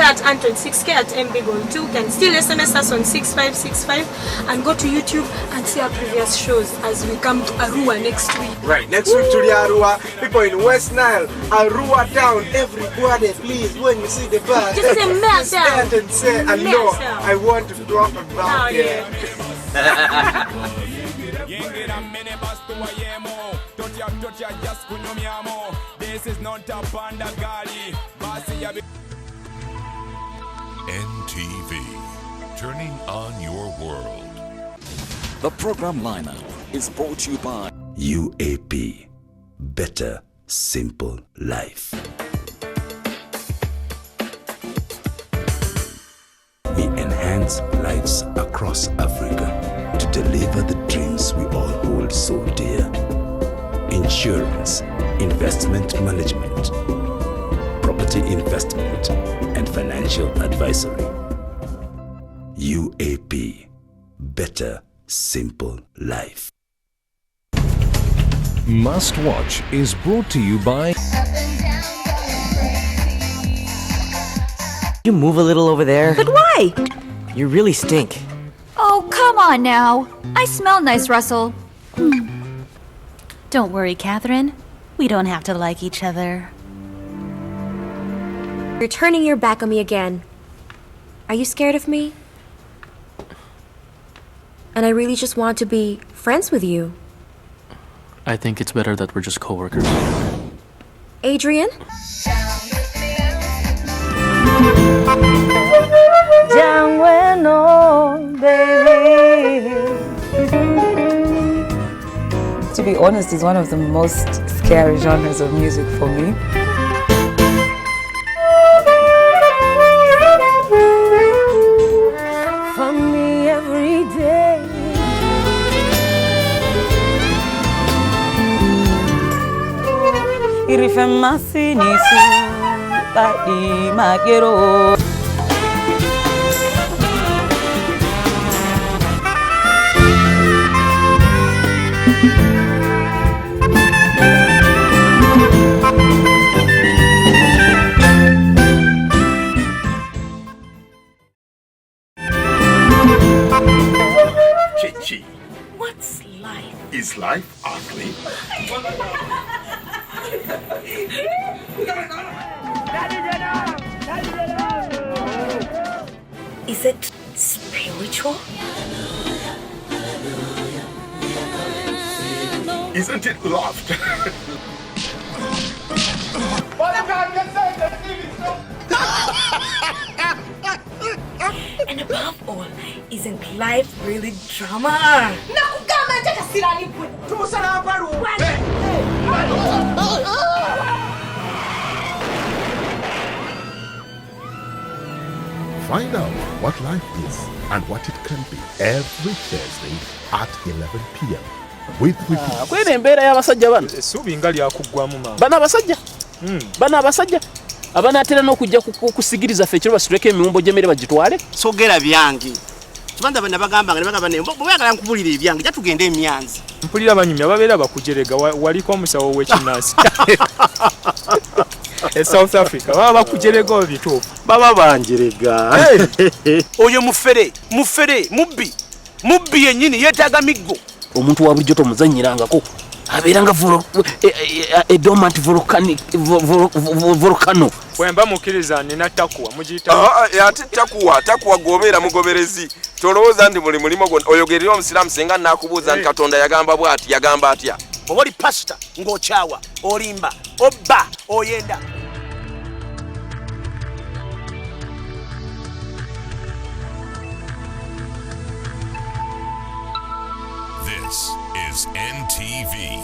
Twitter at Anton6K at MBigOn2. You can still SMS us on 6565 and go to YouTube and see our previous shows as we come to Arua next week. Right, next week to the Arua. People in West Nile, Arua town. Everybody, please, when you see the bus, just say stand and say, I know, I want to drop about here. This is not a panda gali. NTV, turning on your world. The program lineup is brought to you by UAP, Better Simple Life. We enhance lives across Africa to deliver the dreams we all hold so dear. Insurance, investment management, property investment, and financial advisory. UAP, Better Simple Life. Must Watch is brought to you by... You move a little over there. But why? You really stink. Oh, come on now. I smell nice, Russell. Don't worry, Catherine. We don't have to like each other. You're turning your back on me again. Are you scared of me? And I really just want to be friends with you. I think it's better that we're just co-workers. Adrian? To be honest, it's one of the most scary genres of music for me. For me every day. Irifemasi nisu tadi magero. Chichi. What's life? Is life ugly? Is it spiritual? Isn't it loved? And above all, isn't life really drama? Find out what life is and what it can be every Thursday at 11 p.m. with repeat. Kwene embeera y'abasajja bano essuubi nga lyakugwamu maama. Bano abasajja abanaatera n'okujja kusigiriza ffe ekiro basituleko emiwumbo gy'emmere bagitwale. Sogera byange. Kibanda bana bagamba nga bagamba ne bwagala nkubulira ebyange jatugende emyanzi. Mpulira banyumya babeera bakujerega waliko omusawo w'ekinnansi. South Africa baba bakujerega obituufu. Baba banjerega. Oyo mufere mubbi yennyini yeetaaga miggo. Omuntu wa bulijjo tomuzannyirangako abeeranga dormant volcano. Bwemba mukkiriza nina takuwa mugiyita. Ate takuwa gobeera mugoberezi. Tolowooza ndi buli mulimo oyogerera omusiraamu singa naakubuuza nti Katonda yagamba atya. Oba oli pasita ng'okyawa olimba obba oyenda. This is NTV.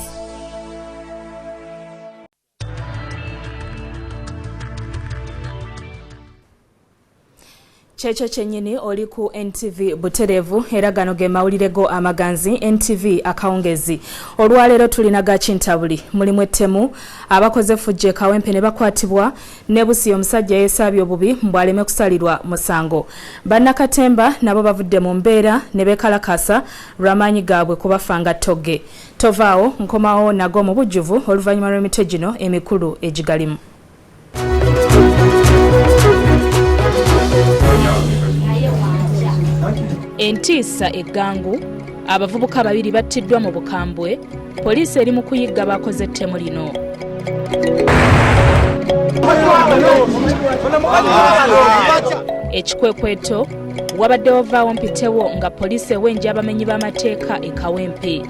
Kyekyo kyennyini oli ku NTV Buterevu era gano ge mawulire go amaganzi NTV akawungezi. Olwaleero tulina gakintabuli mulimu ettemu abakoze fujje kawempe ne bakwatibwa ne Busi omusajja yeesabye obubi mbwaleme kusalirwa musango. Bannakatemba nabo bavudde mu mbeera ne bekalakasa lw'amaanyi gaabwe kubafanga togge. Tovaawo nkomawo nago mu bujjuvu oluvannyuma lw'emitwe gino emikulu egigalimu. entiisa eggangu abavubuka babiri battiddwa mu bukambwe poliisi eri mu kuyigga bakoze ettemu lino. Ekikwekweto wabadde wavaawo mpitewo nga poliisi ewenja abamenyi b'amateeka e Kawempe.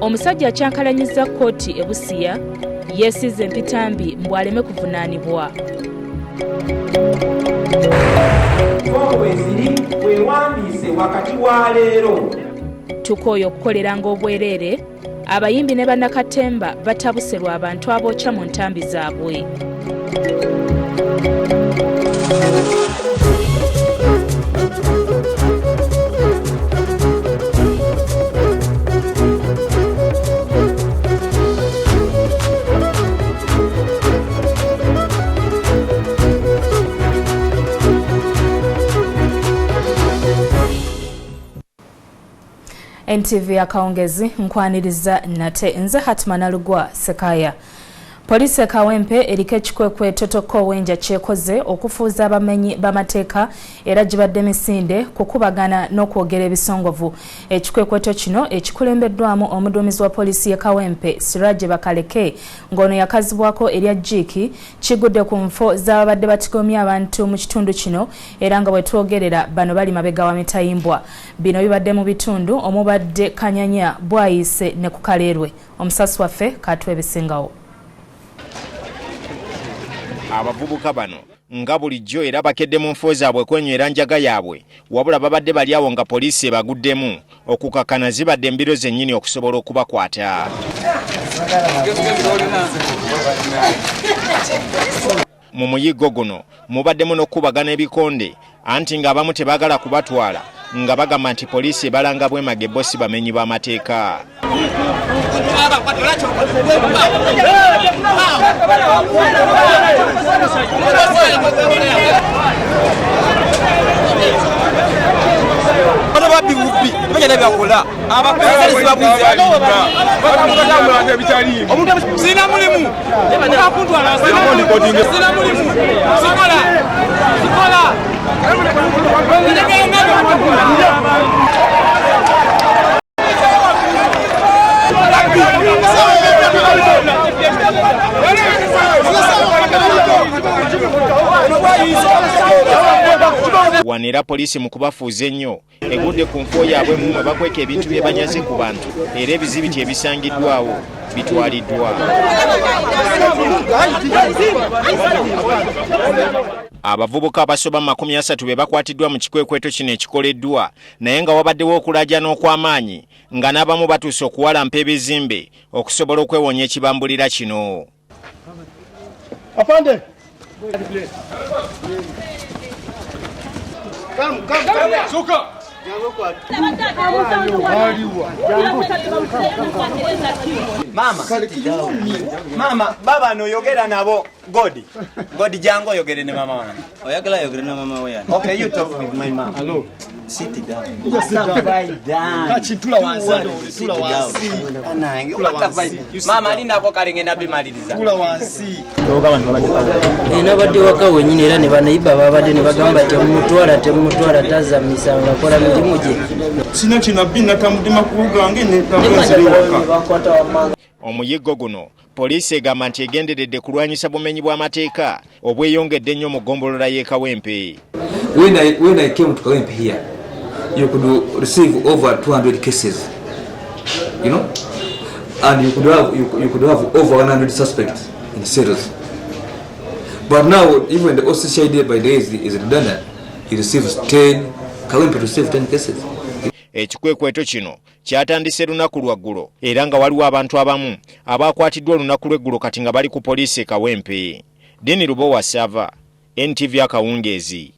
Omusajja akyankalanyiza kkooti e Busia yeesize empitambi mbu aleme kuvunaanibwa. Tukooye okukoleranga obwereere, abayimbi ne bannakatemba batabuserwa abantu abookya mu ntambi zaabwe. NTV Akawungezi nkwaniriza nate nze Hatman Lugwa Sekaya. Poliisi Kawempe eriko ekikwekweto Tokowenja kyekoze okufuuza abamenyi b'amateeka era gibadde misinde kukubagana n'okwogera ebisongovu. Ekikwekweto kino ekikulembeddwamu omuduumizi wa poliisi ye Kawempe Siraje Bakaleke ng'ono yakazibwako erya Jiki kigudde ku nfo z'ababadde batigomya abantu mu kitundu kino era nga bwe twogerera bano bali mabega wa mitayimbwa. Bino bibadde mu bitundu omubadde Kanyanya, Bwayise ne ku Kaleerwe. Omusasi waffe katwe ebisingawo. Abavubuka bano nga bulijjo era bakedde mu nfo zaabwe kwenywera njaga yaabwe wabula babadde bali awo nga poliisi ebaguddemu okukakana zibadde embiro zennyini okusobola okubakwata. Mu muyiggo guno mubaddemu n'okubagana ebikonde anti ng'abamu tebaagala kubatwala nga bagamba nti poliisi ebalanga bwemage bossi bamenyi b'amateeka. Wanera poliisi mu kubafuuza ennyo egudde ku nfo yaabwe mwe bakweka ebintu bye banyaze ku bantu era ebizibiti ebisangiddwawo bitwaliddwa. Abavubuka abasoba 30 be bakwatiddwa mu kikwekweto kino ekikoleddwa naye nga wabaddewo okulaajana okw'amaanyi nga n'abamu batuuse okuwalampa ebizimbe okusobola okwewonya ekibambulira kino. Afande. Suka. Mama, baba no yogera nabo. Godi jango yogere ne mama wana. Oyagala yogere ne mama wana. Okay, you talk with my mom. Hello. Sit down. Just sit down. Kachitula wansi. Tula wansi. Anange. Mama alina ko kalenge nabi maliriza. Tula wansi. Toka bantu balagita. Nabadde waka wenyini era ne banayiba babadde ne bagamba temutwala tazamisa ngakola mirimu gye. Sina kinabina tamudima kugange ne tamuziriwaka. Omuyiggo guno poliisi egamba nti egenderedde kulwanyisa bumenyi bw'amateeka obweyongedde ennyo mu ggombolola y'e Kawempe. When I came to Kawempe here, you could receive over 200 cases, you know, and you could have over 100 suspects in cells. But now, even the OCCID by the is redundant. He receives 10. Kawempe receives 10 cases. Ekikwekweto kino kyatandise lunaku lwaggulo era nga waliwo abantu abamu abakwatiddwa olunaku lw'eggulo kati nga bali ku poliisi e Kawempe. Deni Lubowa Sava, NTV Akawungeezi.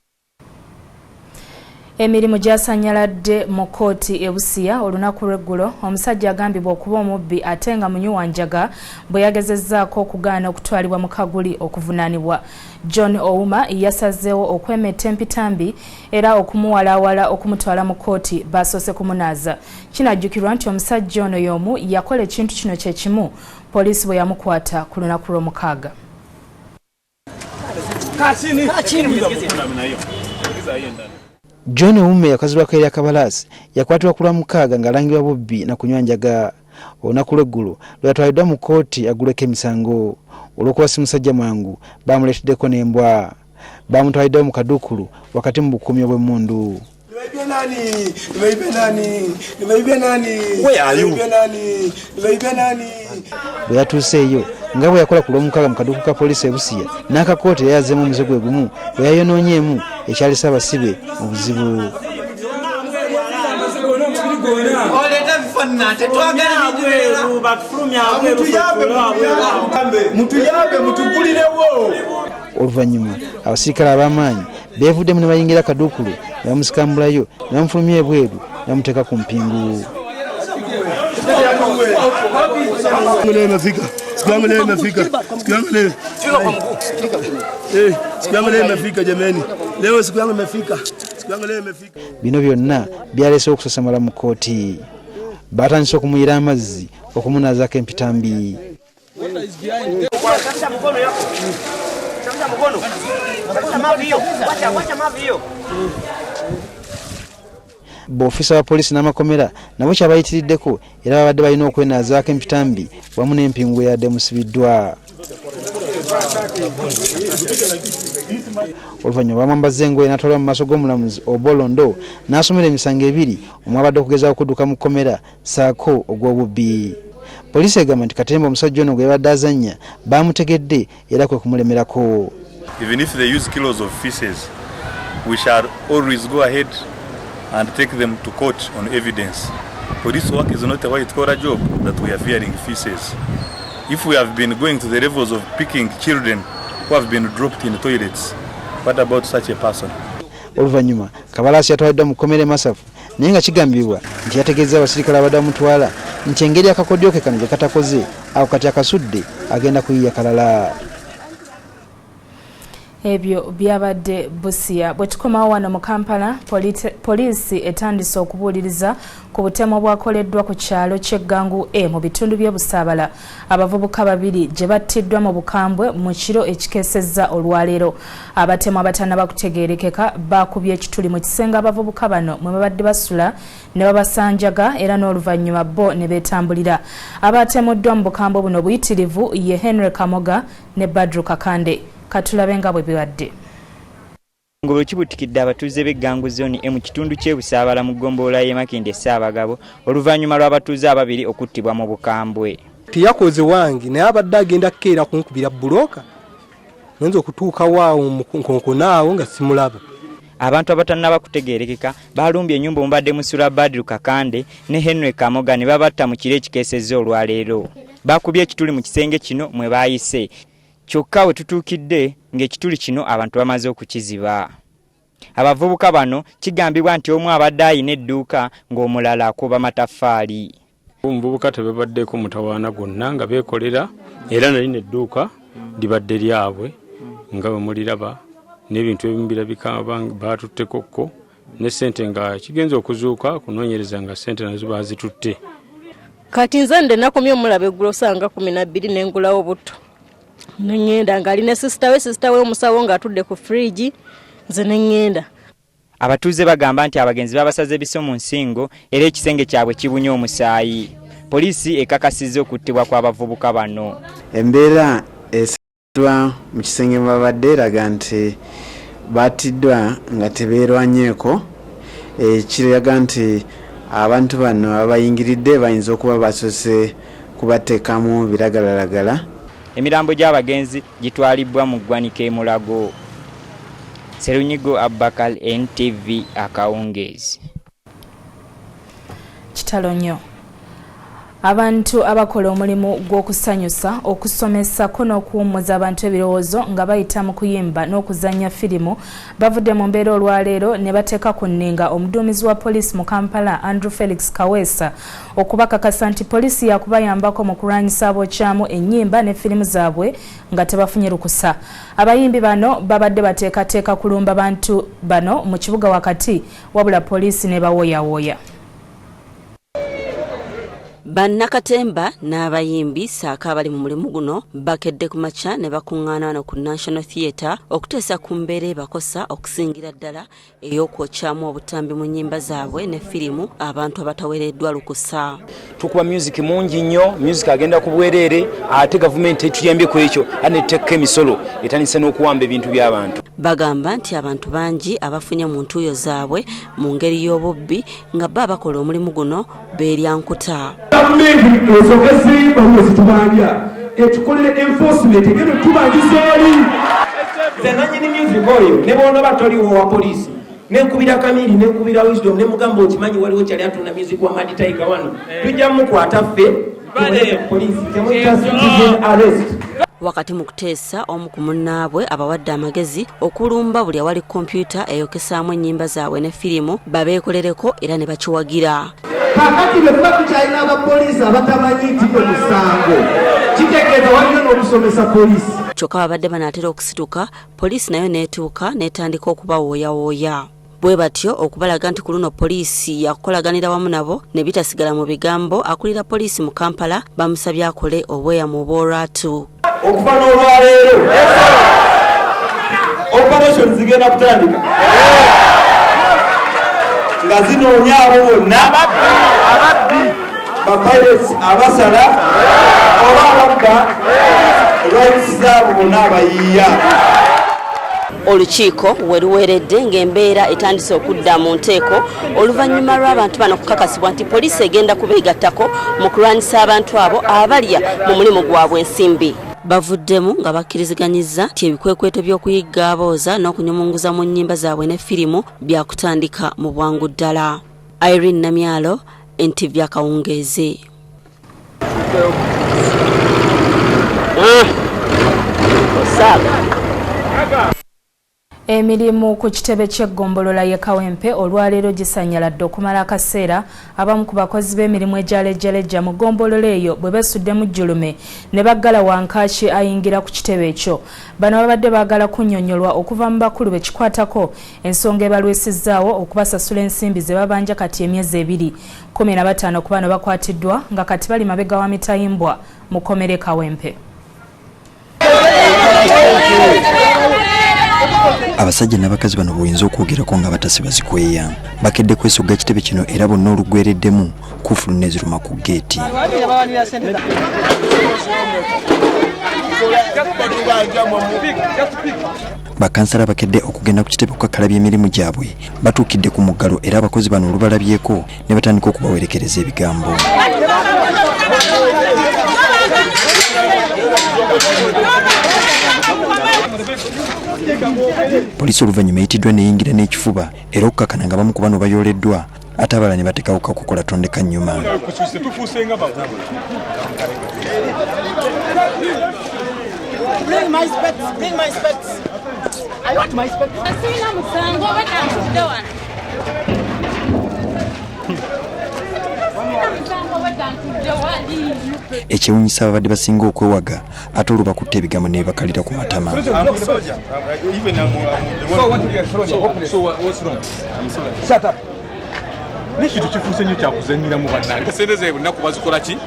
Emirimu gyasanyaladde mu kkooti e Busia olunaku lw'eggulo. Omusajja agambibwa okuba omubbi ate nga munywanjaga bwe yagezezzaako okugaana okutwalibwa mu kaguli okuvunaanibwa. John Ouma yasazeewo okwemetta empitambi era okumuwalaawala okumutwala mu kkooti basoose kumunaaza. Kinajjukirwa nti omusajja ono y'omu yakola ekintu kino kye kimu poliisi bwe yamukwata ku lunaku lw'omukaaga. John Oume yakazibwako eri akabalasi yakwatibwa ku Lwamukaaga ng'alangirwa bubbi na kunywa njaga. Olunaku lw'eggulo lwe yatwaliddwa mu kkooti aguleko emisango olw'okuba si musajja mwangu baamuleeteddeko n'embwa. Baamutwaliddewo mu kaduukulu wakati mu bukuumi obw'emmundu. Bwe yatuuseeyo nga bwe yakola ku Lwomukaaga mu kaduuku ka poliisi e Busia n'akakooti yayazeemu omuze gwe gumu bwe yayonoonyeemu ekyali Ssaabasibe mu buzibu. Oluvannyuma abasirikale ab'amaanyi beevuddemu ne bayingira akaduukulu ne bamusikambulayo ne bamufulumya ebweru ne bamuteeka ku mpingu. Bino byonna byaleese okusasamala mu kkooti. Baatandise okumuyira amazzi okumunazaako empitambi. B'ofisa wa poliisi n'amakomera nabo kyabayitiriddeko era babadde balina okwenazaako empitambi wamu n'empingu eyadde musibiddwa. Oluvannyuma bamwambaza engoye n'atwalibwa mu maaso g'omulamuzi Obolondo n'asomera emisango ebiri omwabadde okugezaako okudduka mu kkomera ssaako ogw'obubbi. Poliisi egamba nti Katemba omusajja ono gwe yabadde azannya baamutegedde era kwe kumulemerako. Even if they use kilos of feces, we shall always go ahead and take them to court on evidence. Police work is not a white-collar job that we are fearing feces. If we have been going to the levels of picking children who have been dropped in toilets, what about such a person? Oluvannyuma Kabalaasi yatwaliddwa mu kkomera Masafu naye nga kigambibwa nti yategeeza abasirikale abadde bamutwala nti engeri akakodyo ke kano gye katakoze ako kati akasudde agenda kuyiya kalala. Ebyo byabadde Busia. Bwe tukomawo wano mu Kampala, poliisi etandise okubuuliriza ku butemu obwakoleddwa ku kyalo ky'Eggangu mu bitundu by'Obusaabala. Abavubuka babiri gye battiddwa mu bukambwe mu kiro ekikeesezza olwaleero. Abatemu abatannaba kutegeerekeka baakubye ekituli mu kisenge abavubuka bano mwe babadde basula ne babasanjaga era n'oluvannyuma bo ne beetambulira. Abatemuddwa mu bukambwe buno buyitirivu ye Henry Kamoga ne Badru Kakande. Katulabe nga bwe biwadde. Ngolo kibutikidde abatuuze b'Eggangu zone mu kitundu ky'Obusaabala mu ggombolola y'e Makindye Ssaabagabo oluvannyuma lw'abatuuze ababiri okuttibwa mu bukambwe. Tiyakoze wangi naye abadde agenda kukeera kunkubira bulooka. Ngenza okutuuka waawo mu nkonkonaawo nga simulaba. Abantu abatannaba kutegeerekeka balumbye ennyumba omubadde musula Badru Kakande ne Henry Kamoga ne babatta mu kiro ekikeesezza olwaleero. Baakubye ekituli mu kisenge kino mwe baayise. Kyokka we tutuukidde ng'ekituli kino abantu bamaze okukiziba. Abavubuka bano kigambibwa nti omu abadde ayina edduuka ng'omulala akuba mataffaali. Omuvubuka tebabaddeko mutawaana gonna nga beekolera era nalina edduuka libadde lyabwe nga bwe muliraba n'ebintu ebimu birabika baatutteko ne ssente nga kigenza okuzuuka kunoonyereza nga ssente nazo baazitutte. Kati nze nakomye omulaba eggulo osanga 12 n'engulawo butto. Nengenda ngali ne sister we omusawo nga atudde ku fridge nze nengenda. Abatuuze bagamba nti abagenzi babasaze biso mu nsingo era ekisenge kyabwe kibunye omusaayi. Poliisi ekakasizza okuttibwa kw'abavubuka bano. Embeera esaddwa mu kisenge babadde eraga nti battiddwa nga tebeerwanyeeko. Kiraga nti abantu bano abayingiridde bayinza okuba basoose kubateekamu biragalalagala. Emirambo gy'abagenzi gitwalibwa mu ggwanika e Mulago. Serunyigo Abakal, NTV Akawungeezi. Kitalo nnyo. Abantu abakola omulimu gw'okusanyusa okusomesa n'okuwummuza abantu ebirowoozo nga bayita mu kuyimba n'okuzannya firimu bavudde mu mbeera olwaleero ne bateeka ku nninga omuduumizi wa poliisi mu Kampala Andrew Felix Kaweesa okubakakasa nti poliisi yakubayambako mu kulwanyisa abookyamu ennyimba ne firimu zaabwe nga tebafunye lukusa. Abayimbi bano babadde bateekateeka kulumba bantu bano mu kibuga wakati wabula poliisi ne bawooyawooya. Bannakatemba n'abayimbi saaka abali mu mulimu guno bakedde ku makya ne bakuŋŋaana wano ku National Theatre okuteesa ku mbeera ebakosa okusingira ddala ey'okwokyamu obutambi mu nnyimba zaabwe ne firimu abantu abataweereddwa lukusa. Tukuba music mungi nnyo, music agenda ku bwereere ate gavumenti etuyambye ku ekyo ate teka emisolo etandise n'okuwamba ebintu by'abantu. Bagamba nti abantu bangi abafunye mu ntuuyo zaabwe mu ngeri y'obubbi nga bba bakola omulimu guno beeryankuta. Gavumenti esogezi bamwezi tubanja etukolere enforcement egendo tubangizaali nze nanyini music oyo ne boona batoliwo wa polisi nenkubira Kamiri nenkubira Wisdom ne mugamba okimanyi waliwo kyali atunda music wa Mad Tiger wano tujja mukwata ffe polisi temuyita citizen arrest. Wakati mu kuteesa omu ku munnaabwe abawadde amagezi okulumba buli awali kompyuta eyokesaamu ennyimba zaabwe ne firimu babeekolereko era ne bakiwagira. Kakati bwe tuba tukyalina abapoliisi abatamanyi nti gwe musango kitegeeza waliyo n'okusomesa polisi. Kyokka babadde banaatera okusituka, poliisi nayo neetuuka n'etandika okubawooyawooya. Bwe batyo okubalaga nti ku luno poliisi yakukolaganira wamu nabo ne bitasigala mu bigambo, akulira poliisi mu Kampala bamusabye akole obweyamu obw'olwatu. Okuva n'olwaleero operation zigenda kutandika nga zinoonya abo bonna ababbi bapirates abasala oba ababba rights zaabo bonna abayiiya. Olukiiko we luweeredde ng'embeera etandise okudda mu nteeko oluvannyuma lw'abantu bano kukakasibwa nti poliisi egenda kubeegattako mu kulwanyisa abantu abo abalya mu mulimu gwabwe ensimbi. Bavuddemu nga bakkiriziganyizza nti ebikwekweto by'okuyigga abooza n'okunyumunguza mu nnyimba zaabwe ne firimu byakutandika mu bwangu ddala. Irene Namyalo, NTV Akawungeezi. Emirimu ku kitebe ky'eggombolola y'e Kawempe olwaleero gisanyaladde okumala akaseera abamu ku bakozi b'emirimu egyalejjalejja mu ggombolola eyo bwe beesuddemu jjulume ne baggala Wankaaki ayingira ku kitebe ekyo. Bano babadde baagala kunnyonnyolwa okuva mu bakulu bekikwatako ensonga ebalwisizzaawo okubasasula ensimbi ze babanja kati emyezi 215 ku bano bakwatiddwa nga kati bali mabega wa mitayimbwa mu kkomera Kawempe. Abasajja n'abakazi bano buyinza okwogerako nga batasiba zikweya bakedde kwesogga kitebe kino era bonna olugwereddemu kufulu neziruma ku geeti. Bakansala bakedde okugenda ku kitebe okukakalabya emirimu gyabwe batuukidde ku muggalo era abakozi bano olubalabyeko ne batandika okubawerekereza ebigambo. Poliisi oluvannyuma eyitiddwa neyingira n'ekifuba era okukakana nga bamu ku bano bayooleddwa ate abalala ne batekawuka kukola tondeka nnyuma. Ekyewuunyisa ababadde basinga okwewaga ate olwo bakutte ebigambo ne bakalira ku matama. N'ekintu kifuuse nnyo kyakuzannyira mu bannange. Sente ze bunaku bazikola ki?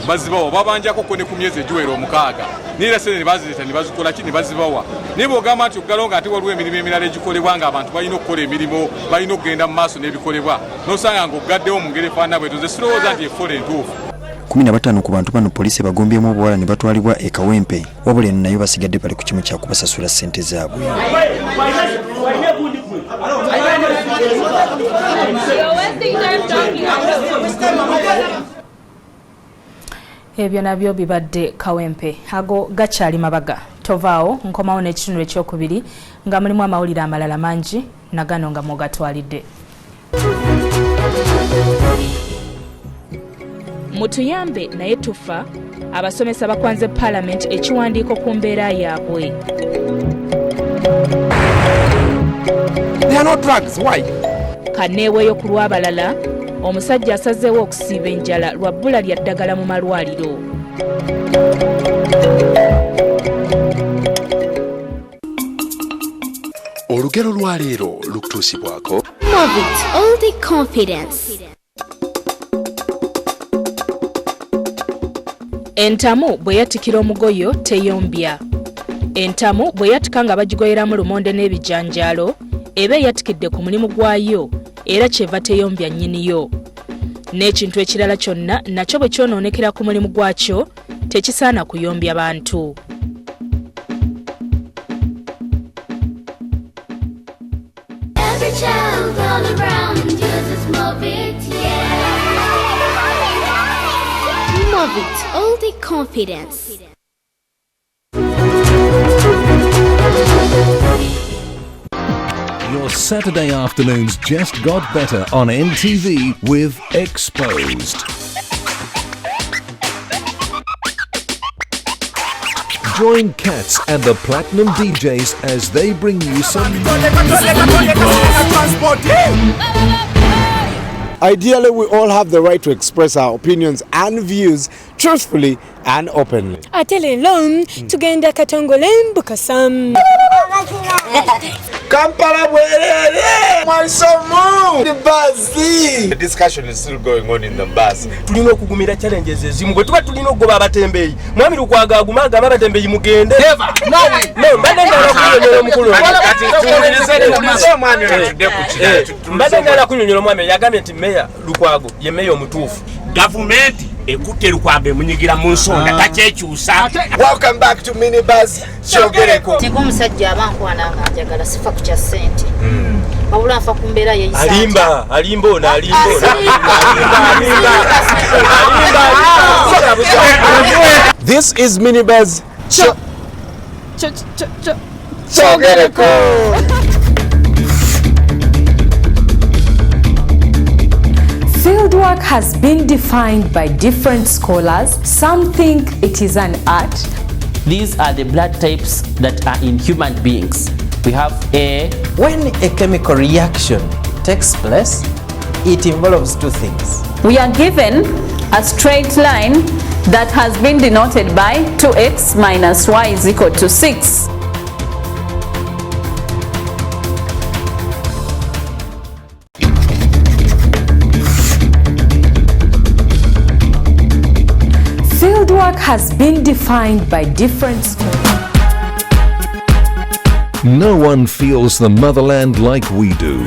Bazibawa babanjako ko ne ku myezi egiwera 6 niera sente ne bazireeta ne bazikola ki ne bazibawa. Naye bw'ogamba nti oggalo nga ate waliwo emirimu emirala egikolebwa nga abantu balina okukola emirimu balina okugenda mu maaso n'ebikolebwa n'osanga ng'oggaddewo mu ngeri efaanana bwetyo nze sirowooza nti efoola entuufu. 15 ku bantu bano poliisi bagombyemu obuwala ne batwalibwa e Kawempe wabula eno nayo basigadde bali ku kimu kya kubasasula ssente zaabwe. Ebyo nabyo bibadde Kawempe. Ago gakyali mabaga. Tovaawo nkomawo n'ekitundu ekyokubiri nga mulimu amawulire amalala mangi nagano nga mugatwalidde. Mutuyambe naye tufa abasomesa bakwanze Parliament ekiwandiiko ku mbeera yaabwe. They are not drugs. Why? Kaneeweeyo ku lw'abalala omusajja asazeewo okusiiba enjala lwa bbula lya ddagala mu malwaliro. Olugero lwa leero lukutuusibwako Move it, all the confidence. Entamu bwe yatikira omugoyo teyombya. Entamu bwe yatika nga bagigoyeramu lumonde n'ebijanjaalo eba yatikidde ku mulimu gwayo era kyeva teyombya nnyiniyo. N'ekintu ekirala kyonna nakyo bwe kyonoonekera ku mulimu gwakyo tekisaana kuyombya bantu. Every child all around uses Movit, yeah. Movit, all the confidence. Your Saturday afternoons just got better on NTV with Exposed. Join Cats and the Platinum DJs as they bring you some... Ideally, we all have the right to express our opinions and views truthfully and openly. Atele long tugenda katongole mbukasam. Kampala bwerere mwasomo the bus. The discussion is still going on in the bus. Tulino kugumira challenges ezimu gwe tuba tulino goba abatembeyi mwami lukwaga agumaga abatembeyi mugende no mbadde ndala kunyonyola omukulu mbadde ndala kunyonyola omwami yagambye nti meya lukwago ye meya omutuufu gavumenti ekutte lukwago emunyigira mu nsonga takyekyusa. Welcome back to minibus kyogereko. Singa omusajja abankwana nga njagala sifa ku kya ssente wabula nfa ku mbeera yeyisa alimba ono This is minibus kyogereko. Fieldwork has been defined by different scholars. Some think it is an art. These are the blood types that are in human beings. We have A. When a chemical reaction takes place, it involves two things. We are given a straight line that has been denoted by 2x minus y is equal to 6. Fieldwork has been defined by different scholars. No one feels the motherland like we do.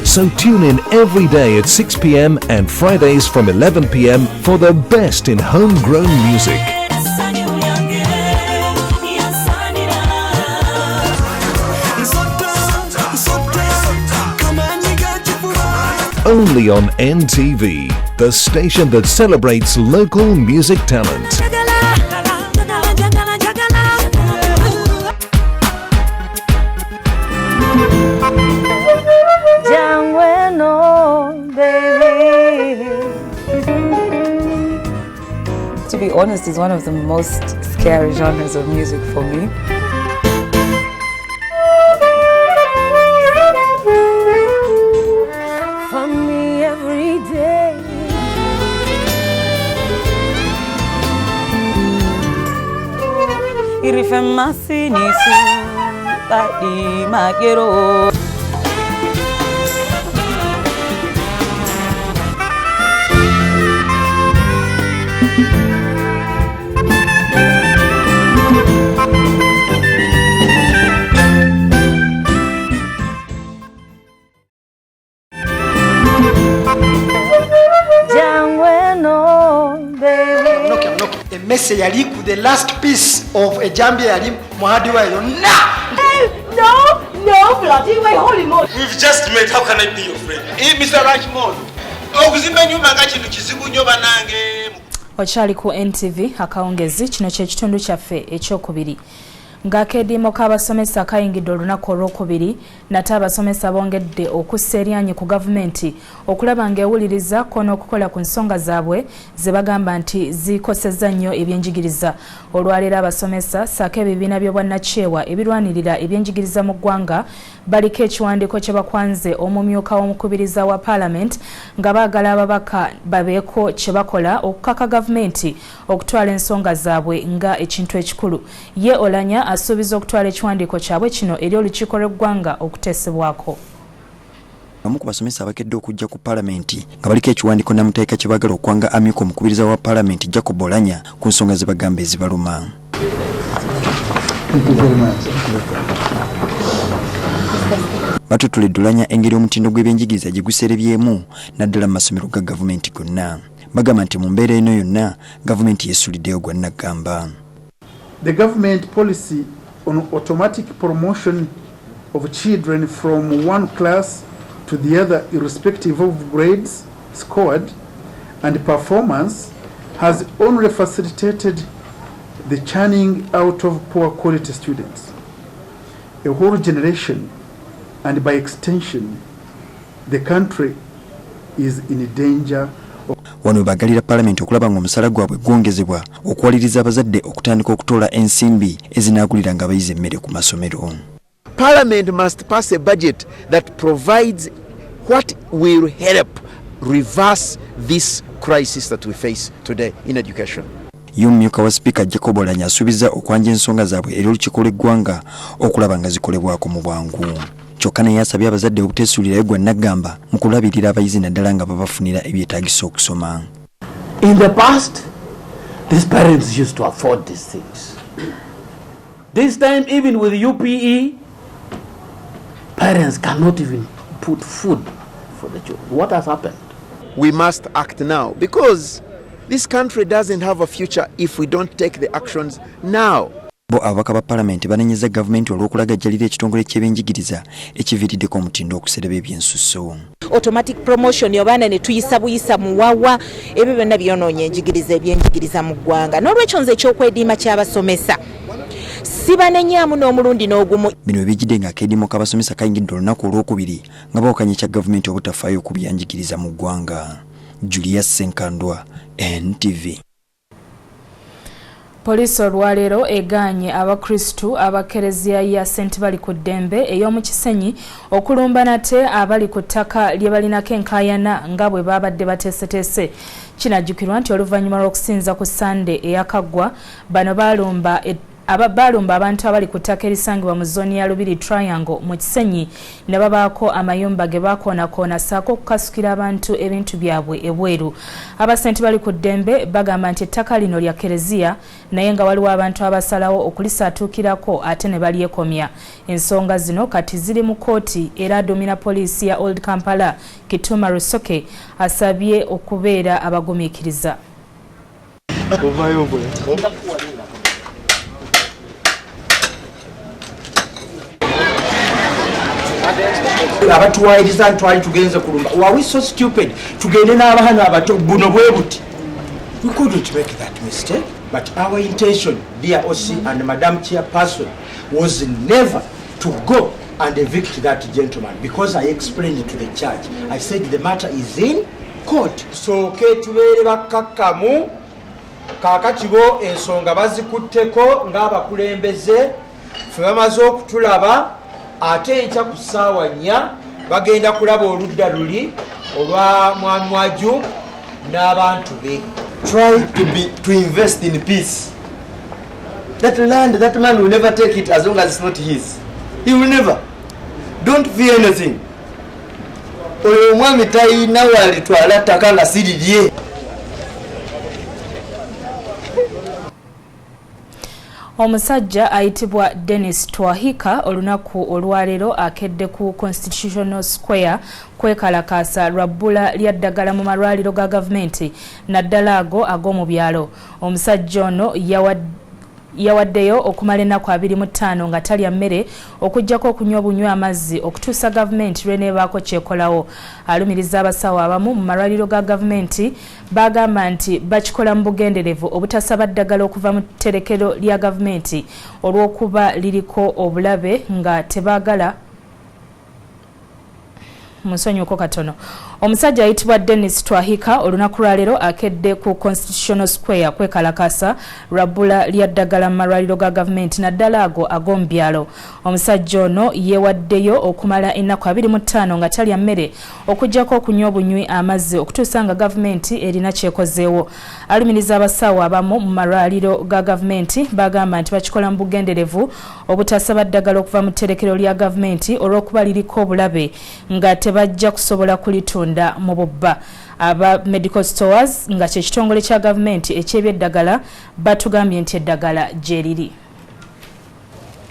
So tune in every day at 6 p.m. and Fridays from 11 p.m. for the best in homegrown music. Only on NTV, the station that celebrates local music talent. To be honest, it's one of the most scary genres of music for me. For me every day. Irifemasi nisu tadi magero. Messi yali ku the last piece of a jambia yali muhadi wa yonna. No, bloody way, holy moly. We've just met. How can I be your friend? Mr. Rachmond. Okuzimba nyumba nga kintu kizibu nnyo banange. Okyali ku NTV akawungezi kino kye kitundu kyaffe ekyokubiri. ng'akeedimo k'abasomesa kayingidde olunaku olwokubiri nate abasomesa bongedde okussa eryanyi ku gavumenti okulaba ng'ewuliriza ko n'okukola ku nsonga zaabwe ze bagamba nti zikosezza nnyo ebyenjigiriza. Olwaleero abasomesa ssaako ebibiina by'obwannakyewa ebirwanirira ebyenjigiriza mu ggwanga baliko ekiwandiiko kye bakwanze omumyuka w'omukubiriza wa paalamenti nga baagala ababaka babeeko kye bakola okukaka gavumenti okutwala ensonga zaabwe nga ekintu ekikulu. Ye Olanya asuubiza okutwala ekiwandiiko kyabwe kino eri olukiiko lw'eggwanga okuteesebwako. Abamu ku basomesa abakedde okujja ku paalamenti nga baliko ekiwandiiko namuteeka kye baagala okwanga amyuka omukubiriza wa paalamenti Jacob Olanya ku nsonga ze bagamba ezibaluma. Batutulidde Olanya engeri omutindo gw'ebyenjigiriza gye guserebyemu naddala mu masomero ga gavumenti gonna. Bagamba nti mu mbeera eno yonna gavumenti yeesuliddeyo gwa Nagamba. The government policy on automatic promotion of children from one class to the other irrespective of grades scored and performance has only facilitated the churning out of poor quality students. A whole generation, and by extension the country is in danger. Wano bagalira paalamenti okulaba ng'omusala gwabwe gwongezebwa okuwaliriza abazadde okutandika okutoola ensimbi ezinaaguliranga abayizi emmere ku masomero. Parliament must pass a budget that provides what will help reverse this crisis that we face today in education. Y'omumyuka wa Sipiika Jacob Olanya asuubiza okwanja ensonga zaabwe eri olukiiko lw'eggwanga okulaba nga zikolebwako mu bwangu. Kyokka naye asabye abazadde obuteesuulirayo gwa Nagamba mu kulabirira abayizi naddala nga babafunira ebyetaagisa okusoma. In the past, these parents used to afford these things. This time, even with UPE, parents cannot even put food for the children. What has happened? We must act now because this country doesn't have a future if we don't take the actions now. Bo ababaka ba paalamenti banenyeza gavumenti olw'okulagajjalira ekitongole ky'ebyenjigiriza ekiviiriddeko omutindo okusereba ebyensusso. Automatic promotion yobaana ne tuyisa buyisa muwawa ebyo byonna byonoonye enjigiriza ebyenjigiriza mu ggwanga. N'olwekyo nze ekyokwediima ky'abasomesa sibanenyamu n'omulundi n'ogumu. Bino ebijjidde ng'akeedimo k'abasomesa kayingidde olunaku olwokubiri nga bawakanya kya gavumenti obutafaayo ku byanjigiriza mu ggwanga. Julius Senkandwa, NTV. Poliisi olwaleero egaanye abakristu abakereziya ya St. Bali ku ddembe ey'omu Kisenyi okulumba nate abali ku ttaka lye balinako enkaayana nga bwe babadde bateeseteese. Kinajjukirwa nti oluvannyuma lw'okusinza ku Sande eyakaggwa bano baalumba abantu abali ku ttaka erisangibwa mu zooni ya Lubiri Triangle mu Kisenyi ne babaako amayumba ge baakoonakoona ssaako okukasukira abantu ebintu byabwe ebweru. Abasente bali ku ddembe bagamba nti ettaka lino lya kereziya naye nga waliwo abantu abasalawo okulisaatuukirako ate ne balyekomya. Ensonga zino kati ziri mu kooti era aduumira poliisi ya Old Kampala Kituma Rusoke asabye okubeera abagumiikiriza. abatuwayiriza ntwali tugenze kulumba. Were we so stupid tugende n'abaana abato buno bwe buti? We couldn't make that mistake, but our intention, dear OC and Madam Chairperson, was never to go and evict that gentleman because I explained to the judge. I said the matter is in court. So ketubeere bakkakkamu kaakati bo ensonga bazikutteko ng'abakulembeze ffe bamaze okutulaba ate enkya ku ssaawa 4 bagenda kulaba oludda luli olwa Mwamwaju n'abantu be. Try to invest in peace. That land, that man will never take it as long as it's not his. He will never. Don't fear anything. Oyo omwami talina walitwala ttaka nga si lirye. Omusajja ayitibwa Dennis Twahika olunaku olwaleero akedde ku Constitutional Square kwekalakaasa lwabbula lya ddagala mu malwaliro ga gavumenti naddala ago ag'omu byalo. Omusajja ono yawaddeyo okumala ennaku 25 nga talya mmere okuggyako okunywa obunywa amazzi okutuusa gavumenti lweneebaako kyekolawo. Alumiriza abasawo abamu mu malwaliro ga gavumenti bagamba nti bakikola mu bugenderevu obutasaba ddagala okuva mu tterekero lya gavumenti olw'okuba liriko obulabe nga tebaagala musonyiweko katono. Omusajja ayitibwa Dennis Twahika olunaku lwaleero akedde ku Constitutional Square kwekalakasa lwabbula lya ddagala mu malwaliro ga gavumenti naddala ago ag'omubyalo. Omusajja ono yeewaddeyo okumala ennaku 25 nga talya mmere okuggyako okunywa obunywi amazzi okutuusa nga gavumenti erina kyekozeewo. Alumiriza abasawo abamu mu malwaliro ga gavumenti bagamba nti bakikola mu bugenderevu obutasaba ddagala okuva mu tterekero lya gavumenti olw'okuba liriko obulabe nga tebajja kusobola kulitunda mu bubba. Aba medical stores nga kye kitongole kya gavumenti eky'ebyeddagala batugambye nti eddagala gye liri.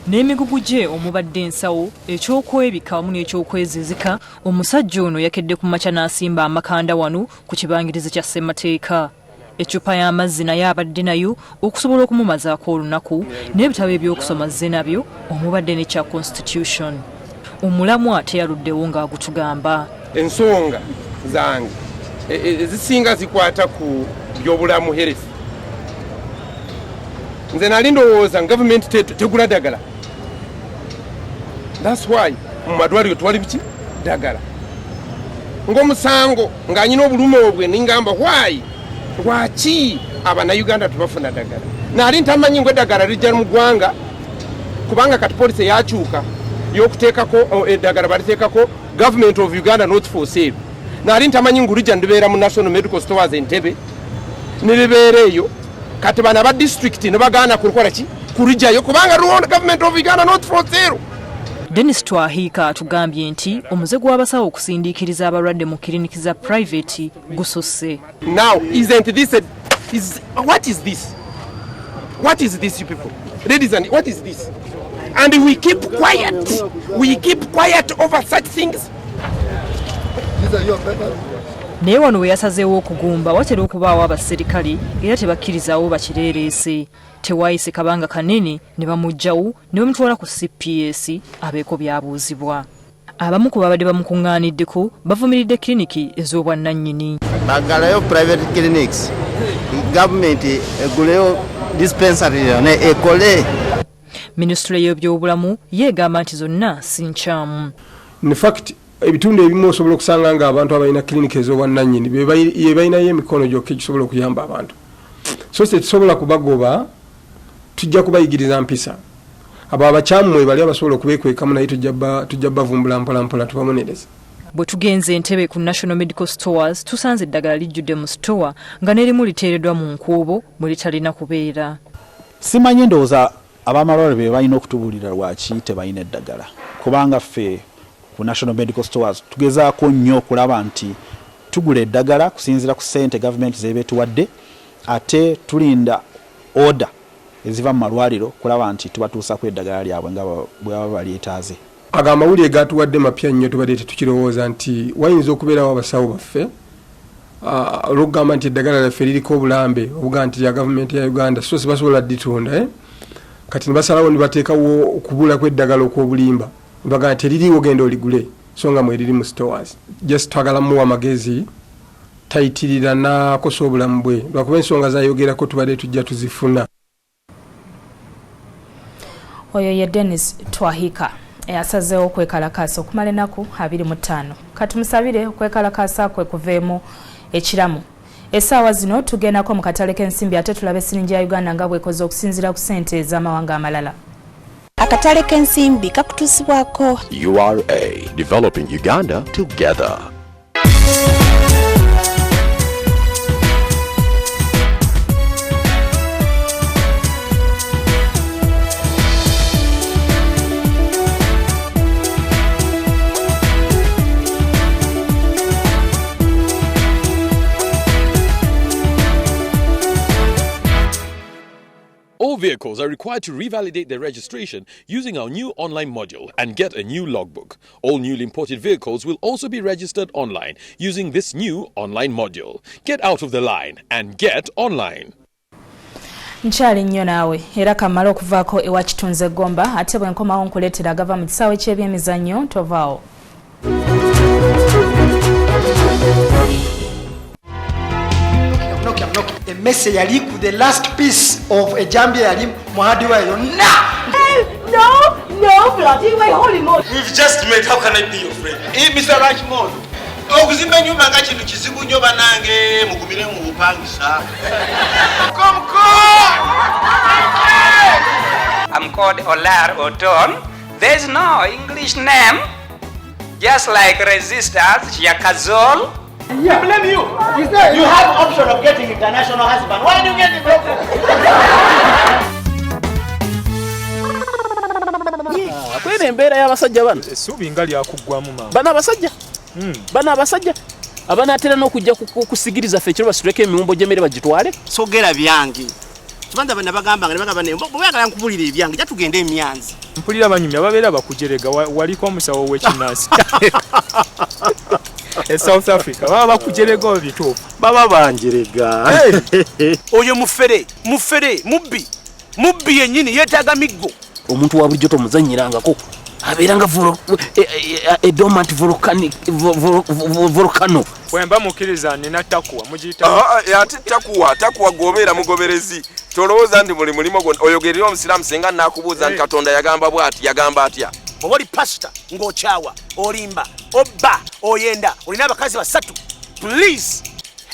N'emigugu gye omubadde ensawo ekyokwebika wamu n'ekyokwezizika, omusajja ono yakedde ku makya n'asimba amakanda wano ku kibangirizi kya ssemateeka. Ecupa y'amazzi naye abadde nayo okusobola okumumazaako olunaku n'ebitabo ebyokusoma azze nabyo omubadde ne kya Constitution. Omulamwa teyaluddewo ng'agutugamba. Ensonga zange ezisinga zikwata ku byobulamu health. Nze nali ndowooza gavumenti tegula ddagala. That's why mu madwaliro twali biki ddagala. Ng'omusango ng'anyina obulumi obwe ningamba why lwaki Abanayuganda tebafuna ddagala. Nali ntamanyi ngwe eddagala lijja mu ggwanga kubanga kati poliisi yakyuka y'okuteekako eddagala baliteekako Government of Uganda not for sale. Nali ntamanyi ngulija ndibeera mu National Medical Stores Entebbe nilibeera eyo kati bana ba district ne bagaana kukola ki kulijayo kubanga Government of Uganda not for sale. Dennis Twahika atugambye nti omuze gw'abasawo okusindiikiriza abalwadde mu kiriniki za private gusosse. Now isn't this what is this? What is this, you people? Ladies and what is this? And we keep quiet. We keep quiet over such things. Naye wano we yasazeewo okugumba watera okubaawo abaserikale era tebakkirizawo bakireereese. Tewaayise kabanga kanene ne bamuggyawo ne bamutwala ku CPS abeeko byabuuzibwa. Abamu ku babadde bamukuŋŋaaniddeko bavumiridde kiriniki ez'obwannannyini. Baggalayo private clinics. Gavumenti eguleyo dispensary ne ekole. Minisitule y'ebyobulamu yeegamba nti zonna si nkyamu. In fact, ebitundu ebimu osobola okusanga nga abantu abalina kiriniki ez'obwannannyini ye balinayo emikono gyokka egisobola okuyamba abantu. So tetusobola kubagoba, tujja kubayigiriza mpisa. Abo abakyammwe bali abasobola okubeekwekamu naye tujja bavumbula mpolampola tubabonereza. Bwe tugenze Entebbe ku National Medical Stores tusanze eddagala lijjudde mu store nga n'erimu liteereddwa mu nkuubo bwe litalina kubeera. Simanyi ndowooza abamalwaliro be balina okutubuulira lwaki tebalina eddagala kubanga ffe ku National Medical Stores tugezaako nnyo okulaba nti tugula eddagala kusinziira ku ssente gavumenti zeebeetuwadde ate tulinda order eziva mu malwaliro kulaba nti tubatuusaku eddagala lyabwe nga bwe baba balyetaaze. Ago amawulire gatuwadde mapya nnyo tubadde tetukirowooza nti wayinza okubeerawo abasawo baffe olw'okugamba nti eddagala lyaffe liriko obulambe obuga nti lya gavumenti ya Uganda so sibasobola dditunda kati ne basalawo ne bateekawo okubula kw'eddagala okw'obulimba ne bagamba nti teririiwo genda oligule so nga mweriri mu stores. Just twagala muwa amagezi tayitirira n'akosa obulamu bwe lwakuba ensonga zayogerako tubadde tujja tuzifuna. Oyo ye Dennis Twahika eyasazeewo okwekalakaasa okumala ennaku 25. Katumusabire okwekalakaasa kwe kuveemu ekiramu. Essaawa zino tugendako mu katale k'ensimbi ate tulabe siringi ya Uganda nga bw'ekoze okusinziira ku ssente ez'amawanga amalala. Akatale k'ensimbi kakutuusibwako URA, developing Uganda together. All vehicles are required to revalidate their registration using our new online module and get a new logbook. All newly imported vehicles will also be registered online using this new online module. Get out of the line and get online. Nkyali nnyo naawe era kamala okuvaako ewa Kitunze Gomba ate bwe nkomawo nkuleetera agava mu kisaawe ky'ebyemizannyo tovaawo. Emmese yali ku the last piece of ejambye yali muhadi wayo yonna. No, bloody way, holy moly. We've just met. How can I be your friend? Mr. Rashmond. Okuzimba nyumba nga kintu kizibu nnyo banange mugumire mu bupangisa. Come. I'm called Olar Oton. There's no English name. Just like resistance, Yakazol. I blame you. You have option of getting international husband. Why do you get it local? Kwene embeera y'abasajja bano essuubi nga lyakuggwamu maama. Bano abasajja abanaatera n'okujja kusigiriza ffe ekiro basituleko emiwumbo gy'emmere bagitwale. Sogera byange. Kibanza bana bagamba nga bagamba ne bwagala nkubulira ebyange jja tugende emyanzi. Mpulira banyumya babeera bakujerega waliko omusawo w'ekinnaasi. South Africa baba bakujerega obituufu. Baba banjerega. Oyo mufere mubbi yennyini yeetaaga miggo. Omuntu wa bulijjo tomuzannyirangako abeeranga dormant volcano. Bwemba mukkiriza nina takuwa mugiyita. Ate takuwa gobeera mugoberezi. Tolowooza ndi buli mulimo gwonna oyogerera omusiraamu singa naakubuuza nti Katonda yagamba atya. Oba oli pasita ng'okyawa olimba obba oyenda olina abakazi basatu. Please,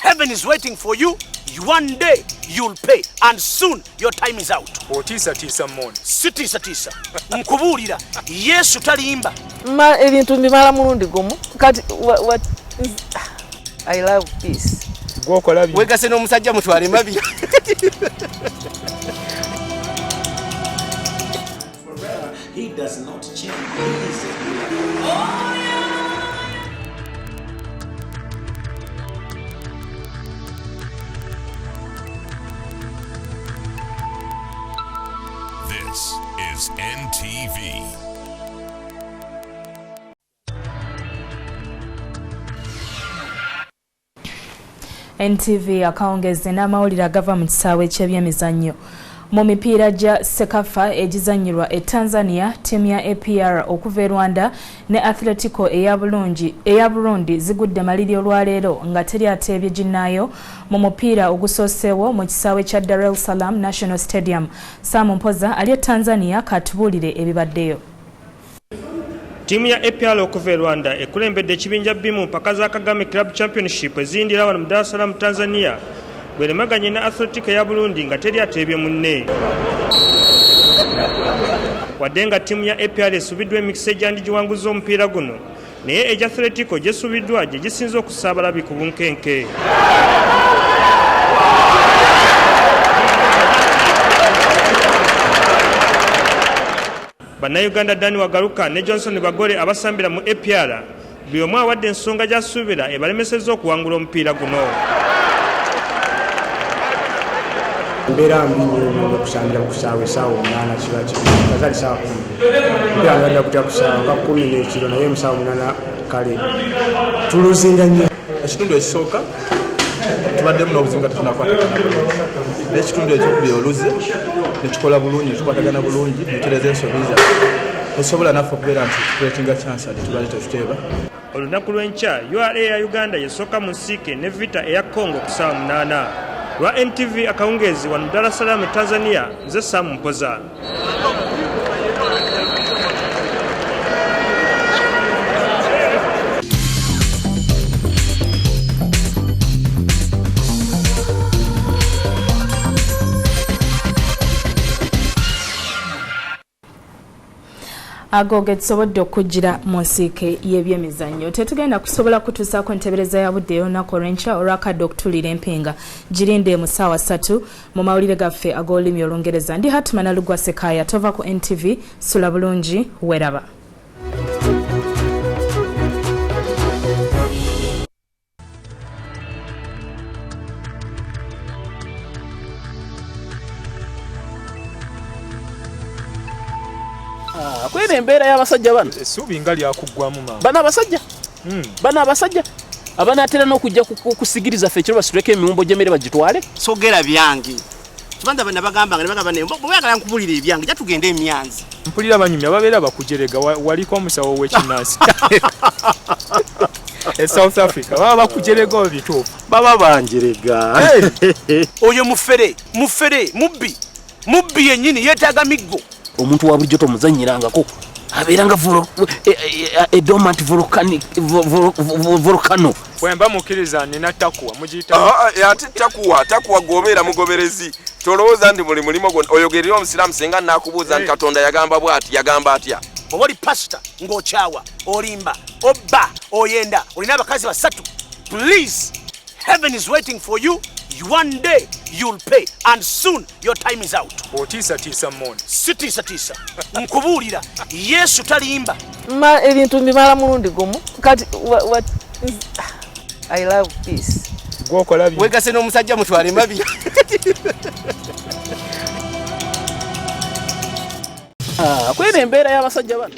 heaven is waiting for you. One day you'll pay and soon your time is out. Otiisa mmoni. Sitiisa. Nkubuulira Yesu talimba. Ebintu mbimala mulundi gumu. Kati what is I love peace. Gwokola byo. Wegase n'omusajja mutwale mabi. He does not change. This is NTV. NTV akawungezi n'amawulire agava mu kisaawe ky'ebyemizannyo. Mu mipiira gya Sekafa egizanyirwa e Tanzania, ttiimu ya APR okuva e Rwanda ne Atletico eya Burundi zigudde maliri olwaleero nga teri ateebye ginnaayo mu mupiira ogusooseewo mu kisaawe kya Dar es Salaam National Stadium. Sam Mpoza ali e Tanzania katubuulire ebibaddeyo. Tiimu ya APR okuva e Rwanda ekulembedde ekibinja bimu mpaka za Kagame Club Championship ezindira wano mu Dar es Salaam Tanzania bweremaganye na Atletico ya Burundi nga teri ateebye munne. Wadde nga ttiimu ya APR esubiddwa emikisa egyandigiwanguza omupiira guno naye egya Atletico gyesubiddwa gye gisinza okusaabalabi ku bunkenke. Bannayuganda Dani Wagaruka ne Johnson Bagole abasambira mu APR buli omu awadde ensonga gy'asuubira ebalemesezza okuwangula omupiira guno. Mbera mbinyumu kusambira kusaawe saawa 8 kiba kibi kazali saawa 10 mbera ngenda kutya kusaawa nga 10 n'ekiro naye musaawa 8 kale tuluzinga nnyo. Ekitundu ekisooka tubaddemu n'obuzibu nga tetunakwatagana n'ekitundu ekyokubiri oluze nekikola bulungi tukwatagana bulungi netereza ensobi zaffe osobola naffe okubeera nti tukuleetinga chansi ate tubaali tetuteeba. Olunaku lw'enkya URA ya Uganda yesooka mu nsiike ne Vita eya Congo ku saawa 8. Lwa NTV akawungeezi wano Dar es Salaam Tanzania nze Sam Mpoza. Ago getsobodde okujjira mu nsiike y'ebyemizannyo. Tetugenda kusobola kutuusaako ntebereza ya budde y'olunaku olw'enkya olwakadde okutulira empinga. Girinde mu ssaawa 3 mu mawulire gaffe ag'olulimi Olungereza. Ndi Hatuma Nalugwa Sekaya, tova ku NTV, sula bulungi, weraba. Kwene embeera y'abasajja bano essuubi nga lyakuggwamu maama. Bano abasajja abanaatera n'okujja kusigiriza ffe ekiro basituleko emiwumbo gy'emmere bagitwale. Sogera byange. kubanga bana bagamba nga bagamba ne bwagala nkubulira ebyange ja tugende emyanzi mpulira abanyumya babeera bakujerega waliko omusawo w'ekinnansi e South Africa baba bakujerega obituufu baba banjerega oyo mufere mubbi yennyini yeetaaga miggo omuntu wa bulijjo tomuzanyirangako abeeranga dormant volcano bwemba mukkiriza nina takuwa mugiyita ate takuwa gobeera mugoberezi tolowooza ndi muli mulimo oyogerera omusiraamu singa naakubuuza nti katonda yagamba atya oba oli pasita ng'okyawa olimba obba oyenda olina abakazi basatu please heaven is waiting for you one day you'll pay and soon your time is out otiisatiisa mmoni sitiisatiisa nkubuulira yesu talimba ebintu mbimala mulundi gumu kati I love peace gwokola wegase n'omusajja mutwale mabi kwera embeera y'abasajja bano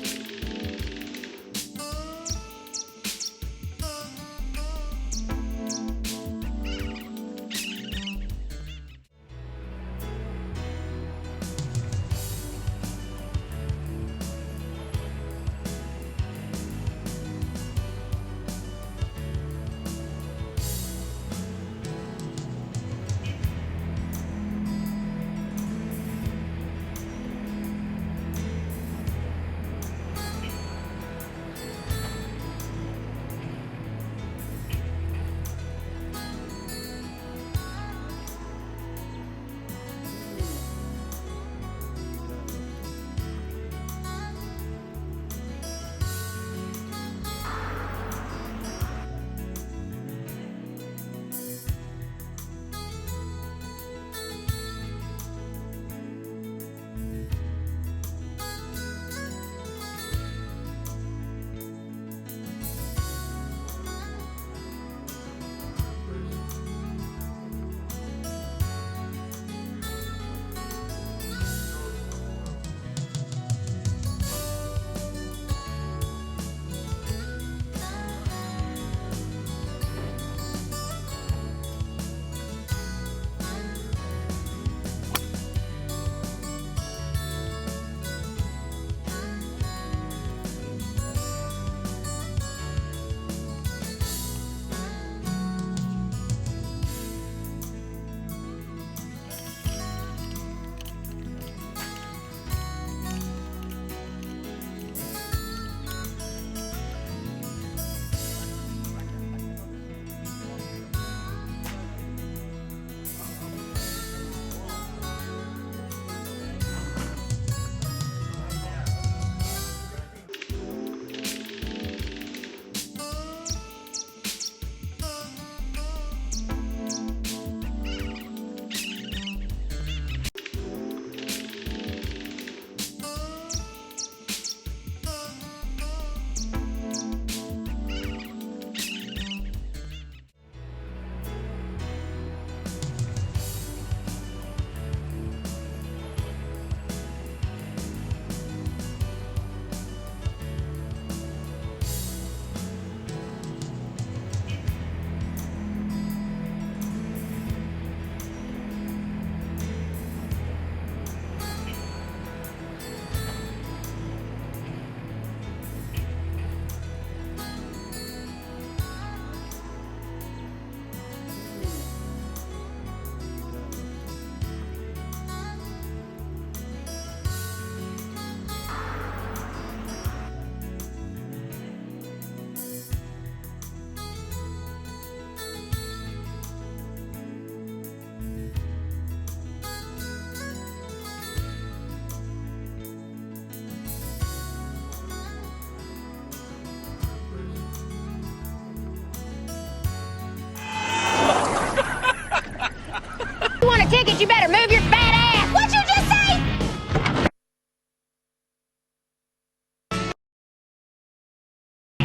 a ticket, you better move your fat ass. What'd you just say?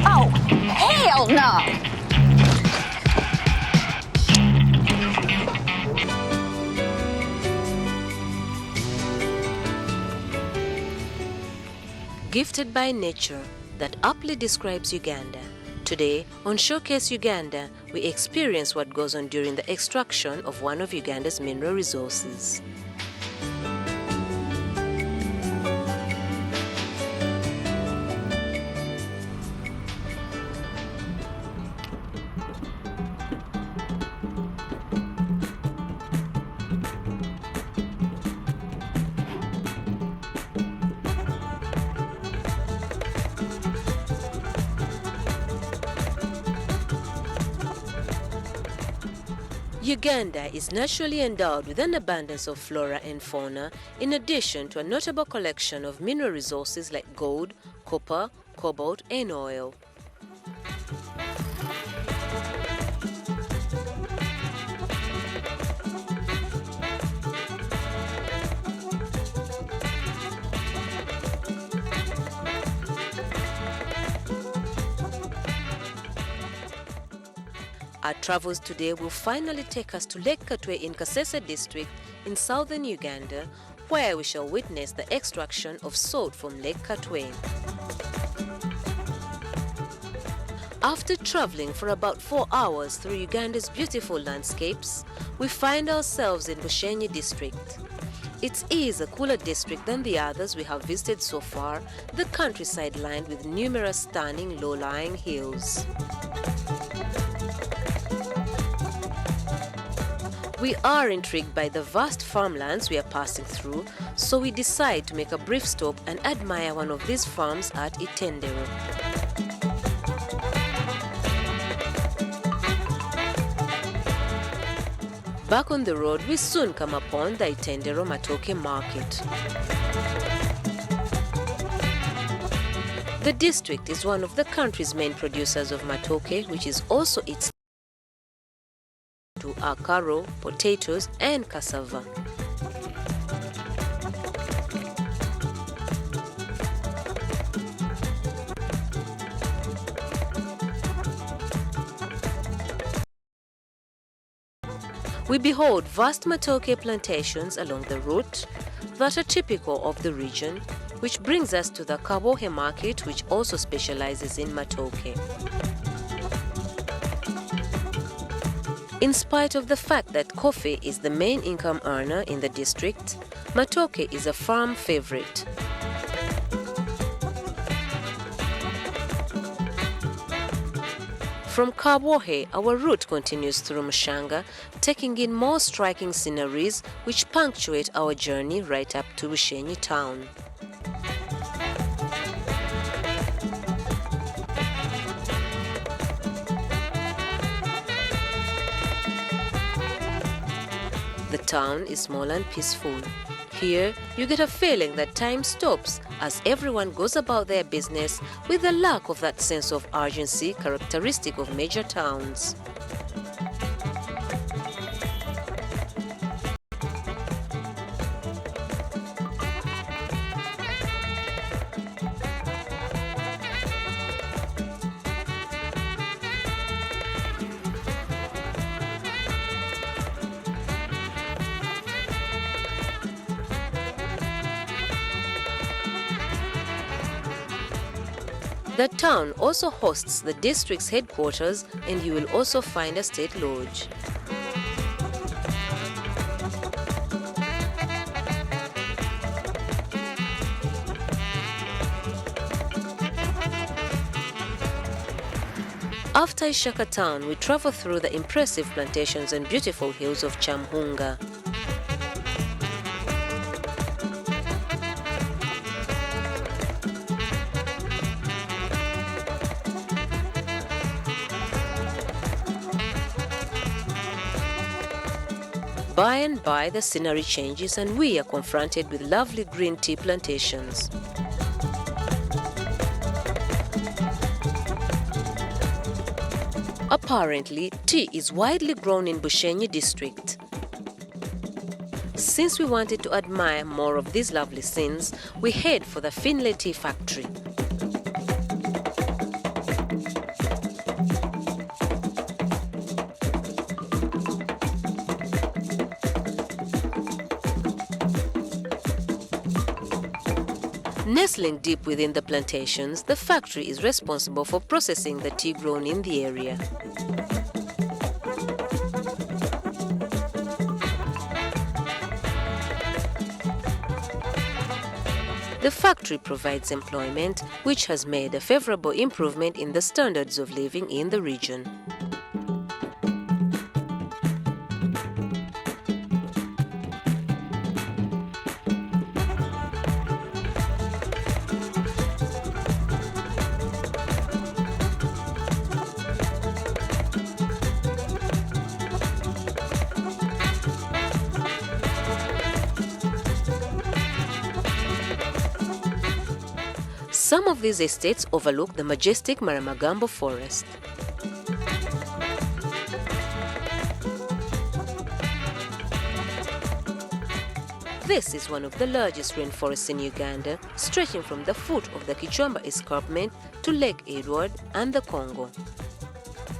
Oh, hell no. Gifted by nature, that aptly describes Uganda. Today, on Showcase Uganda, we experience what goes on during the extraction of one of Uganda's mineral resources. Uganda is naturally endowed with an abundance of flora and fauna, in addition to a notable collection of mineral resources like gold, copper, cobalt, and oil. Our travels today will finally take us to Lake Katwe in Kasese district in southern Uganda, where we shall witness the extraction of salt from Lake Katwe. After traveling for about 4 hours through Uganda's beautiful landscapes, we find ourselves in Bushenyi district. It is a cooler district than the others we have visited so far, the countryside lined with numerous stunning low-lying hills. We are intrigued by the vast farmlands we are passing through, so we decide to make a brief stop and admire one of these farms at Itendero. Back on the road, we soon come upon the Itendero Matoke market. The district is one of the country's main producers of matoke, which is also its to akaro, potatoes, and cassava. We behold vast matoke plantations along the route that are typical of the region, which brings us to the Kabohe market, which also specializes in matoke. In spite of the fact that coffee is the main income earner in the district, matoke is a farm favorite. From Kabohe, our route continues through Mushanga, taking in more striking sceneries which punctuate our journey right up to Bushenyi town. The town is small and peaceful. Here, you get a feeling that time stops as everyone goes about their business with a lack of that sense of urgency characteristic of major towns. The town also hosts the district's headquarters, and you will also find a state lodge. After Ishaka town, we travel through the impressive plantations and beautiful hills of Chamhunga. By and by, the scenery changes and we are confronted with lovely green tea plantations. Apparently, tea is widely grown in Bushenyi district. Since we wanted to admire more of these lovely scenes, we head for the Finlay Tea Factory. Nestling deep within the plantations, the factory is responsible for processing the tea grown in the area. The factory provides employment, which has made a favorable improvement in the standards of living in the region. Some of these estates overlook the majestic Maramagambo forest. This is one of the largest rainforests in Uganda, stretching from the foot of the Kichwamba escarpment to Lake Edward and the Congo.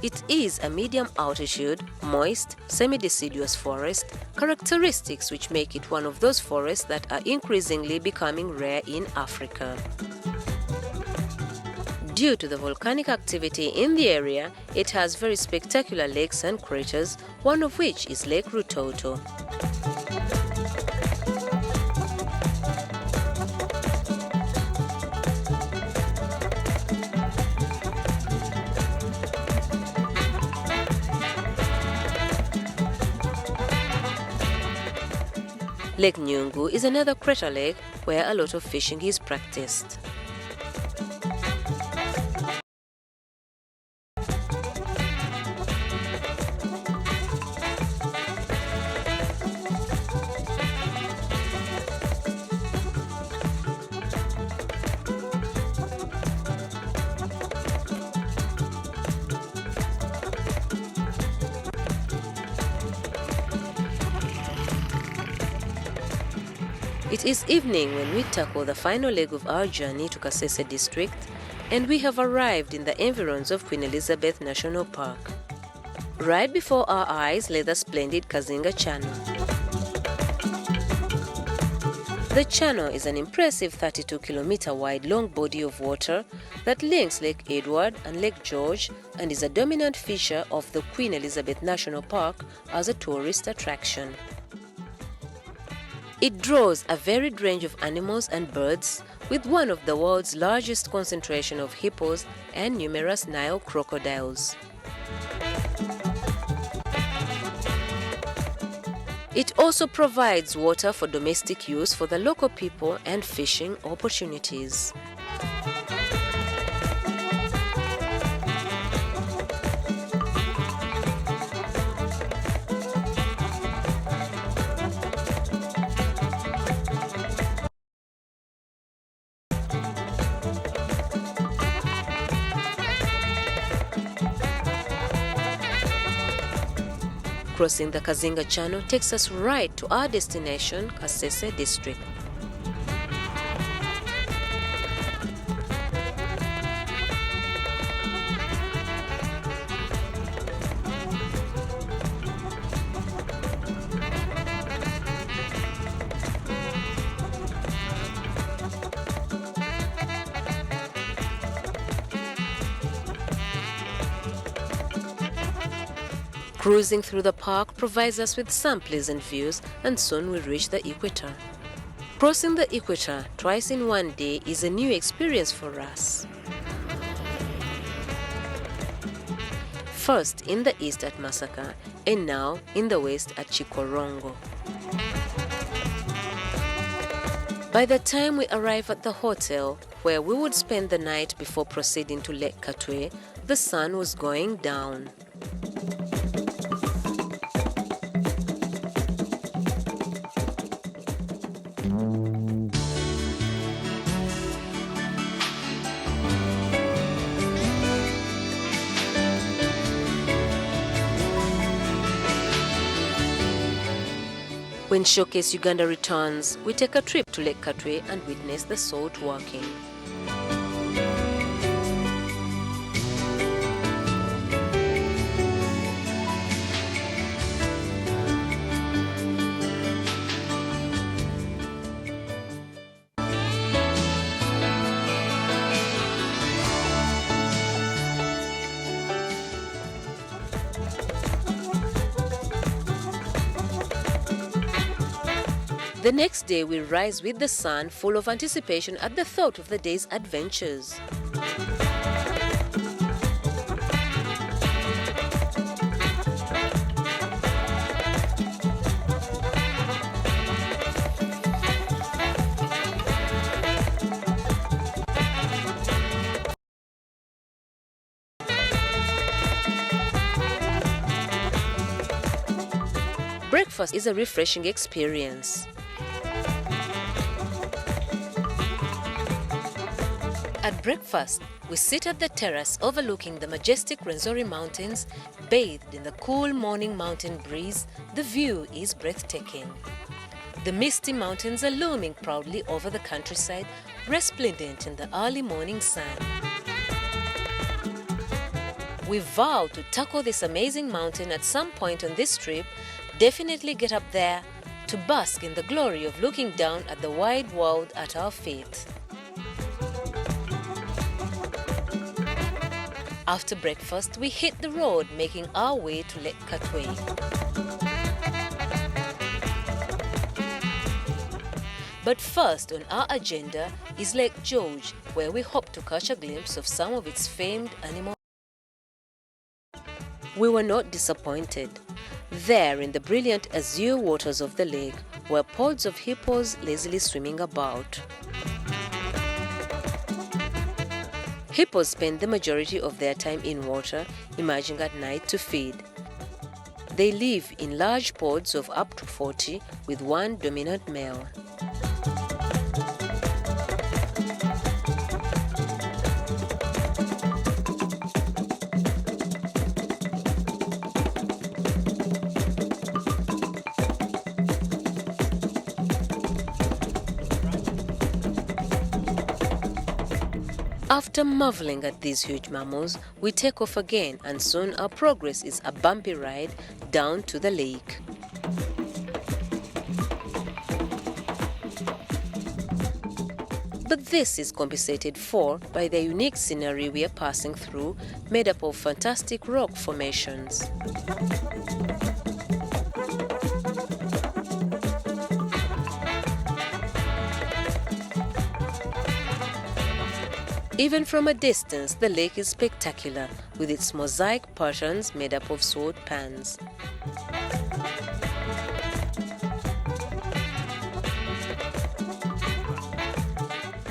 It is a medium altitude, moist, semi-deciduous forest, characteristics which make it one of those forests that are increasingly becoming rare in Africa. Due to the volcanic activity in the area, it has very spectacular lakes and craters, one of which is Lake Rutoto. Lake Nyungu is another crater lake where a lot of fishing is practiced. It is evening when we tackle the final leg of our journey to Kasese district, and we have arrived in the environs of Queen Elizabeth National Park. Right before our eyes lay the splendid Kazinga Channel. The channel is an impressive 32-kilometer wide long body of water that links Lake Edward and Lake George and is a dominant feature of the Queen Elizabeth National Park as a tourist attraction. It draws a varied range of animals and birds, with one of the world's largest concentration of hippos and numerous Nile crocodiles. It also provides water for domestic use for the local people and fishing opportunities. Crossing the Kazinga Channel takes us right to our destination, Kasese district. Cruising through the park provides us with some pleasant views, and soon we reach the equator. Crossing the equator twice in one day is a new experience for us. First in the east at Masaka, and now in the west at Chikorongo. By the time we arrive at the hotel, where we would spend the night before proceeding to Lake Katwe, the sun was going down. When Showcase Uganda returns, we take a trip to Lake Katwe and witness the salt working. The next day we rise with the sun, full of anticipation at the thought of the day's adventures. Breakfast is a refreshing experience. At breakfast, we sit at the terrace overlooking the majestic Rwenzori Mountains. Bathed in the cool morning mountain breeze, the view is breathtaking. The misty mountains are looming proudly over the countryside, resplendent in the early morning sun. We vow to tackle this amazing mountain at some point on this trip, definitely get up there to bask in the glory of looking down at the wide world at our feet. After breakfast, we hit the road, making our way to Lake Katwe. But first on our agenda is Lake George, where we hope to catch a glimpse of some of its famed animals. We were not disappointed. There, in the brilliant azure waters of the lake, were pods of hippos lazily swimming about. Hippos spend the majority of their time in water, emerging at night to feed. They live in large pods of up to 40, with one dominant male. After marveling at these huge mammals, we take off again, and soon our progress is a bumpy ride down to the lake. But this is compensated for by the unique scenery we are passing through, made up of fantastic rock formations. Even from a distance, the lake is spectacular, with its mosaic patterns made up of sword pans.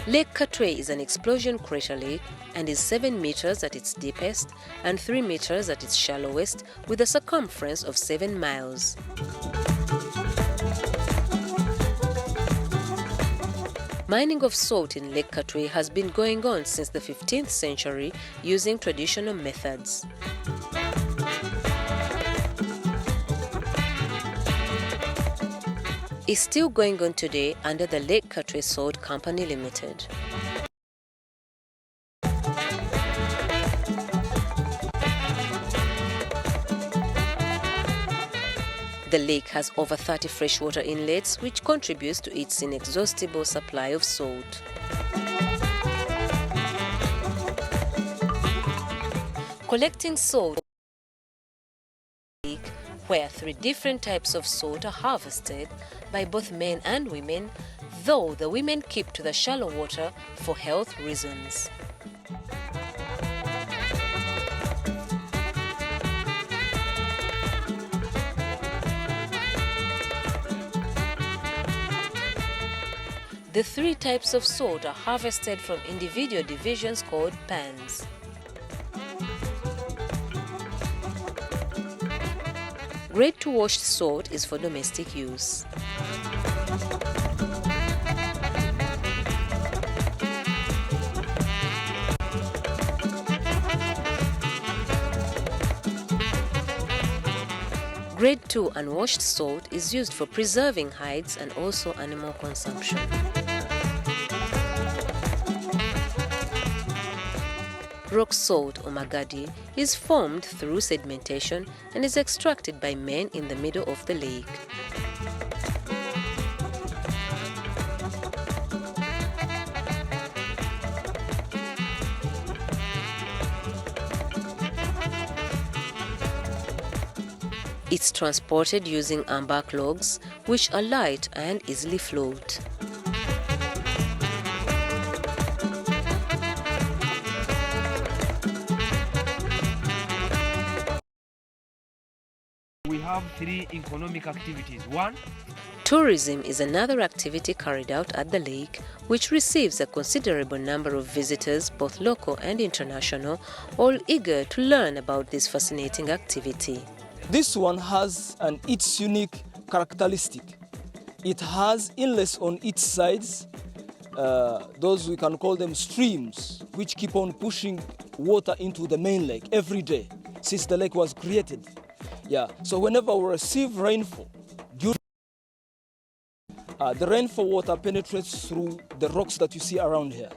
Lake Katwe is an explosion crater lake and is 7 meters at its deepest and 3 meters at its shallowest, with a circumference of 7 miles. Mining of salt in Lake Katwe has been going on since the 15th century using traditional methods. It's still going on today under the Lake Katwe Salt Company Limited. The lake has over 30 freshwater inlets, which contributes to its inexhaustible supply of salt. Collecting salt, where 3 different types of salt are harvested by both men and women, though the women keep to the shallow water for health reasons. The 3 types of salt are harvested from individual divisions called pans. Grade 2 washed salt is for domestic use. Grade 2 unwashed salt is used for preserving hides and also animal consumption. Rock salt, or magadi, is formed through sedimentation and is extracted by men in the middle of the lake. It's transported using amber logs, which are light and easily float. We have 3 economic activities. 1, tourism is another activity carried out at the lake, which receives a considerable number of visitors, both local and international, all eager to learn about this fascinating activity. This one has its unique characteristic. It has inlets on its sides, those we can call them streams. which keep on pushing water into the main lake every day since the lake was created. Yeah, so whenever we receive rainfall, the rainfall water penetrates through the rocks that you see around here,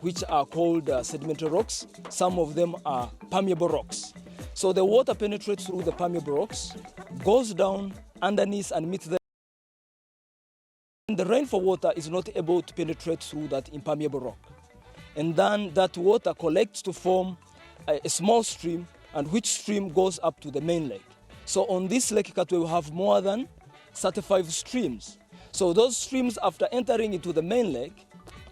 which are called sedimentary rocks. Some of them are permeable rocks. So the water penetrates through the permeable rocks, goes down underneath and meets them. The rainfall water is not able to penetrate through that impermeable rock. And then that water collects to form a small stream, and which stream goes up to the main lake. So on this Lake Katwe, we have more than 35 streams. So those streams, after entering into the main lake,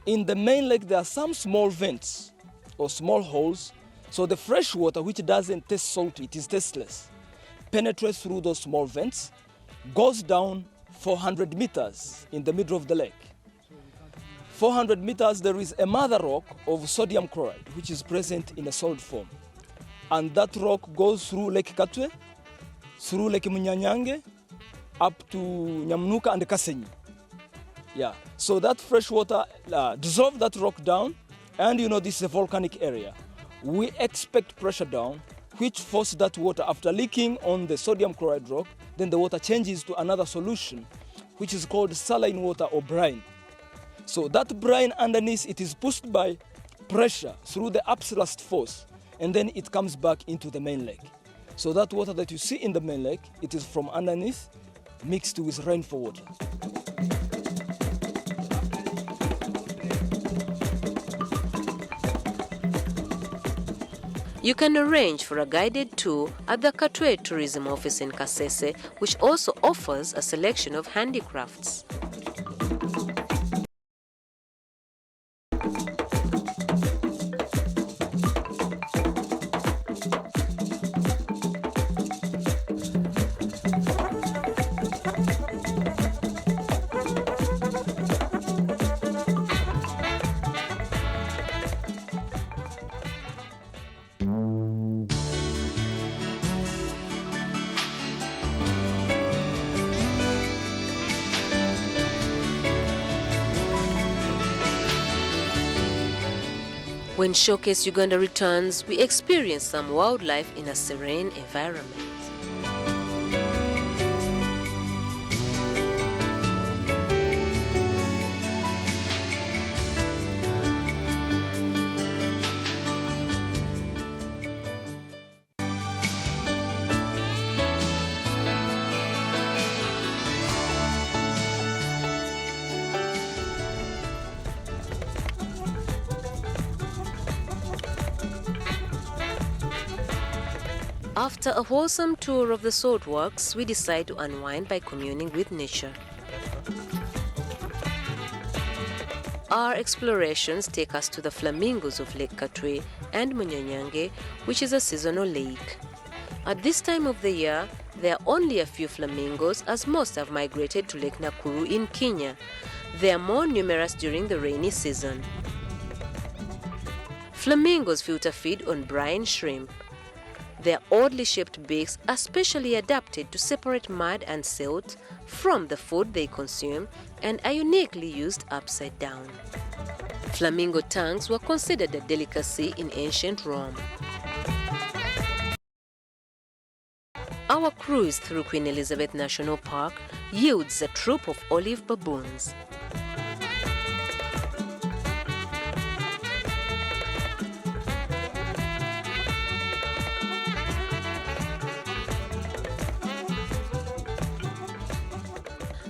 in the main lake there are some small vents or small holes. So the fresh water, which doesn't taste salty, it is tasteless, penetrates through those small vents, goes down 400 meters in the middle of the lake. 400 meters, there is a mother rock of sodium chloride, which is present in a solid form. And that rock goes through Lake Katwe, through Lake Munyanyange, up to Nyamnuka and Kasenyi. Yeah, so that fresh water dissolves that rock down, and you know this is a volcanic area. We expect pressure down, which forces that water, after leaking on the sodium chloride rock, then the water changes to another solution, which is called saline water or brine. So that brine underneath, it is pushed by pressure through the upthrust force, and then it comes back into the main lake. So that water that you see in the main lake, it is from underneath, mixed with rainfall water. You can arrange for a guided tour at the Katwe Tourism Office in Kasese, which also offers a selection of handicrafts. When Showcase Uganda returns, we experience some wildlife in a serene environment. After a wholesome tour of the saltworks, we decide to unwind by communing with nature. Our explorations take us to the flamingos of Lake Katwe and Munyanyange, which is a seasonal lake. At this time of the year, there are only a few flamingos, as most have migrated to Lake Nakuru in Kenya. They are more numerous during the rainy season. Flamingos filter feed on brine shrimp. Their oddly shaped beaks are specially adapted to separate mud and silt from the food they consume and are uniquely used upside down. Flamingo tongues were considered a delicacy in ancient Rome. Our cruise through Queen Elizabeth National Park yields a troop of olive baboons.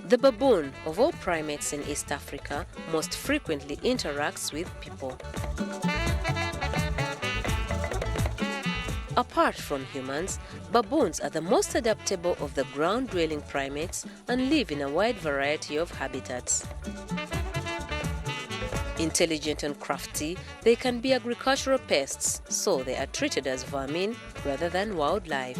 The baboon, of all primates in East Africa, most frequently interacts with people. Apart from humans, baboons are the most adaptable of the ground-dwelling primates and live in a wide variety of habitats. Intelligent and crafty, they can be agricultural pests, so they are treated as vermin rather than wildlife.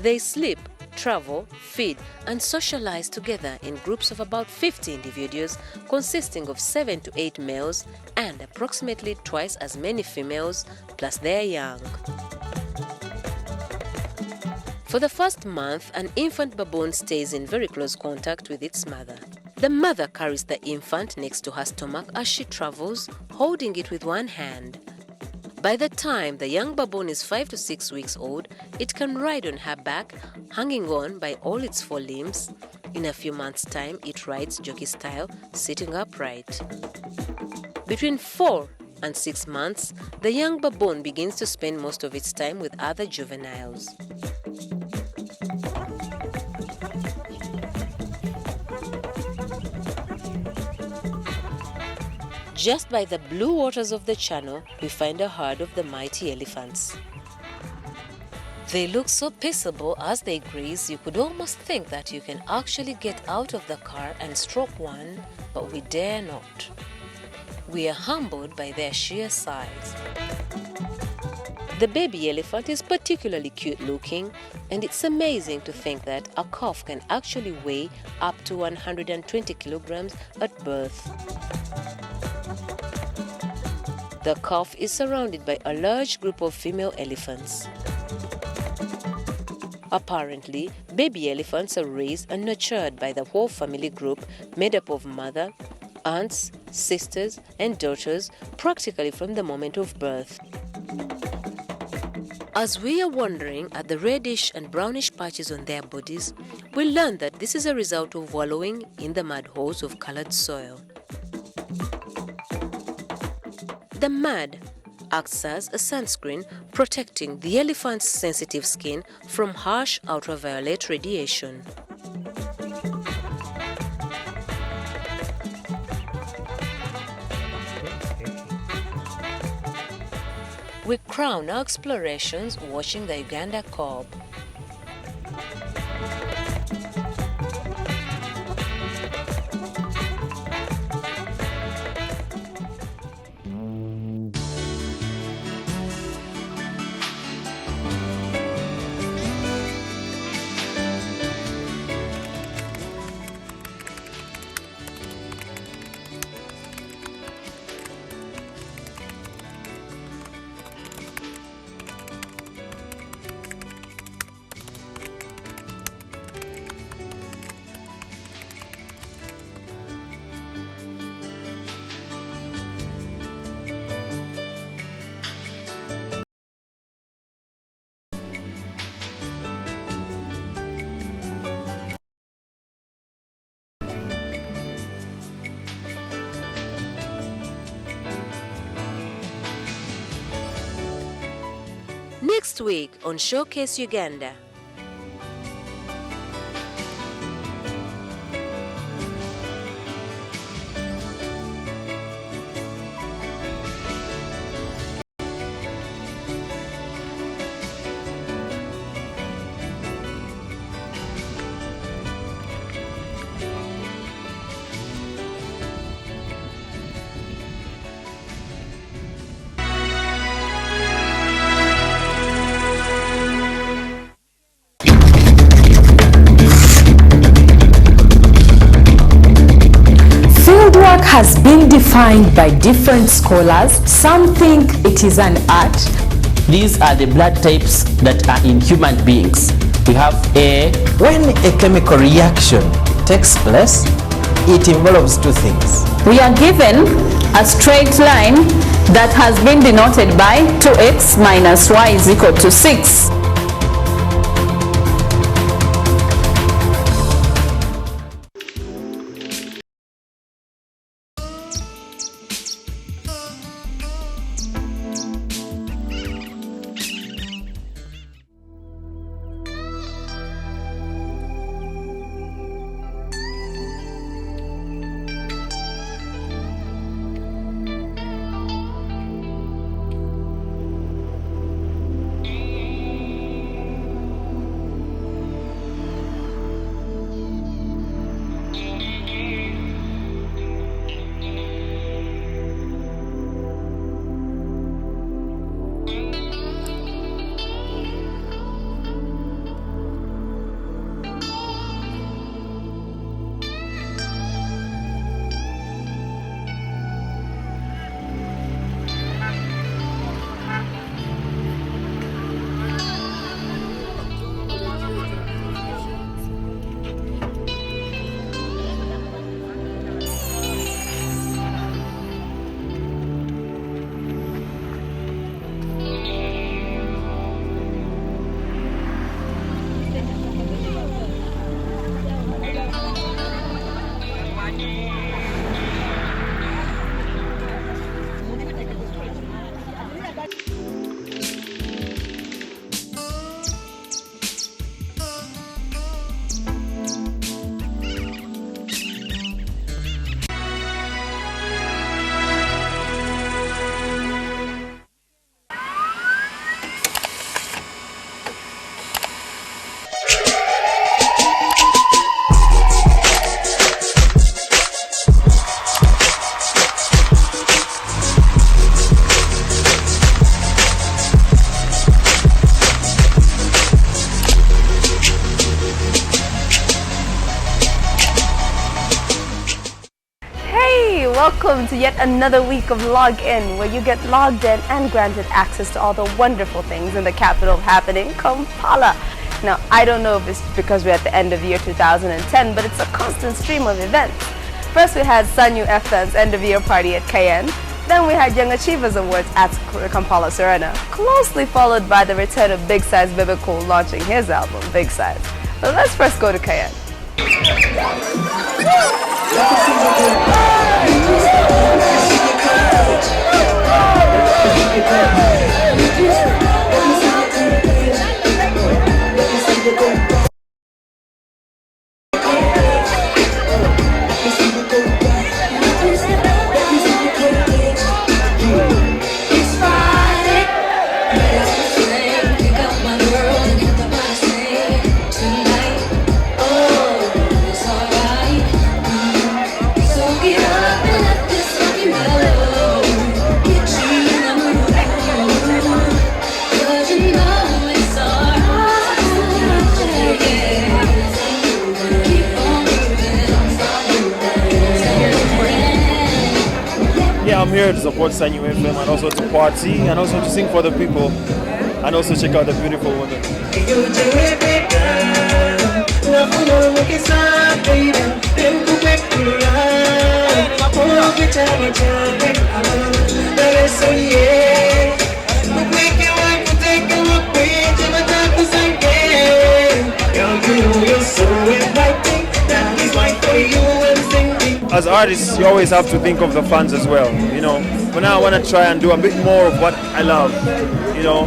They sleep, travel, feed, and socialize together in groups of about 50 individuals consisting of 7 to 8 males and approximately twice as many females plus their young. For the first month, an infant baboon stays in very close contact with its mother. The mother carries the infant next to her stomach as she travels, holding it with one hand. By the time the young baboon is 5 to 6 weeks old, it can ride on her back, hanging on by all its 4 limbs. In a few months' time, it rides jockey style, sitting upright. Between 4 and 6 months, the young baboon begins to spend most of its time with other juveniles. Just by the blue waters of the channel, we find a herd of the mighty elephants. They look so peaceable as they graze, you could almost think that you can actually get out of the car and stroke one, but we dare not. We are humbled by their sheer size. The baby elephant is particularly cute looking, and it's amazing to think that a calf can actually weigh up to 120 kilograms at birth. The calf is surrounded by a large group of female elephants. Apparently, baby elephants are raised and nurtured by the whole family group made up of mother, aunts, sisters, and daughters practically from the moment of birth. As we are wondering at the reddish and brownish patches on their bodies, we learn that this is a result of wallowing in the mud holes of colored soil. The mud acts as a sunscreen, protecting the elephant's sensitive skin from harsh ultraviolet radiation. We crown our explorations watching the Uganda kob. Next week on Showcase Uganda. Fieldwork has been defined by different scholars. Some think it is an art. These are the blood types that are in human beings. We have A. When a chemical reaction takes place, it involves two things. We are given a straight line that has been denoted by 2x minus y is equal to 6. welcome to yet another week of Log In, where you get logged in and granted access to all the wonderful things in the capital happening, Kampala. Now, I don't know if it's because we're at the end of year 2010, but it's a constant stream of events. First, we had Sanyu FN's end of year party at Cayenne. Then we had Young Achievers Awards at Kampala Serena, closely followed by the return of Big Size Bebe Cool launching his album, Big Size. But let's first go to Cayenne. I'm here to support Sanyu FM and also to party and also to sing for the people and also check out the beautiful women. As artists, you always have to think of the fans as well, you know. But now I want to try and do a bit more of what I love, you know.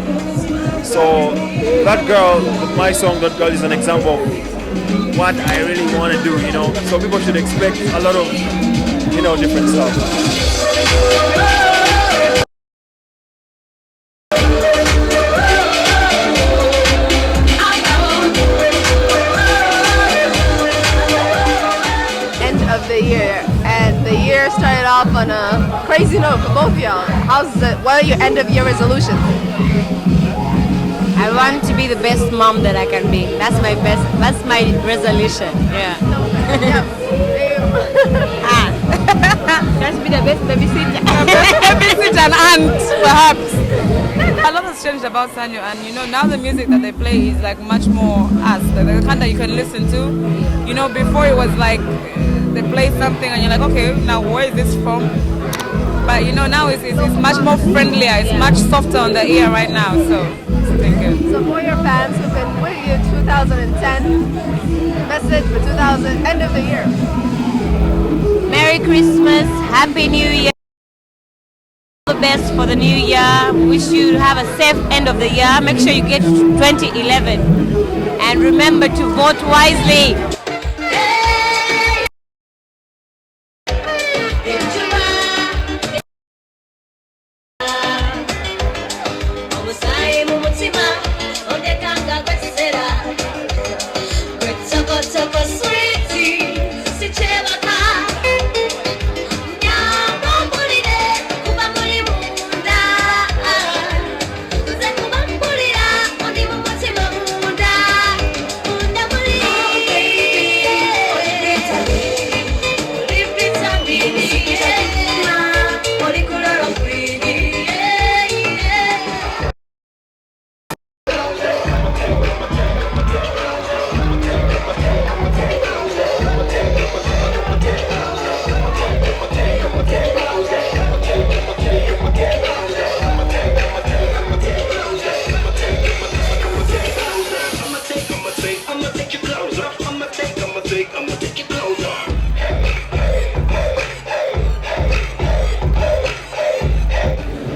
So that girl, my song, That Girl, is an example of what I really want to do, you know. So people should expect a lot of, you know, different stuff. Started off on a crazy note for both of y'all. What are your end of year resolutions? I want to be the best mom that I can be. That's my resolution. Yeah. Just be the best babysitter. Babysitter and aunt, perhaps. A lot has changed about Sanyu, and you know, now the music that they play is like much more us, the kind that you can listen to. You know, before it was like they play something and you're like, okay, now where is this from? But you know, now it's much more friendlier, it's much softer on the ear right now, so thank you. So for your fans who've been with you 2010, message for end of the year. Merry Christmas, Happy New Year. All the best for the new year. Wish you to have a safe end of the year. Make sure you get 2011. And remember to vote wisely.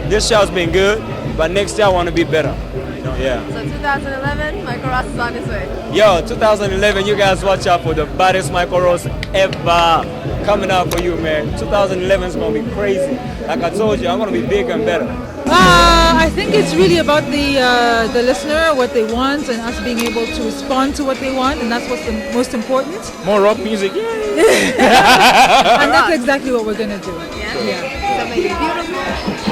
This show's been good, but next year I want to be better. You know, yeah. So 2011, Michael Ross is on his way. Yo, 2011, you guys watch out for the baddest Michael Ross ever coming out for you, man. 2011 is gonna be crazy. Like I told you, I'm gonna be bigger and better. I think it's really about the listener, what they want, and us being able to respond to what they want, and that's what's the most important. More rock music, yeah. And that's exactly what we're gonna do. Yeah. So beautiful.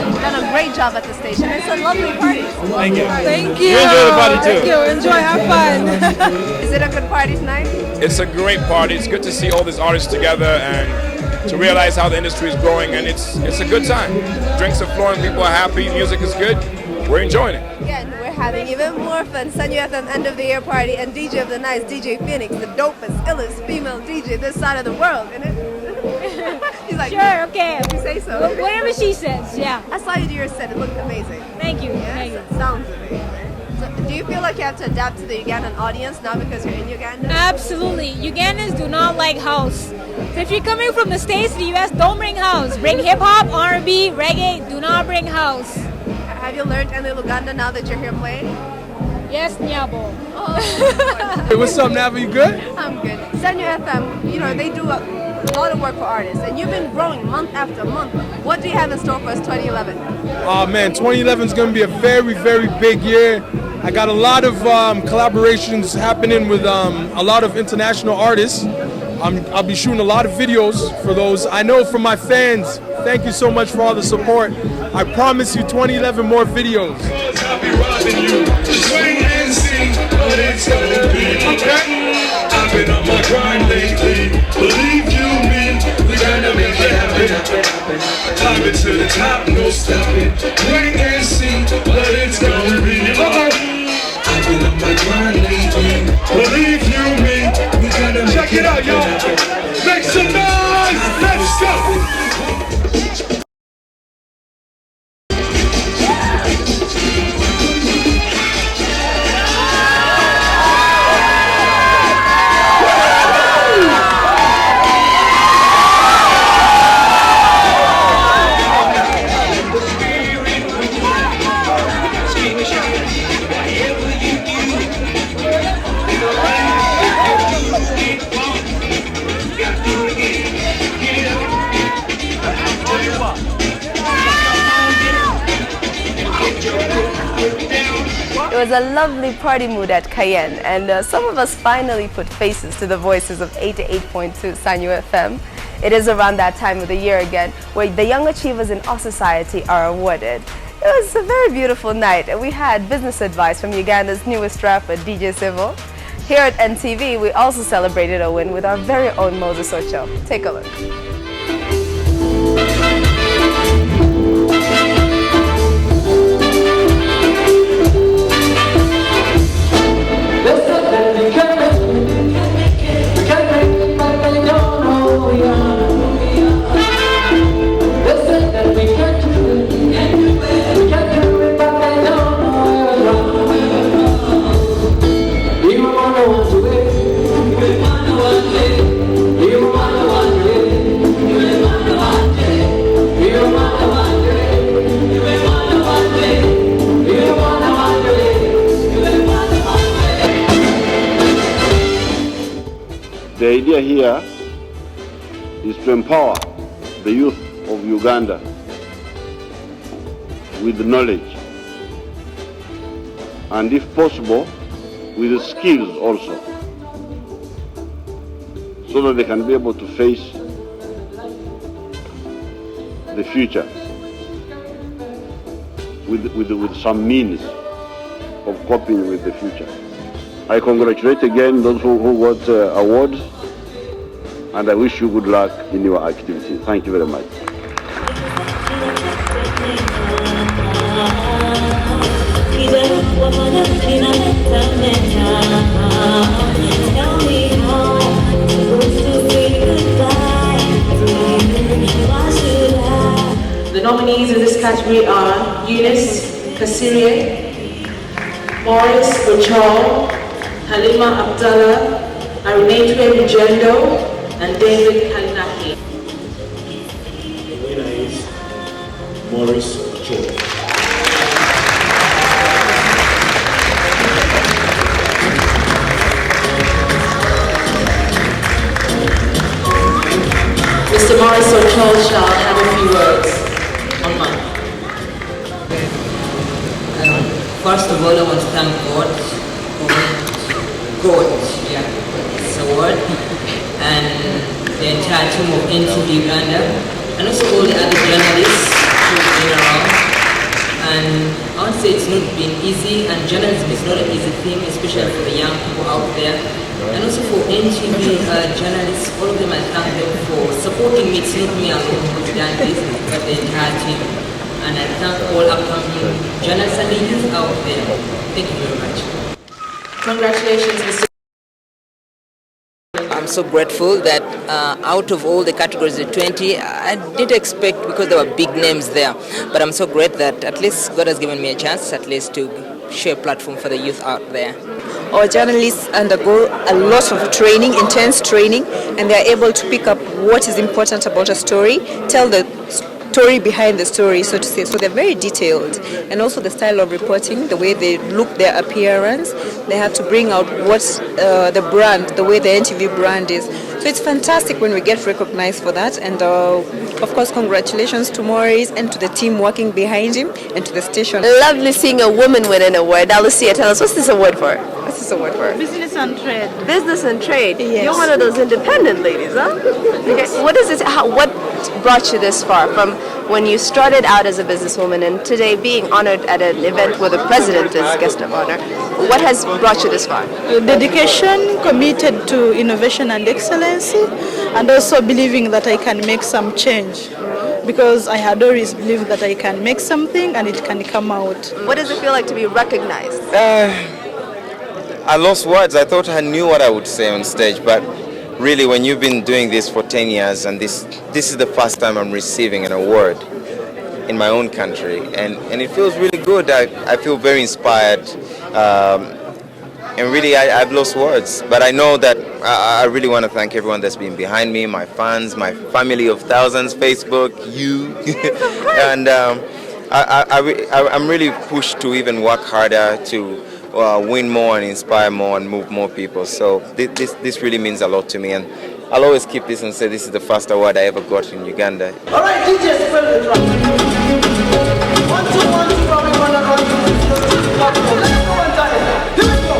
You've done a great job at the station. It's a lovely party. Thank you. Thank you. You enjoy the party too. Thank you. Enjoy. Have fun. Is it a good party tonight? It's a great party. It's good to see all these artists together, and to realize how the industry is growing, and it's a good time. Drinks are flowing, people are happy, music is good. We're enjoying it. Again, we're having even more fun. Sanyu FM end of the year party and DJ of the night, DJ Phoenix, the dopest, illest female DJ this side of the world, isn't it? He's like, Sure, okay. You say so. Whatever she says, yeah. I saw you do your set. It looked amazing. Thank you. Yes, Thank you. it sounds amazing. So, do you feel like you have to adapt to the Ugandan audience now because you're in Uganda? Absolutely. Ugandans do not like house. So if you're coming from the States to the US, don't bring house. Bring hip hop, R&B, reggae. Do not bring house. Have you learned any Luganda now that you're here playing? Yes, Nyabo. Hey, what's up, Nava? You good? I'm good. Sanyu FM, you know, they do a lot of work for artists, and you've been growing month after month. What do you have in store for us 2011? Oh man, 2011 is going to be a very, very big year. I got a lot of collaborations happening with a lot of international artists. I'll be shooting a lot of videos for those. I know from my fans, thank you so much for all the support. I promise you 2011 more videos. I'll be robbing you. Swing and sing, but it's gonna be okay. I've been on my grind lately. Believe you me, we gotta make it happen. Climbing to the top, no stopping. Wait and see, but it's gonna be okay. I've been on my grind lately. Believe you me, we gotta make it happen. Check it out, y'all. Make some noise. Let's go. It was a lovely party mood at Cayenne, and some of us finally put faces to the voices of 88.2 Sanyu FM. It is around that time of the year again where the young achievers in our society are awarded. It was a very beautiful night, and we had business advice from Uganda's newest rapper, DJ Civil. Here at NTV, we also celebrated a win with our very own Moses Ocho. Take a look. The idea here is to empower the youth of Uganda with knowledge and, if possible, with skills also, so that they can be able to face the future with some means of coping with the future. I congratulate again those who got awards, and I wish you good luck in your activity. Thank you very much. The nominees in this category are Eunice Kasirye, Morris Ochol, Halima Abdallah, Arinetwe Rugendo, and David Kalinaki. The winner is Morris Ochol. Mr. Morris Ochol shall have a few words on mic. First of all, I want to thank God for this award, and the entire team of NTV Uganda, and also all the other journalists who've been around. And I want to say it's not been easy, and journalism is not an easy thing, especially for the young people out there. And also for NTV journalists, all of them, I thank them for supporting me. It's not me alone who's done this, but the entire team. And I thank all upcoming journalists and the youth out there. Thank you very much. Congratulations, Mr. I'm so grateful that out of all the categories, the 20, I didn't expect because there were big names there. But I'm so great that at least God has given me a chance, at least to share a platform for the youth out there. Our journalists undergo a lot of training, intense training, and they are able to pick up what is important about a story, tell the story behind the story, so to say. So they're very detailed. And also the style of reporting, the way they look, their appearance, they have to bring out what's the brand, the way the NTV brand is. So it's fantastic when we get recognized for that. And of course, congratulations to Maurice and to the team working behind him and to the station. Lovely seeing a woman win an award. Alicia, tell us, what's this award for? What's this award for? Business and trade. Business and trade? Yes. You're one of those independent ladies, huh? Okay. What is it? What brought you this far from when you started out as a businesswoman and today being honored at an event where the president is guest of honor? What has brought you this far? Dedication, committed to innovation and excellency, and also believing that I can make some change. Because I had always believed that I can make something and it can come out. What does it feel like to be recognized? I lost words. I thought I knew what I would say on stage, but really when you've been doing this for 10 years and this is the first time I'm receiving an award in my own country, and it feels really good. I feel very inspired, and really I've lost words, but I know that I really want to thank everyone that's been behind me, my fans, my family of thousands, Facebook, you, and I'm really pushed to even work harder to win more and inspire more and move more people. So this really means a lot to me, and I'll always keep this and say this is the first award I ever got in Uganda. All right, DJ, spell the track. 1, 2, 1, 2, probably gonna run to the top. Let's go and die. Here we go.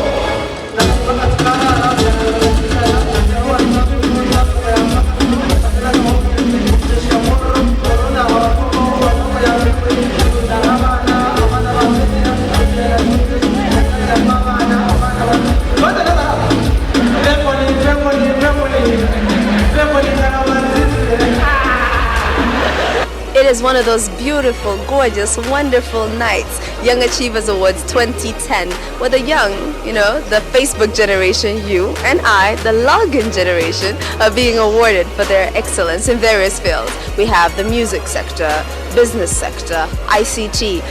It is one of those beautiful, gorgeous, wonderful nights. Young Achievers Awards 2010, where the young, the Facebook generation, you and I, the login generation, are being awarded for their excellence in various fields. We have the music sector, business sector, ICT.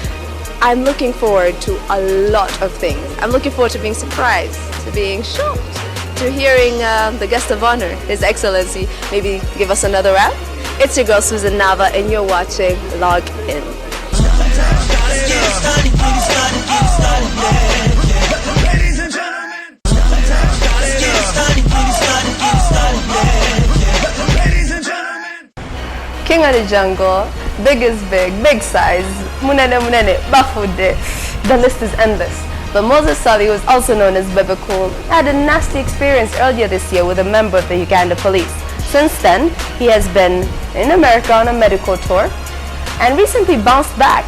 I'm looking forward to a lot of things. I'm looking forward to being surprised, to being shocked, to hearing the guest of honor, His Excellency, maybe give us another rap. It's your girl Susan Nava and you're watching Log In. King of the jungle, big is big, big size, munene munene, bafude. The list is endless. But Moses Sali, who is also known as Bebe Cool, had a nasty experience earlier this year with a member of the Uganda police. Since then, he has been in America on a medical tour and recently bounced back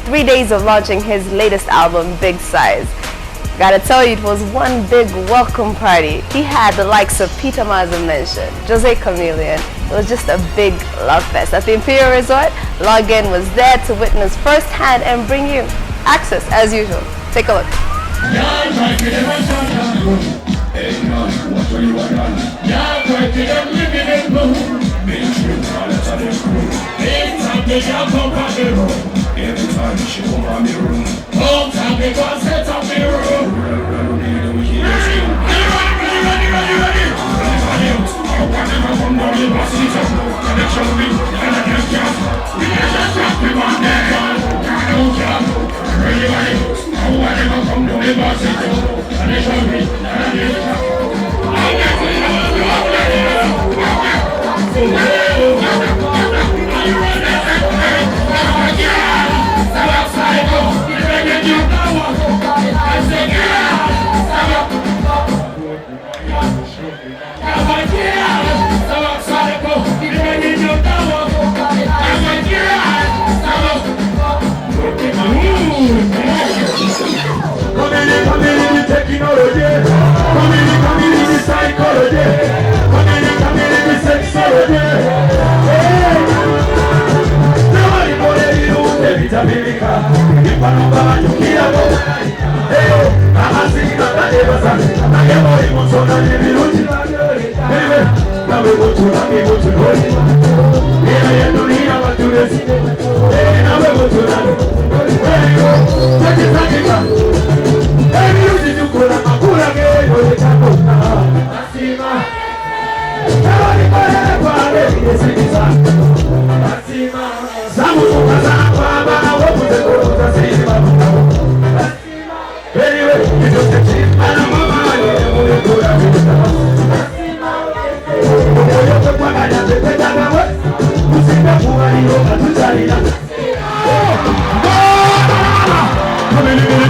3 days of launching his latest album, Big Size. Gotta tell you, it was one big welcome party. He had the likes of Peter Maza mentioned, Jose Chameleon. It was just a big love fest. At the Imperial Resort, Log In was there to witness firsthand and bring you access as usual. Take a look. Every time she come on the room, all time they go set up the room.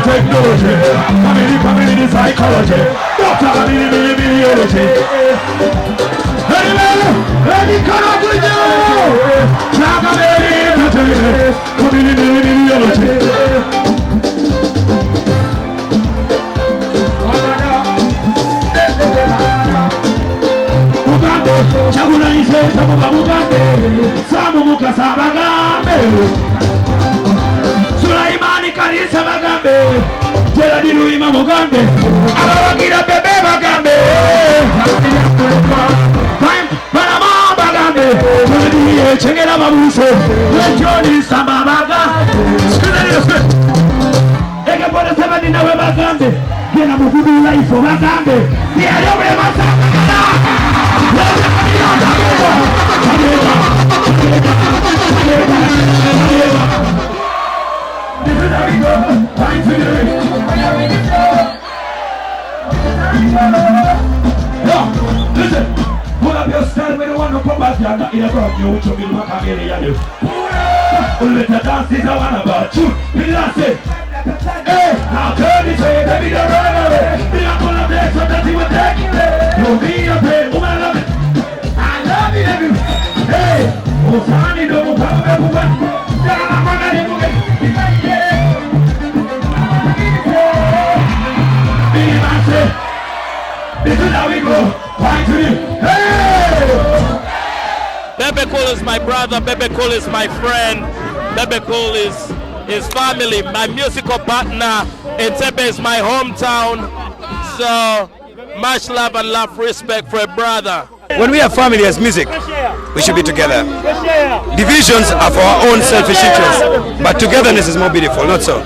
Technology, community psychology, doctor, community. Any kind of Sulaimani Kanisa Bagambe, Geradi Luima Mugambe, Abagira Bebe Bagambe, Panama Bagambe, Chegela Babuse, Johnny Samabaga, Egapona Sabadina Bagambe, Gena Mugudu Life for Bagambe, the Ayobe Listen, pull up your stand with the one who come back in a crowd, you will be my family. Let the dance is a one about you. Hey, now turn this way, baby, the run away. Be a full of this, so that you will take it. You'll be a pain, woman, I love it. I love it, baby. Hey, Osani, don't come back, woman. This is how we go. Point to you. Hey! Bebe Cool is my brother. Bebe Cool is my friend. Bebe Cool is his family. My musical partner. Entebbe is my hometown. So much love and love, respect for a brother. When we are family as music, we should be together. Divisions are for our own selfish interests, but togetherness is more beautiful, not so.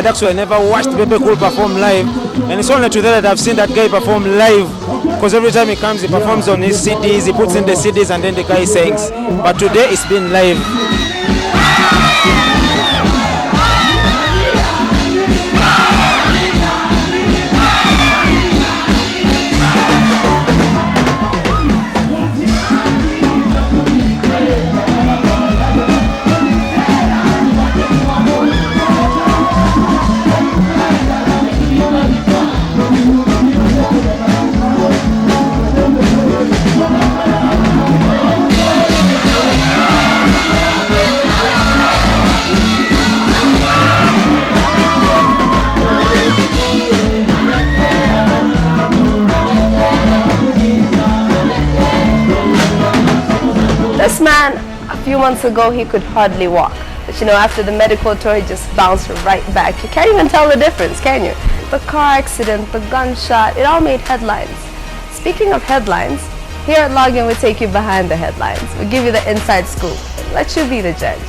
Actually, I never watched Bebe Cool perform live, and it's only today that I've seen that guy perform live, because every time he comes he performs on his CDs, he puts in the CDs and then the guy sings, but today it's been live. This man, a few months ago, he could hardly walk. But you know, after the medical tour, he just bounced right back. You can't even tell the difference, can you? The car accident, the gunshot, it all made headlines. Speaking of headlines, here at Login we take you behind the headlines. We give you the inside scoop. Let you be the judge.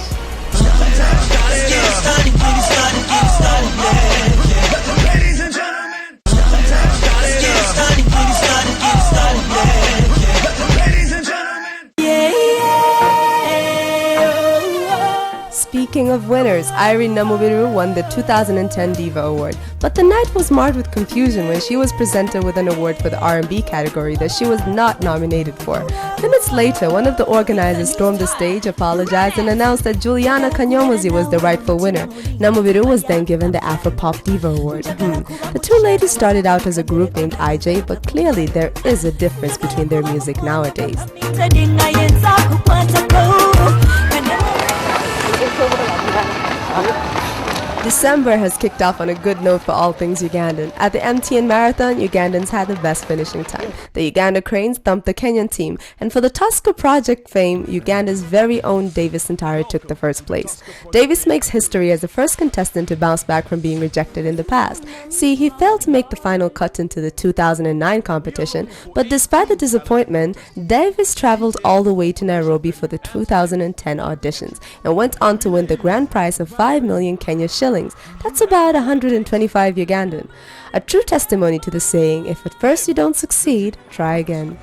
Speaking of winners, Irene Namubiru won the 2010 Diva Award, but the night was marred with confusion when she was presented with an award for the R&B category that she was not nominated for. Minutes later, one of the organizers stormed the stage, apologized, and announced that Juliana Kanyomozi was the rightful winner. Namubiru was then given the Afropop Diva Award. The two ladies started out as a group named IJ, but clearly there is a difference between their music nowadays. December has kicked off on a good note for all things Ugandan. At the MTN Marathon, Ugandans had the best finishing time. The Uganda Cranes thumped the Kenyan team, and for the Tusker Project fame, Uganda's very own Davis Ntare took the first place. Davis makes history as the first contestant to bounce back from being rejected in the past. See, he failed to make the final cut into the 2009 competition, but despite the disappointment, Davis traveled all the way to Nairobi for the 2010 auditions and went on to win the grand prize of 5 million Kenya shillings. That's about 125 Ugandan. A true testimony to the saying, if at first you don't succeed, try again.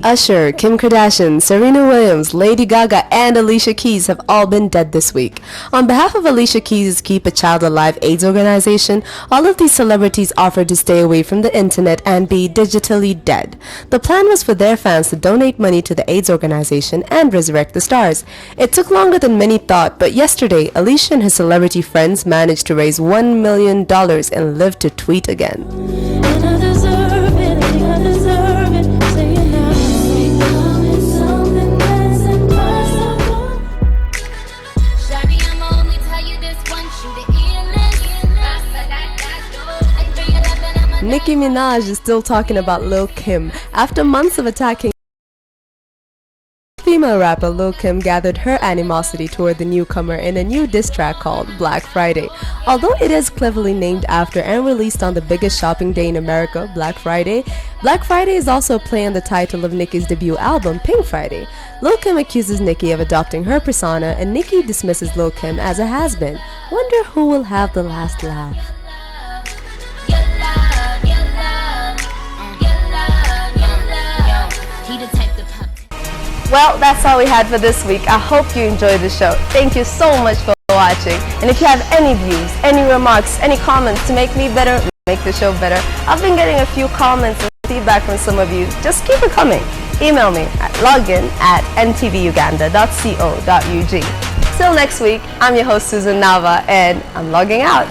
Usher, Kim Kardashian, Serena Williams, Lady Gaga, and Alicia Keys have all been dead this week. On behalf of Alicia Keys' Keep a Child Alive AIDS organization, all of these celebrities offered to stay away from the internet and be digitally dead. The plan was for their fans to donate money to the AIDS organization and resurrect the stars. It took longer than many thought, but yesterday, Alicia and her celebrity friends managed to raise $1 million and live to tweet again. Nicki Minaj is still talking about Lil Kim. After months of attacking female rapper, Lil Kim gathered her animosity toward the newcomer in a new diss track called Black Friday. Although it is cleverly named after and released on the biggest shopping day in America, Black Friday is also a play on the title of Nicki's debut album, Pink Friday. Lil Kim accuses Nicki of adopting her persona, and Nicki dismisses Lil Kim as a has-been. Wonder who will have the last laugh. Well, that's all we had for this week. I hope you enjoyed the show. Thank you so much for watching. And if you have any views, any remarks, any comments to make me better, make the show better, I've been getting a few comments and feedback from some of you. Just keep it coming. Email me at login@ntvuganda.co.ug. Till next week, I'm your host Susan Nava, and I'm logging out.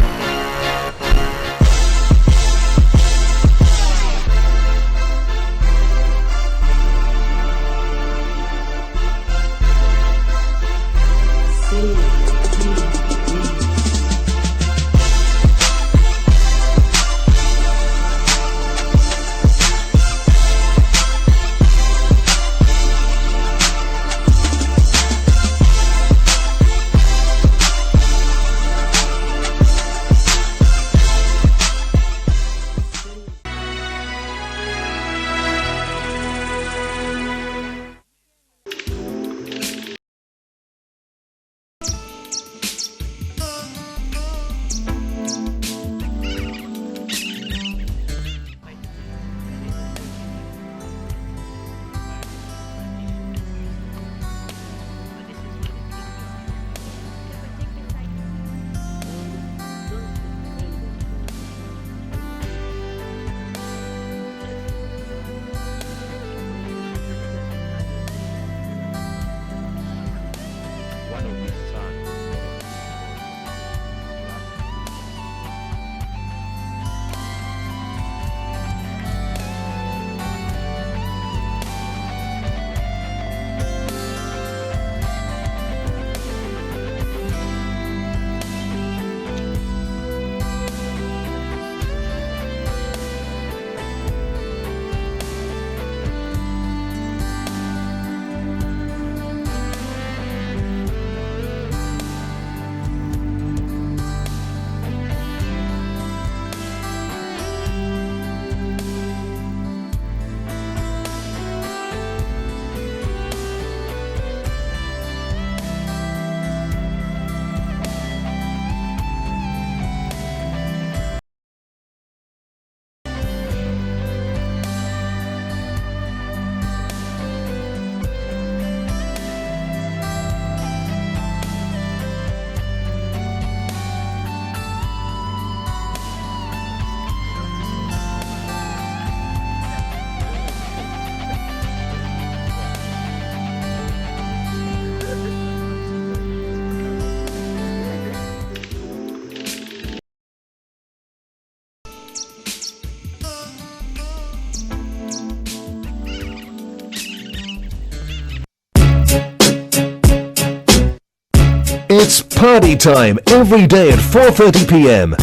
It's party time every day at 4:30 p.m.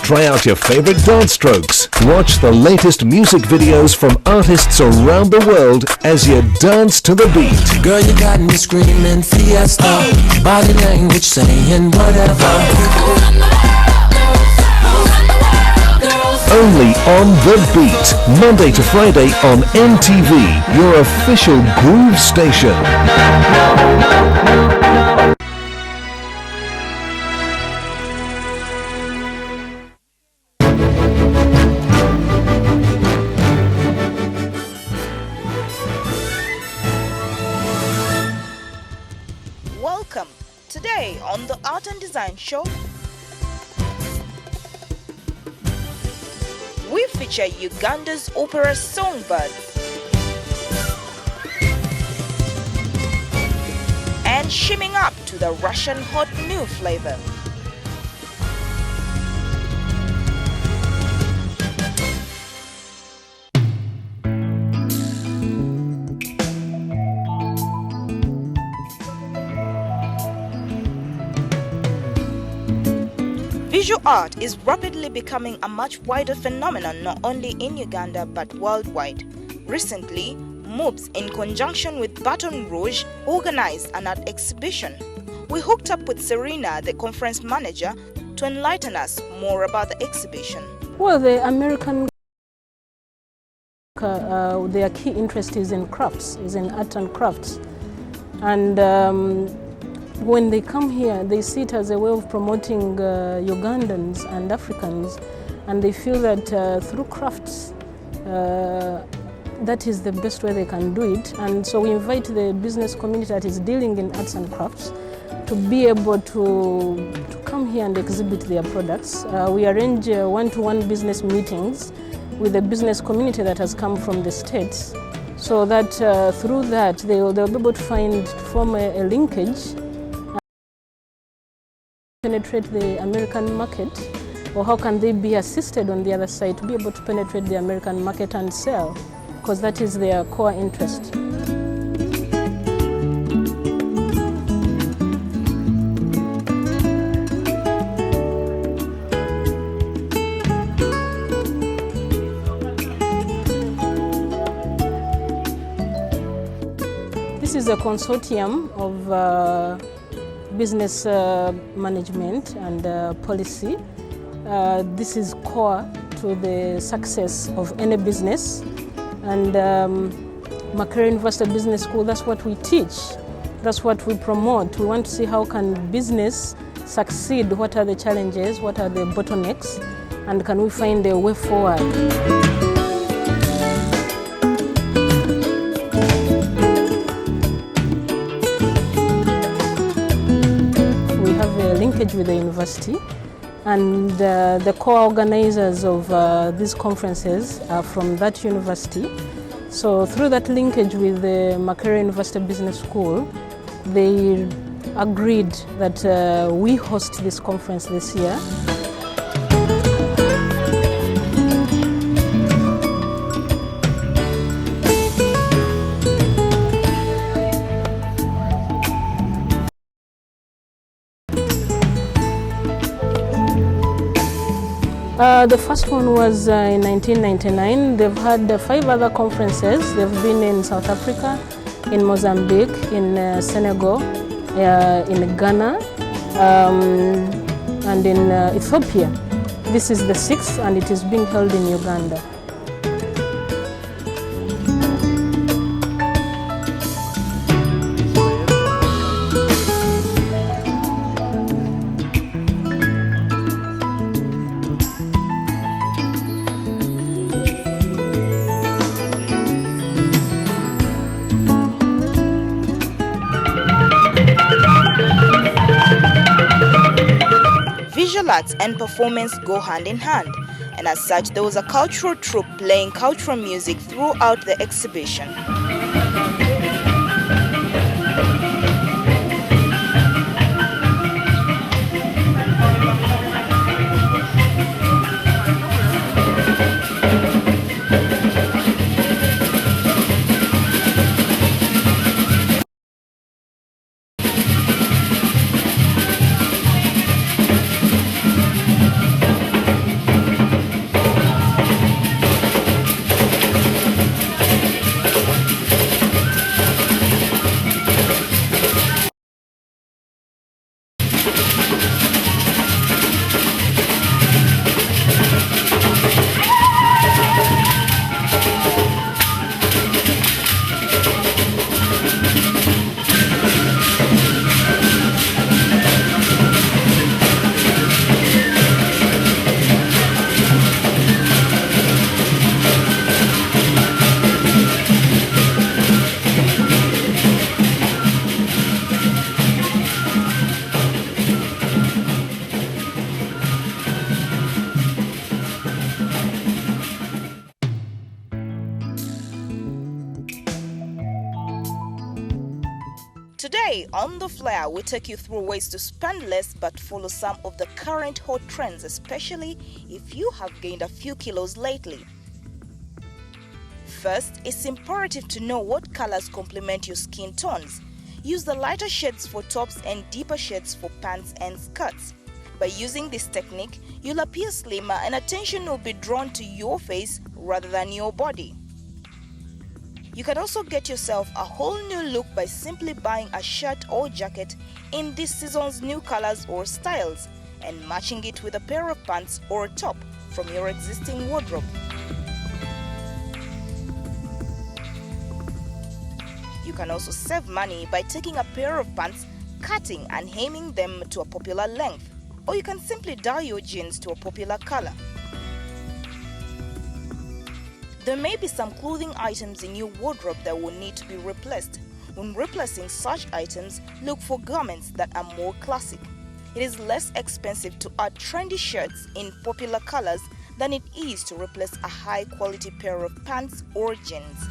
Try out your favorite dance strokes. Watch the latest music videos from artists around the world as you dance to the beat. Girl, you got me screaming fiesta. Body language saying whatever. Only on The Beat, Monday to Friday on NTV, your official groove station. Welcome. Today on the Art and Design Show, we feature Uganda's opera songbirds and shimming up to the Russian hot new flavor. Visual art is rapidly becoming a much wider phenomenon not only in Uganda but worldwide. Recently, MOOBS in conjunction with Baton Rouge organized an art exhibition. We hooked up with Serena, the conference manager, to enlighten us more about the exhibition. Well, the American their key interest is in crafts, is in art and crafts. And when they come here, they see it as a way of promoting Ugandans and Africans, and they feel that through crafts, that is the best way they can do it. And so we invite the business community that is dealing in arts and crafts to be able to come here and exhibit their products. We arrange one-to-one business meetings with the business community that has come from the States, so that through that they'll be able to form a linkage, penetrate the American market, or how can they be assisted on the other side to be able to penetrate the American market and sell, because that is their core interest. This is a consortium of business management and policy. This is core to the success of any business. And Makerere University Business School, that's what we teach. That's what we promote. We want to see how can business succeed, what are the challenges, what are the bottlenecks, and can we find a way forward. With the university, and the co-organizers of these conferences are from that university. So through that linkage with the Makerere University Business School, they agreed that we host this conference this year. The first one was in 1999. They've had 5 other conferences. They've been in South Africa, in Mozambique, in Senegal, in Ghana, and in Ethiopia. This is the 6th, and it is being held in Uganda. Visual arts and performance go hand in hand, and as such there was a cultural troupe playing cultural music throughout the exhibition. Today on The Flair, we take you through ways to spend less but follow some of the current hot trends, especially if you have gained a few kilos lately. First, it's imperative to know what colors complement your skin tones. Use the lighter shades for tops and deeper shades for pants and skirts. By using this technique, you'll appear slimmer and attention will be drawn to your face rather than your body. You can also get yourself a whole new look by simply buying a shirt or jacket in this season's new colors or styles and matching it with a pair of pants or a top from your existing wardrobe. You can also save money by taking a pair of pants, cutting and hemming them to a popular length, or you can simply dye your jeans to a popular color. There may be some clothing items in your wardrobe that will need to be replaced. When replacing such items, look for garments that are more classic. It is less expensive to add trendy shirts in popular colors than it is to replace a high-quality pair of pants or jeans.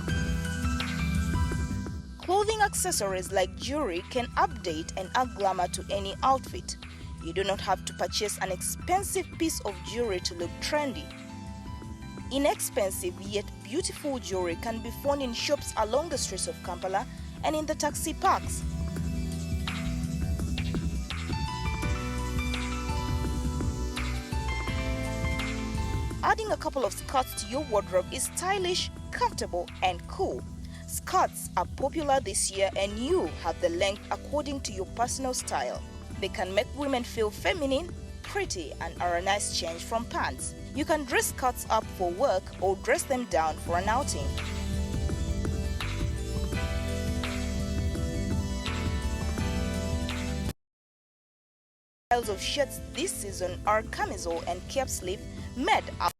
Clothing accessories like jewelry can update and add glamour to any outfit. You do not have to purchase an expensive piece of jewelry to look trendy. Inexpensive yet beautiful jewelry can be found in shops along the streets of Kampala and in the taxi parks. Adding a couple of skirts to your wardrobe is stylish, comfortable, and cool. Skirts are popular this year and you have the length according to your personal style. They can make women feel feminine, pretty, and are a nice change from pants. You can dress skirts up for work or dress them down for an outing. Styles of shirts this season are camisole and cape sleeve made up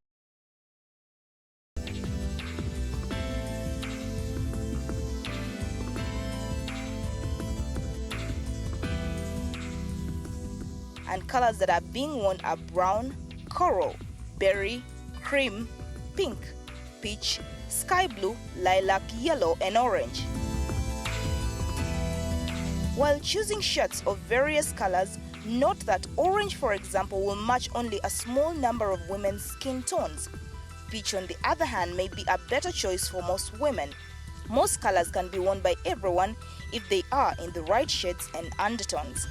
and colors that are being worn are brown, coral, berry, cream, pink, peach, sky blue, lilac, yellow, and orange. While choosing shirts of various colors, note that orange, for example, will match only a small number of women's skin tones. Peach, on the other hand, may be a better choice for most women. Most colors can be worn by everyone if they are in the right shades and undertones.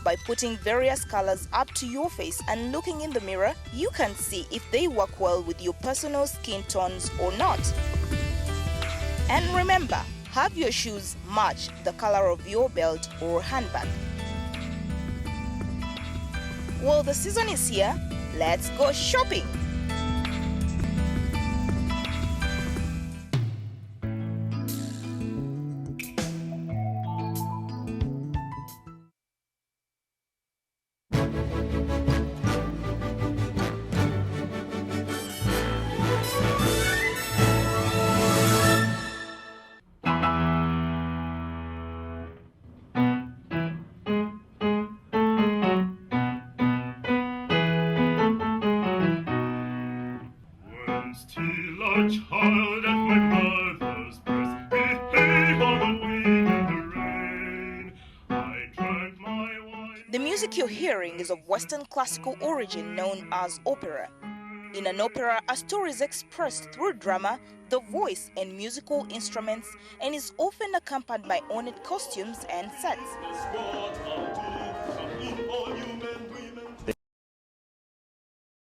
By putting various colors up to your face and looking in the mirror, you can see if they work well with your personal skin tones or not. And remember, have your shoes match the color of your belt or handbag. Well, the season is here. Let's go shopping. Still a child at my mother's breast, behave all the way in the rain. I drank my wine. The music you're hearing is of Western classical origin known as opera. In an opera, a story is expressed through drama, the voice, and musical instruments, and is often accompanied by ornate costumes and sets.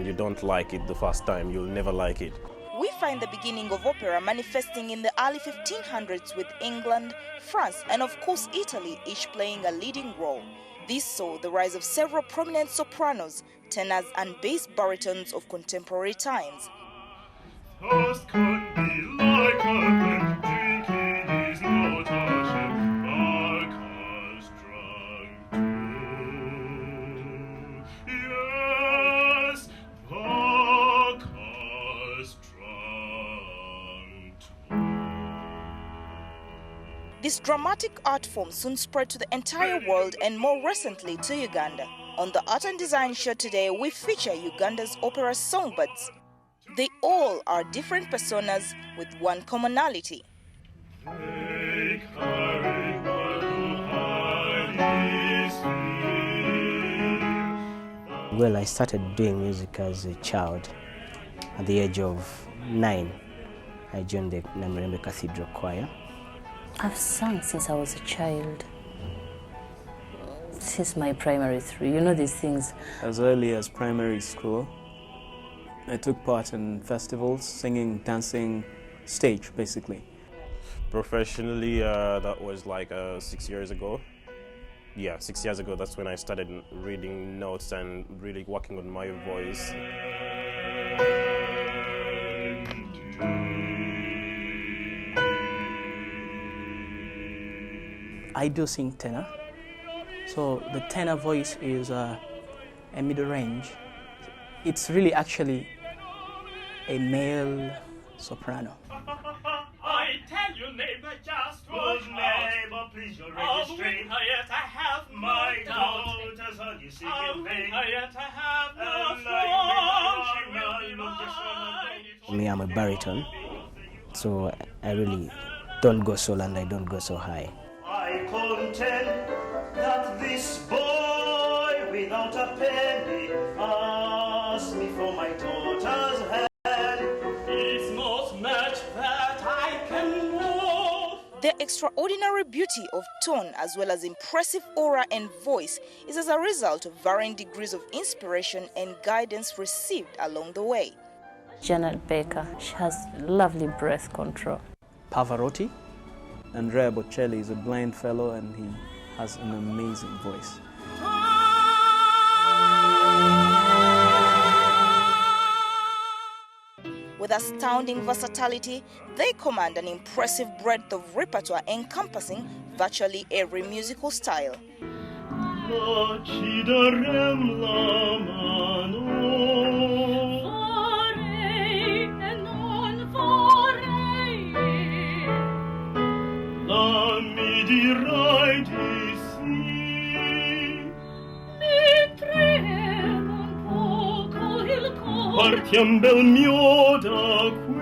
You don't like it the first time, you'll never like it. We find the beginning of opera manifesting in the early 1500s with England, France, and of course Italy, each playing a leading role. This saw the rise of several prominent sopranos, tenors, and bass baritones of contemporary times. Thirst can be like a friend, drinking is not a shame, Bacchus drunk too. Yes, Bacchus drunk too. This dramatic art form soon spread to the entire world and more recently to Uganda. On the Art and Design show today, we feature Uganda's opera songbirds. They all are different personas with one commonality. They carry Well, I started doing music as a child. At the age of 9, I joined the Namirembe Cathedral Choir. I've sung since I was a child, since my primary 3. You know these things. As early as primary school, I took part in festivals, singing, dancing, stage, basically. Professionally, that was like 6 years ago. Yeah, 6 years ago, that's when I started reading notes and really working on my voice. I do sing tenor. So the tenor voice is a middle range. It's really actually a male soprano. I tell you, neighbor, just watch neighbor, please your registry. Yet I have my daughters on you seeking vain. Yet I have no Me, I'm a baritone, so I really don't go so low and I don't go so high. I contend that this boy without a penny asked me for my daughter's hand. It's not much that I can know. The extraordinary beauty of tone as well as impressive aura and voice is as a result of varying degrees of inspiration and guidance received along the way. Janet Baker, she has lovely breath control. Pavarotti. Andrea Bocelli is a blind fellow and he has an amazing voice. With astounding versatility, they command an impressive breadth of repertoire encompassing virtually every musical style. Partiam bel mio da qui.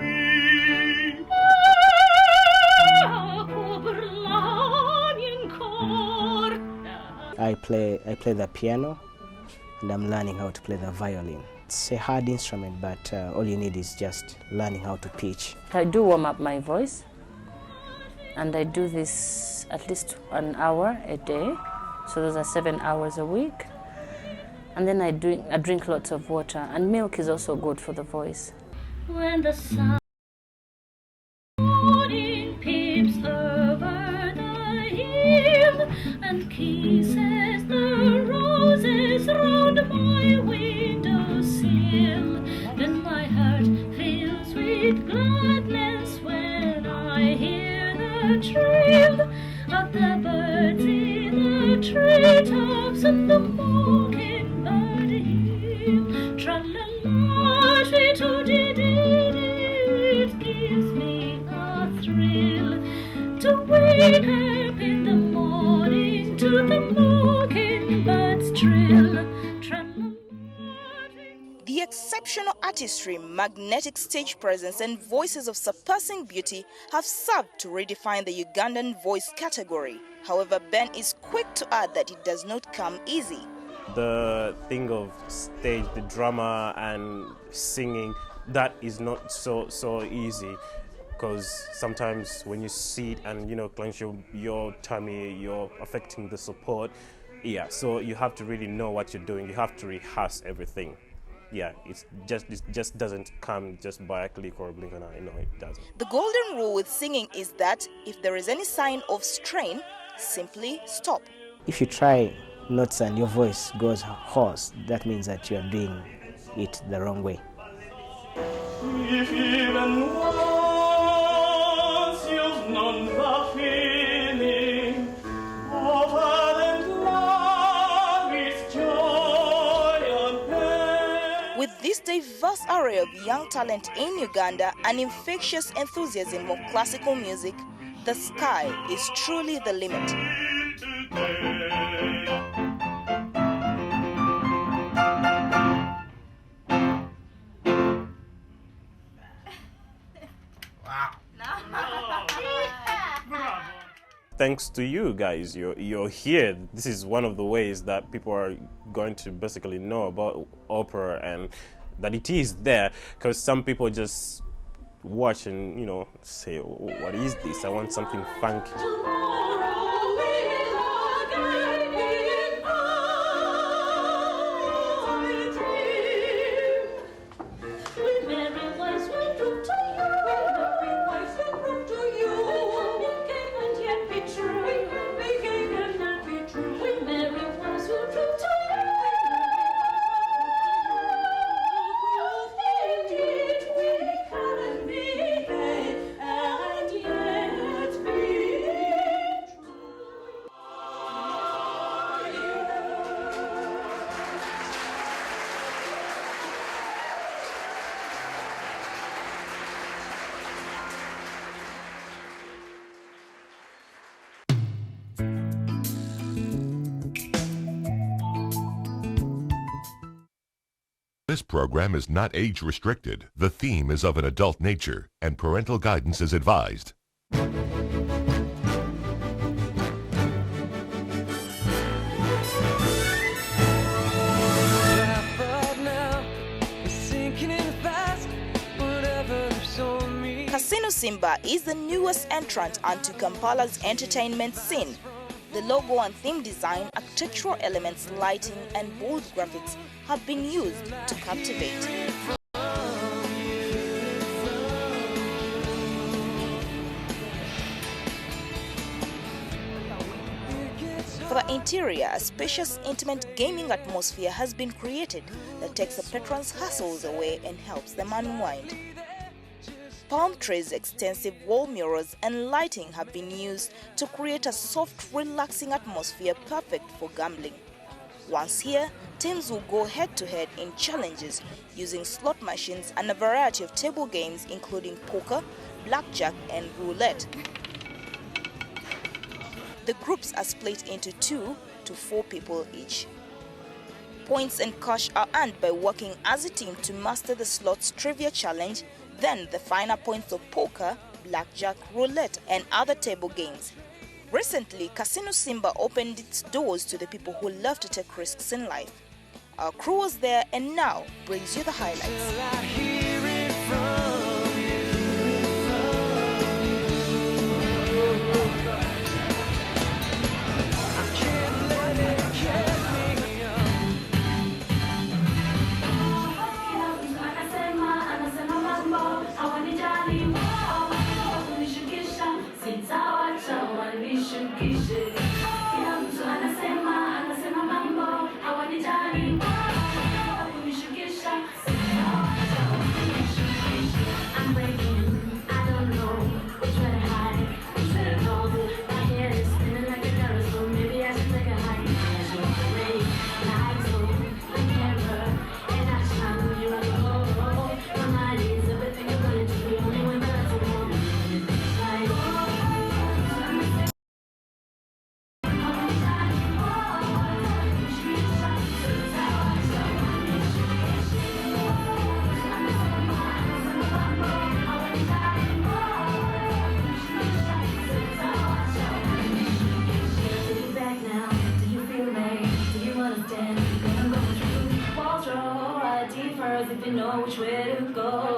I play the piano and I'm learning how to play the violin. It's a hard instrument, but all you need is just learning how to pitch. I do warm up my voice, and I do this at least 1 hour a day, so those are 7 hours a week. And then I drink lots of water, and milk is also good for the voice. When the sun peeps over the hill and kisses the roses round my windowsill, then my heart fills with gladness when I hear the trill of the birds in the treetops and the mockingbird hymn. Tra-la-la, she-to-dee-dee-dee, it gives me a thrill to wake up in the morning to the mockingbird's trill. The exceptional artistry, magnetic stage presence, and voices of surpassing beauty have served to redefine the Ugandan voice category. However, Ben is quick to add that it does not come easy. The thing of stage, the drama and singing, that is not so easy, because sometimes when you sit and clench your tummy, you're affecting the support. Yeah, so you have to really know what you're doing. You have to rehearse everything. Yeah, it just doesn't come just by a click or a blink of an eye. No, it doesn't. The golden rule with singing is that if there is any sign of strain, simply stop. If you try notes and your voice goes hoarse, that means that you are doing it the wrong way. If even once you've known the feeling of ardent love, its joy and pain. With this diverse array of young talent in Uganda and infectious enthusiasm of classical music, the sky is truly the limit. thanks to you guys. You're here. This is one of the ways that people are going to basically know about opera and that it is there, because some people just watch and, you know, say, oh, what is this? I want something funky. This program is not age restricted. The theme is of an adult nature and parental guidance is advised. Casino Simba is the newest entrant onto Kampala's entertainment scene. The logo and theme design, architectural elements, lighting, and bold graphics have been used to captivate. For the interior, a spacious, intimate gaming atmosphere has been created that takes the patrons' hassles away and helps them unwind. Palm trees, extensive wall mirrors, and lighting have been used to create a soft, relaxing atmosphere perfect for gambling. Once here, teams will go head-to-head in challenges using slot machines and a variety of table games including poker, blackjack, and roulette. The groups are split into 2 to 4 people each. Points and cash are earned by working as a team to master the slots trivia challenge, then the finer points of poker, blackjack, roulette, and other table games. Recently, Casino Simba opened its doors to the people who love to take risks in life. Our crew was there and now brings you the highlights. If you know which way to go.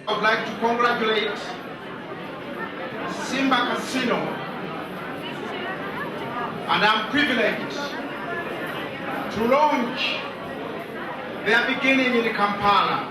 I would like to congratulate Simba Casino, and I'm privileged to launch their beginning in Kampala.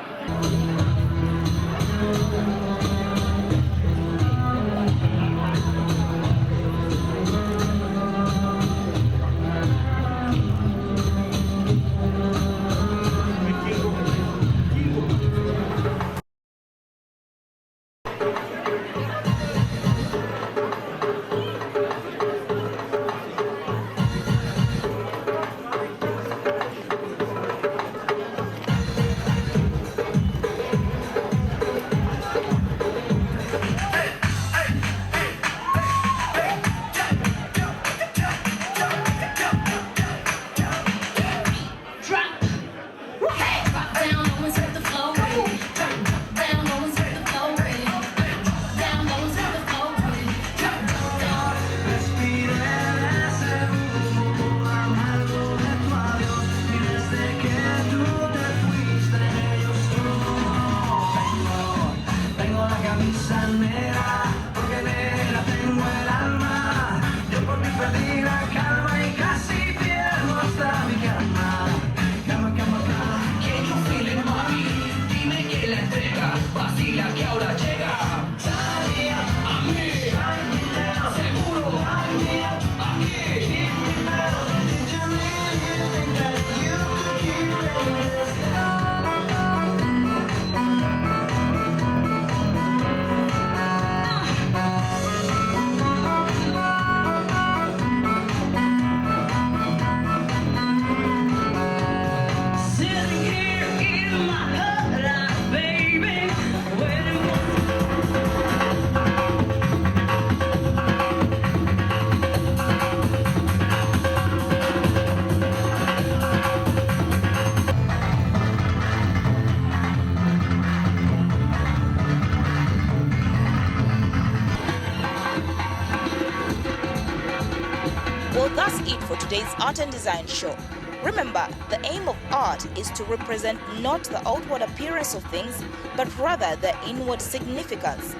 Art and Design Show. Remember, the aim of art is to represent not the outward appearance of things, but rather their inward significance.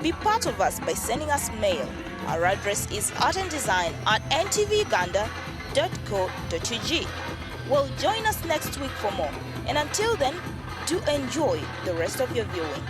Be part of us by sending us mail. Our address is artanddesign@ntvuganda.co.ug. Well, join us next week for more. And until then, do enjoy the rest of your viewing.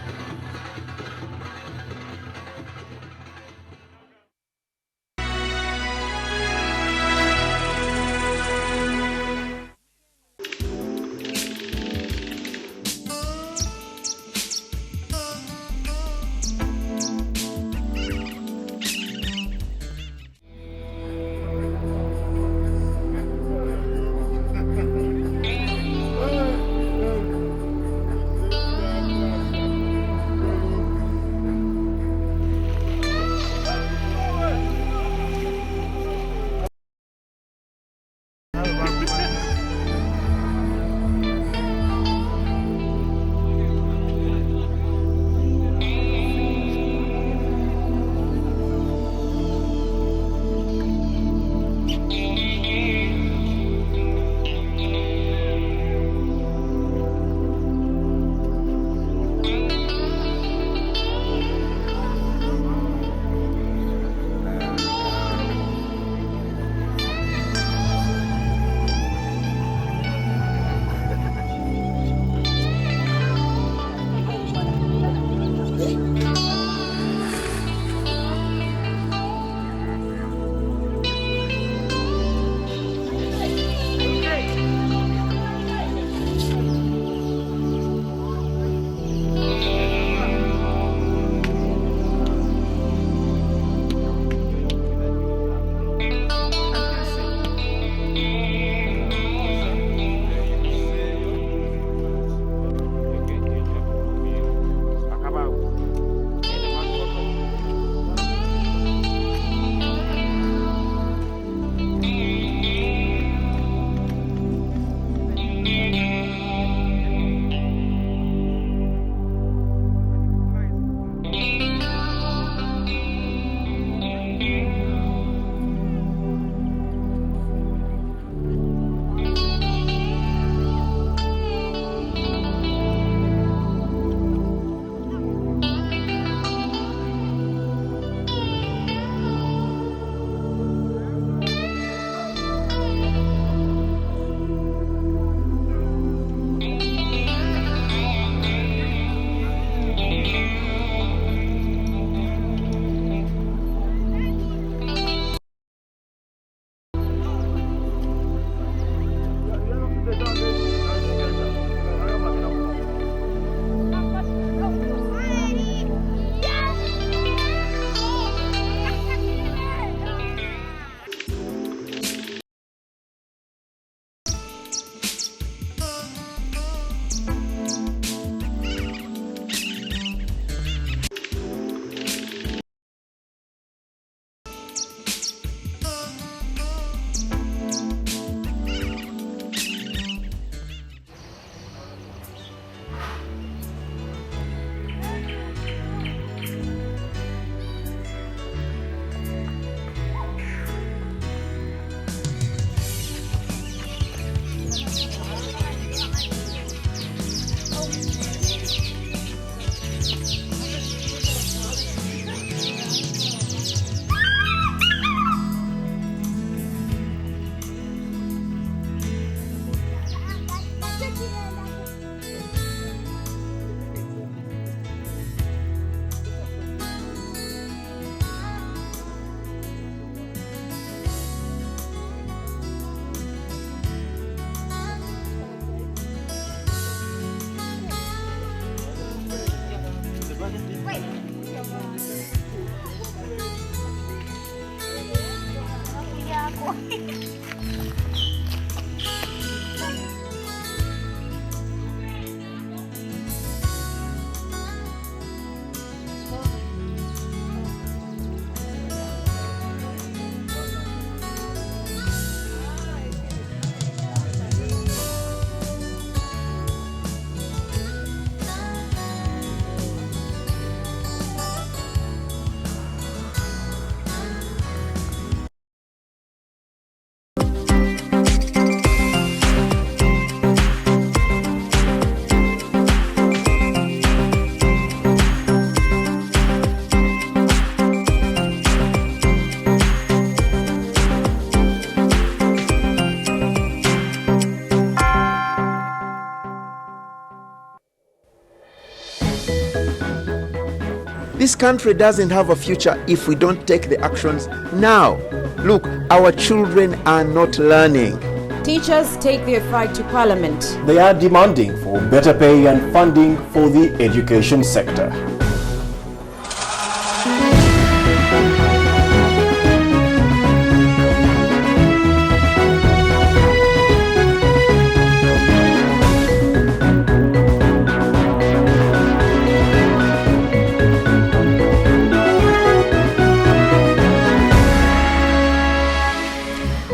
This country doesn't have a future if we don't take the actions now. Look, our children are not learning. Teachers take their fight to Parliament. They are demanding for better pay and funding for the education sector.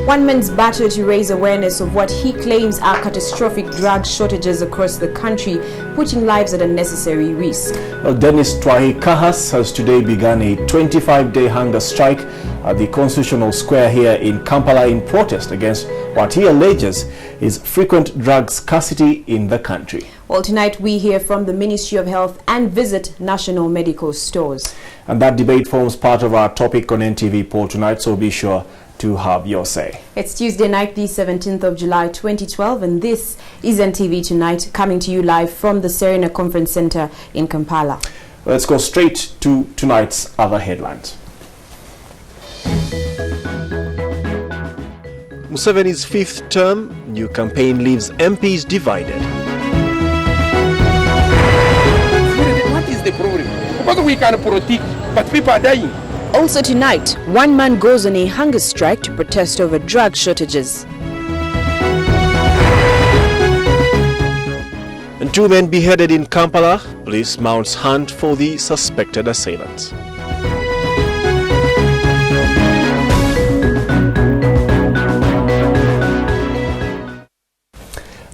One man's battle to raise awareness of what he claims are catastrophic drug shortages across the country, putting lives at unnecessary risk. Well, Dennis Twahi Kahas has today begun a 25-day hunger strike at the Constitutional Square here in Kampala in protest against what he alleges is frequent drug scarcity in the country. Well, tonight we hear from the Ministry of Health and visit national medical stores. And that debate forms part of our topic on NTV poll tonight, so be sure to have your say. It's Tuesday night, the 17th of July 2012, and this is NTV Tonight, coming to you live from the Serena Conference Center in Kampala. Let's go straight to tonight's other headlines. Museveni's fifth term, new campaign leaves MPs divided. What is the problem? Because we can protect, but people are dying. Also tonight, one man goes on a hunger strike to protest over drug shortages. And two men beheaded in Kampala. Police mounts hunt for the suspected assailants.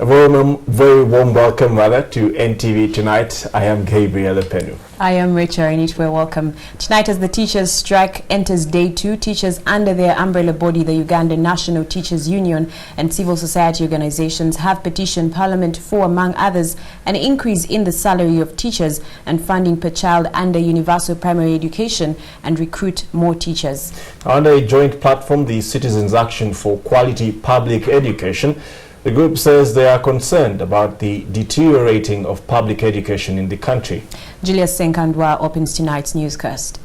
A very warm welcome, to NTV Tonight. I am Gabriel Penu. I am Rachel Initwe. Welcome. Tonight, as the teachers' strike enters day 2, teachers under their umbrella body, the Uganda National Teachers Union, and civil society organizations have petitioned Parliament for, among others, an increase in the salary of teachers and funding per child under universal primary education and recruit more teachers. Under a joint platform, the Citizens Action for Quality Public Education, the group says they are concerned about the deteriorating of public education in the country. Julius Senkandwa opens tonight's newscast.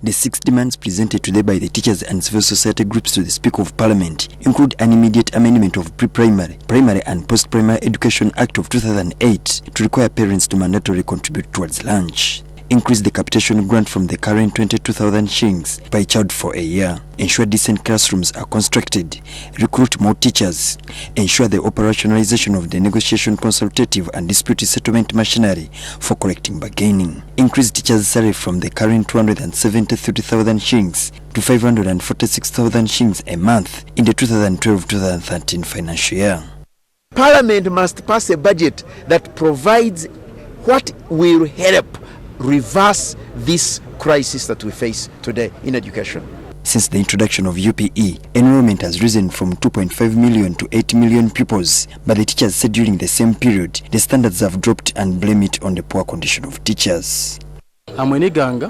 The 6 demands presented today by the teachers and civil society groups to the Speaker of Parliament include an immediate amendment of Pre-Primary, Primary and Post-Primary Education Act of 2008 to require parents to mandatorily contribute towards lunch, increase the capitation grant from the current 22,000 shillings per child for a year, ensure decent classrooms are constructed, recruit more teachers, ensure the operationalization of the negotiation, consultative and dispute settlement machinery for collecting bargaining, increase teachers' salary from the current 273,000 shillings to 546,000 shillings a month in the 2012-2013 financial year. Parliament must pass a budget that provides what will help reverse this crisis that we face today in education. Since the introduction of UPE, enrollment has risen from 2.5 million to 8 million pupils, but the teachers said during the same period, the standards have dropped and blame it on the poor condition of teachers. I'm in Iganga,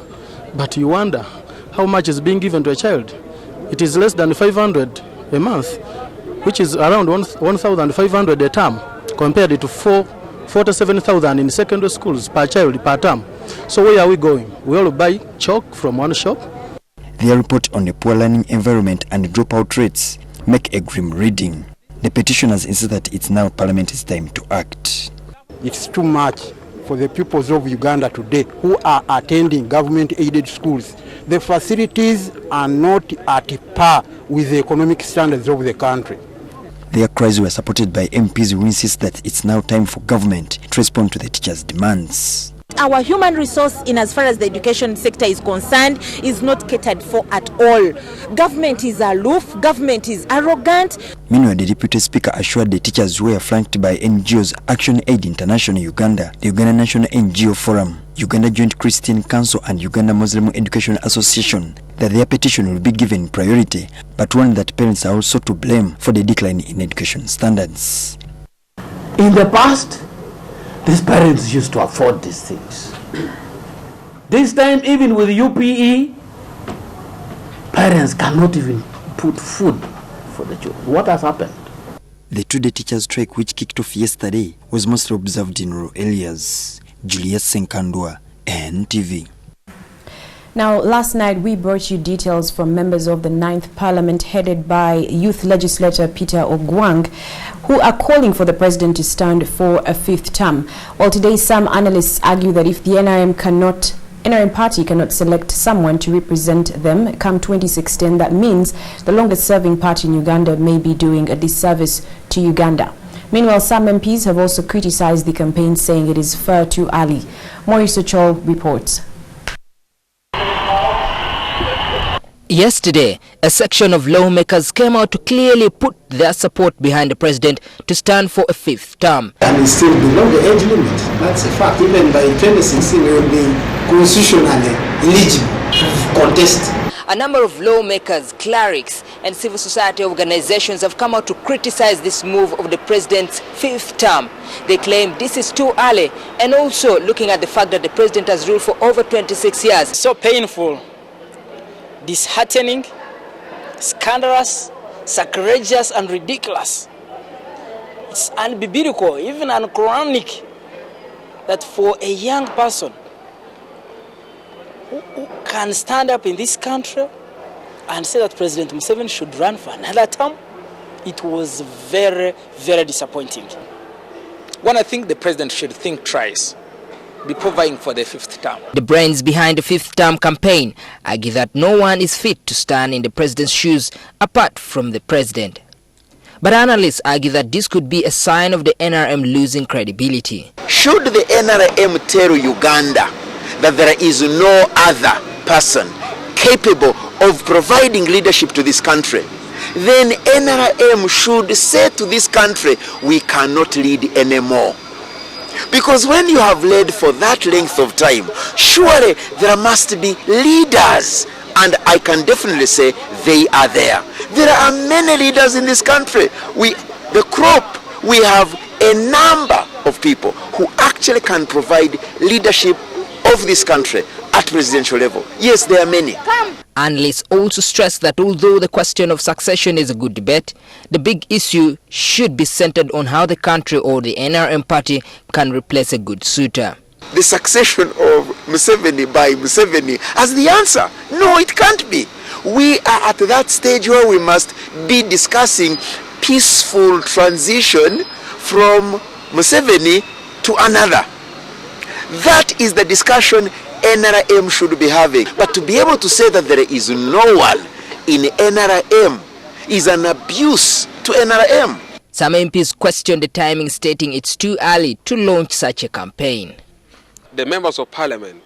but you wonder how much is being given to a child. It is less than 500 a month, which is around 1,500 a term, compared to 47,000 in secondary schools per child per term. So where are we going? We all buy chalk from one shop. Their report on the poor learning environment and dropout rates make a grim reading. The petitioners insist that it's now Parliament's time to act. It's too much for the pupils of Uganda today who are attending government-aided schools. The facilities are not at par with the economic standards of the country. Their cries were supported by MPs who insist that it's now time for government to respond to the teachers' demands. Our human resource in as far as the education sector is concerned is not catered for at all. Government is aloof, government is arrogant. Meanwhile, the Deputy Speaker assured the teachers who were flanked by NGOs Action Aid International Uganda, the Uganda National NGO Forum, Uganda Joint Christian Council and Uganda Muslim Education Association that their petition will be given priority, but warned that parents are also to blame for the decline in education standards. In the past, these parents used to afford these things. This time, even with UPE, parents cannot even put food for the children. What has happened? The 2-day teachers' strike, which kicked off yesterday, was mostly observed in rural areas. Julius Senkandwa, NTV. Now, last night we brought you details from members of the 9th Parliament headed by youth legislator Peter Ogwang, who are calling for the president to stand for a 5th term. Well, today some analysts argue that if the NRM party cannot select someone to represent them come 2016, that means the longest serving party in Uganda may be doing a disservice to Uganda. Meanwhile, some MPs have also criticized the campaign, saying it is far too early. Maurice Ochol reports. Yesterday, a section of lawmakers came out to clearly put their support behind the president to stand for a 5th term. And it's still below the age limit. That's a fact. Even by 2016, he will be constitutionally eligible to contest. A number of lawmakers, clerics, and civil society organizations have come out to criticize this move of the president's 5th term. They claim this is too early, and also looking at the fact that the president has ruled for over 26 years. So painful, disheartening, scandalous, sacrilegious, and ridiculous. It's unbiblical, even anachronic, that for a young person who can stand up in this country and say that President Museveni should run for another term, it was very, very disappointing. When I think the president should think twice before vying for the 5th term. The brains behind the 5th term campaign argue that no one is fit to stand in the president's shoes apart from the president. But analysts argue that this could be a sign of the NRM losing credibility. Should the NRM tell Uganda that there is no other person capable of providing leadership to this country, then NRM should say to this country, we cannot lead anymore. Because when you have led for that length of time, surely there must be leaders. And I can definitely say they are there. There are many leaders in this country. We have a number of people who actually can provide leadership of this country at presidential level. Yes, there are many. Analysts also stress that although the question of succession is a good debate, the big issue should be centered on how the country or the NRM party can replace a good suitor. The succession of Museveni by Museveni as the answer. No, it can't be. We are at that stage where we must be discussing peaceful transition from Museveni to another. That is the discussion NRM should be having. But to be able to say that there is no one in NRM is an abuse to NRM. Some MPs question the timing, stating it's too early to launch such a campaign. The members of parliament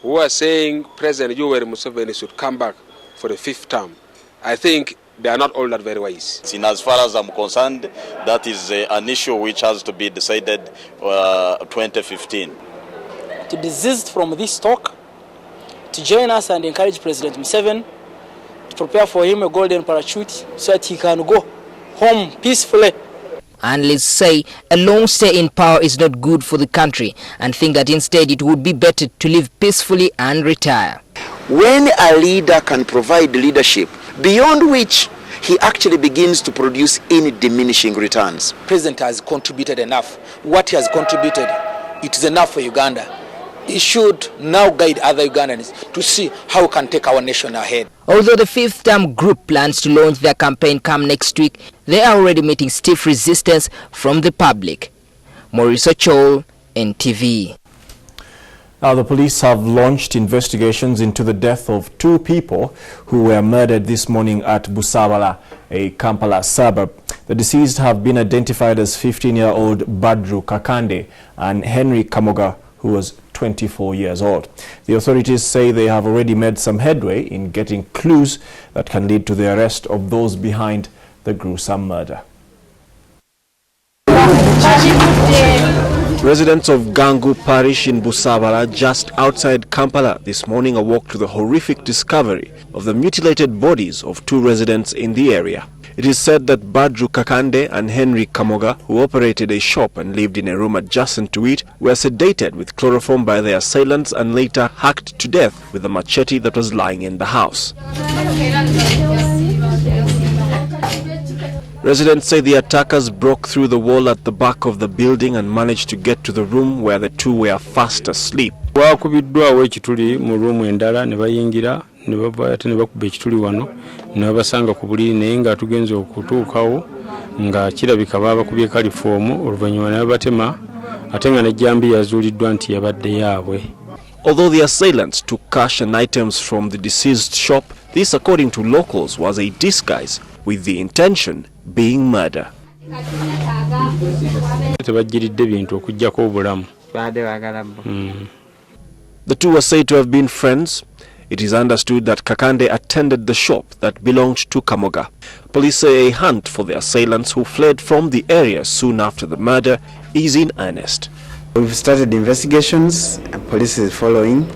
who are saying President Yoweri Museveni should come back for the 5th term, I think they are not all that very wise. In as far as I'm concerned, that is an issue which has to be decided 2015. To desist from this talk, to join us and encourage President Museveni to prepare for him a golden parachute so that he can go home peacefully. Analysts say a long stay in power is not good for the country and think that instead it would be better to live peacefully and retire. When a leader can provide leadership beyond which he actually begins to produce in diminishing returns. The president has contributed enough. What he has contributed, it is enough for Uganda. He should now guide other Ugandans to see how we can take our nation ahead. Although the 5th term group plans to launch their campaign come next week, they are already meeting stiff resistance from the public. Maurice Ochol, NTV. Now, the police have launched investigations into the death of 2 people who were murdered this morning at Busabala, a Kampala suburb. The deceased have been identified as 15-year-old Badru Kakande and Henry Kamoga, who was 24 years old. The authorities say they have already made some headway in getting clues that can lead to the arrest of those behind the gruesome murder. Residents of Gangu Parish in Busabala, just outside Kampala, this morning awoke to the horrific discovery of the mutilated bodies of 2 residents in the area. It is said that Badru Kakande and Henry Kamoga, who operated a shop and lived in a room adjacent to it, were sedated with chloroform by their assailants and later hacked to death with a machete that was lying in the house. Residents say the attackers broke through the wall at the back of the building and managed to get to the room where the 2 were fast asleep. Bwakubiddwawo ekituli mu ruumu endala ne bayingira ne bava ate ne bakuba ekituli wano ne babasanga ku buliri naye nga tugenze okutuukawo nga kirabika babakubye kalifoomu oluvannyuma ne babatema ate nga n'ejjambiya yazuuliddwa nti yabadde yaabwe. Although the assailants took cash and items from the deceased shop, this, according to locals, was a disguise with the intention being murder. Tebajjiridde bintu okuggyako obulamu. The two are said to have been friends. It is understood that Kakande attended the shop that belonged to Kamoga. Police say a hunt for the assailants who fled from the area soon after the murder is in earnest. We've started investigations. Police is following.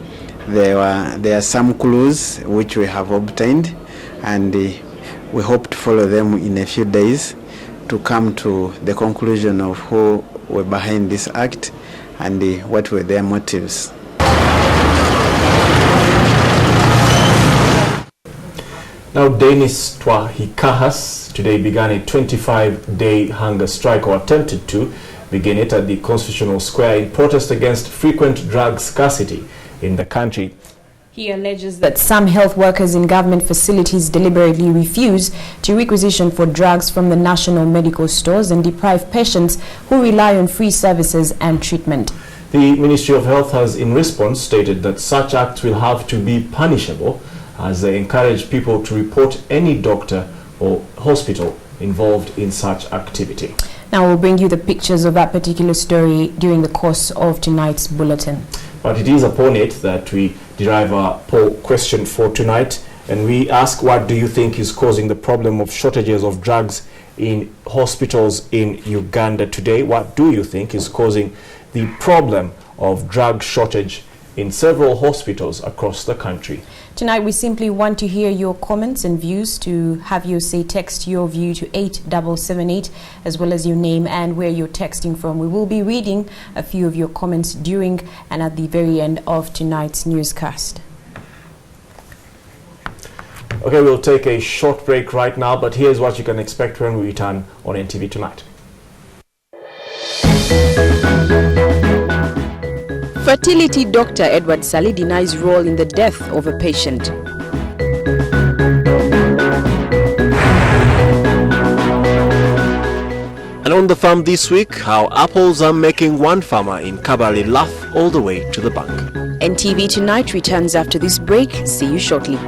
There are some clues which we have obtained, and we hope to follow them in a few days to come to the conclusion of who were behind this act and what were their motives. Now, Denis Twahikahas today began a 25-day hunger strike, or attempted to begin it, at the Constitutional Square in protest against frequent drug scarcity in the country. He alleges that some health workers in government facilities deliberately refuse to requisition for drugs from the national medical stores and deprive patients who rely on free services and treatment. The Ministry of Health has, in response, stated that such acts will have to be punishable, as they encourage people to report any doctor or hospital involved in such activity. Now we'll bring you the pictures of that particular story during the course of tonight's bulletin. But it is upon it that we derive our poll question for tonight, and we ask, what do you think is causing the problem of shortages of drugs in hospitals in Uganda today? What do you think is causing the problem of drug shortage in several hospitals across the country? Tonight we simply want to hear your comments and views. To have you say text your view to 8778, as well as your name and where you're texting from. We will be reading a few of your comments during and at the very end of tonight's newscast. Okay, we'll take a short break right now, but here's what you can expect when we return on NTV Tonight. Fertility doctor Edward Sali denies role in the death of a patient. And on the farm this week, how apples are making one farmer in Kabale laugh all the way to the bank. NTV Tonight returns after this break. See you shortly.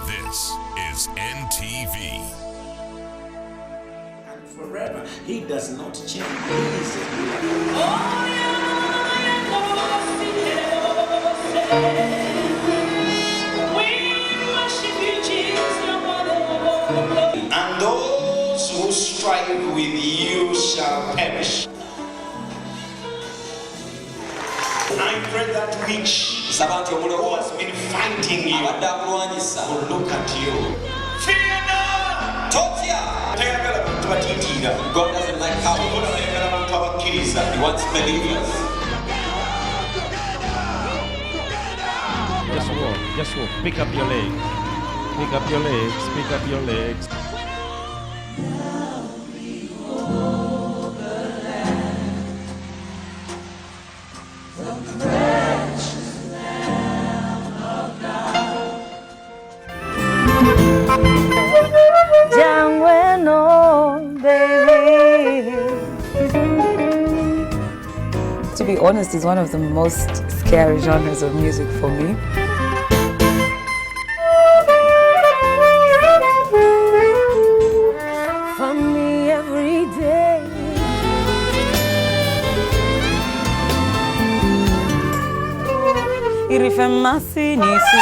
This is NTV. And forever, he does not change. And those who strive with you shall perish. I pray that which who has been fighting you will look at you. Fear not! God doesn't like cowards. He wants believers. Just walk. Pick up your legs. Pick up your legs. Pick up your legs. To be honest, it's one of the most scary genres of music for me. For me every day. Irifemasi nisu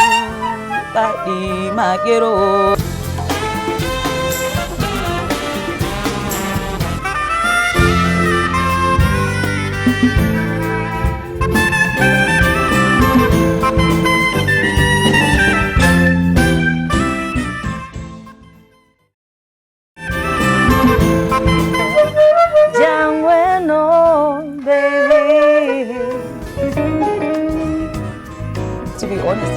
tadi magero. To be honest.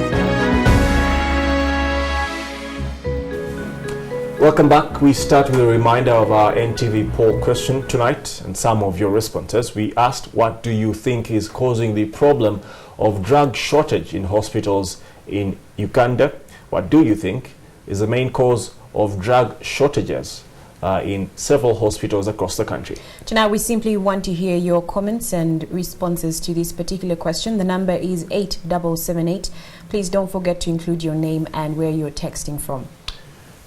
Welcome back. We start with a reminder of our NTV poll question tonight and some of your responses. We asked, what do you think is causing the problem of drug shortage in hospitals in Uganda? What do you think is the main cause of drug shortages in several hospitals across the country? Tonight we simply want to hear your comments and responses to this particular question. The number is 8778. Please don't forget to include your name and where you're texting from.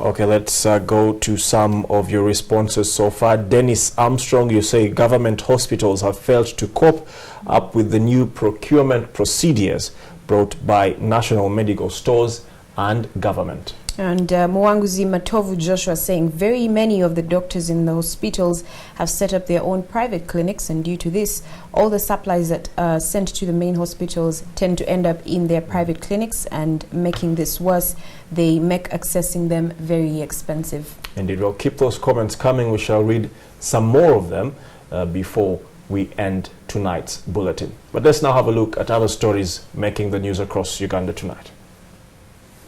Okay, let's go to some of your responses so far. Dennis Armstrong, you say government hospitals have failed to cope up with the new procurement procedures brought by national medical stores and government. And Mwanguzi Matovu Joshua saying very many of the doctors in the hospitals have set up their own private clinics, and due to this, all the supplies that are sent to the main hospitals tend to end up in their private clinics, and making this worse, they make accessing them very expensive. Indeed, we'll keep those comments coming. We shall read some more of them before we end tonight's bulletin. But let's now have a look at other stories making the news across Uganda tonight.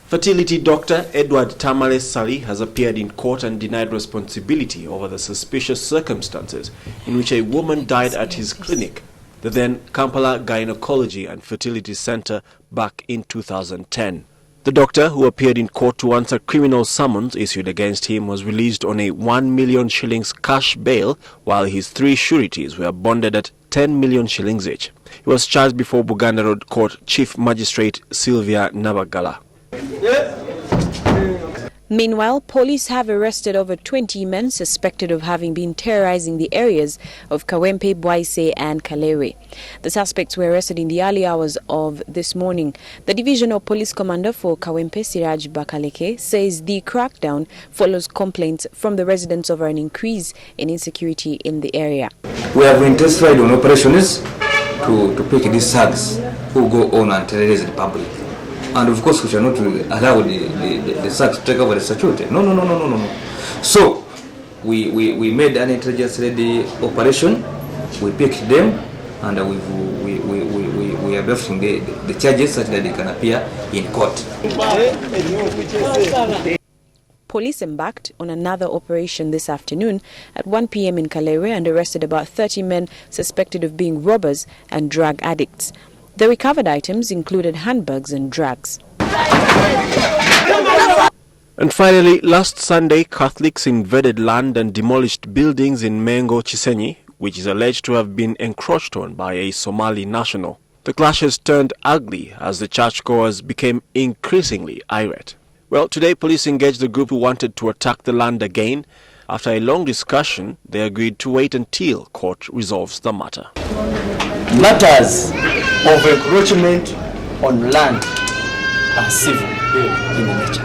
Fertility doctor Edward Tamale Sali has appeared in court and denied responsibility over the suspicious circumstances in which a woman died at his clinic, the then Kampala Gynecology and Fertility Center, back in 2010. The doctor, who appeared in court to answer criminal summons issued against him, was released on a 1 million shillings cash bail, while his 3 sureties were bonded at 10 million shillings each. He was charged before Buganda Road Court Chief Magistrate Sylvia Nabagala. Meanwhile, police have arrested over 20 men suspected of having been terrorizing the areas of Kawempe, Bwaise and Kalewe. The suspects were arrested in the early hours of this morning. The Divisional Police Commander for Kawempe, Siraj Bakaleke, says the crackdown follows complaints from the residents over an increase in insecurity in the area. We have intensified on operations to pick these thugs who go on and terrorize the public. And of course, we shall not allow the thugs to take over the security. No. So, we made an intelligence-ready operation. We picked them, and we are drafting the charges such that they can appear in court. Police embarked on another operation this afternoon at 1 p.m. in Kalewe and arrested about 30 men suspected of being robbers and drug addicts. The recovered items included handbags and drugs. And finally, last Sunday, Catholics invaded land and demolished buildings in Mengo, Chisenyi, which is alleged to have been encroached on by a Somali national. The clashes turned ugly as the churchgoers became increasingly irate. Well, today police engaged the group who wanted to attack the land again. After a long discussion, they agreed to wait until court resolves the matter. Matters of encroachment on land are civil in nature.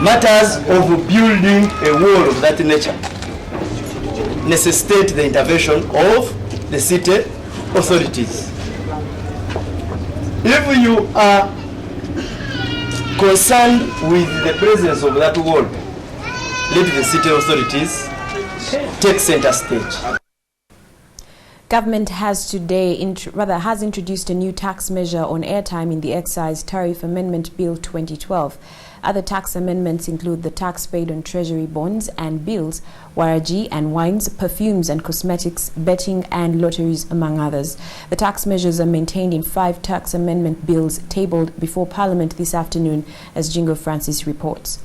Matters of building a wall of that nature necessitate the intervention of the city authorities. If you are concerned with the presence of that wall, let the city authorities take center stage. Government has introduced a new tax measure on airtime in the Excise Tariff Amendment Bill 2012. Other tax amendments include the tax paid on treasury bonds and bills, waraji and wines, perfumes and cosmetics, betting and lotteries, among others. The tax measures are maintained in 5 tax amendment bills tabled before Parliament this afternoon, as Jingo Francis reports.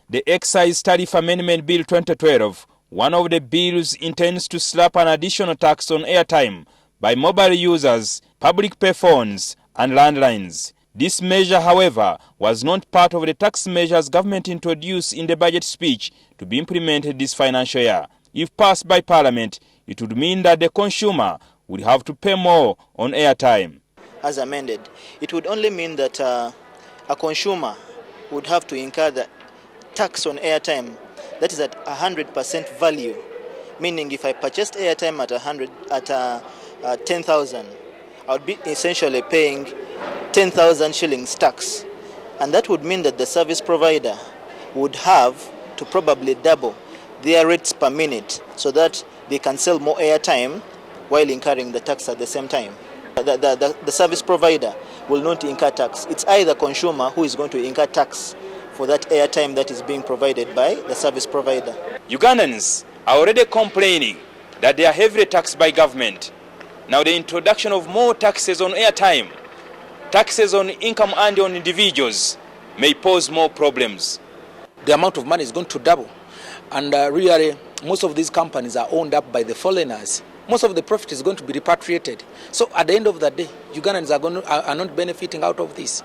The Excise Tariff Amendment Bill 2012, one of the bills, intends to slap an additional tax on airtime by mobile users, public payphones and landlines. This measure, however, was not part of the tax measures government introduced in the budget speech to be implemented this financial year. If passed by Parliament, it would mean that the consumer would have to pay more on airtime. As amended, it would only mean that a consumer would have to incur the tax on airtime that is at 100% value, meaning if I purchased airtime at 10,000, I would be essentially paying 10,000 shillings tax, and that would mean that the service provider would have to probably double their rates per minute so that they can sell more airtime while incurring the tax at the same time. The service provider will not incur tax. It's either consumer who is going to incur tax for that airtime that is being provided by the service provider. Ugandans are already complaining that they are heavily taxed by government. Now the introduction of more taxes on airtime, taxes on income earned on individuals may pose more problems. The amount of money is going to double, and really most of these companies are owned up by the foreigners. Most of the profit is going to be repatriated. So at the end of the day, Ugandans are not benefiting out of this.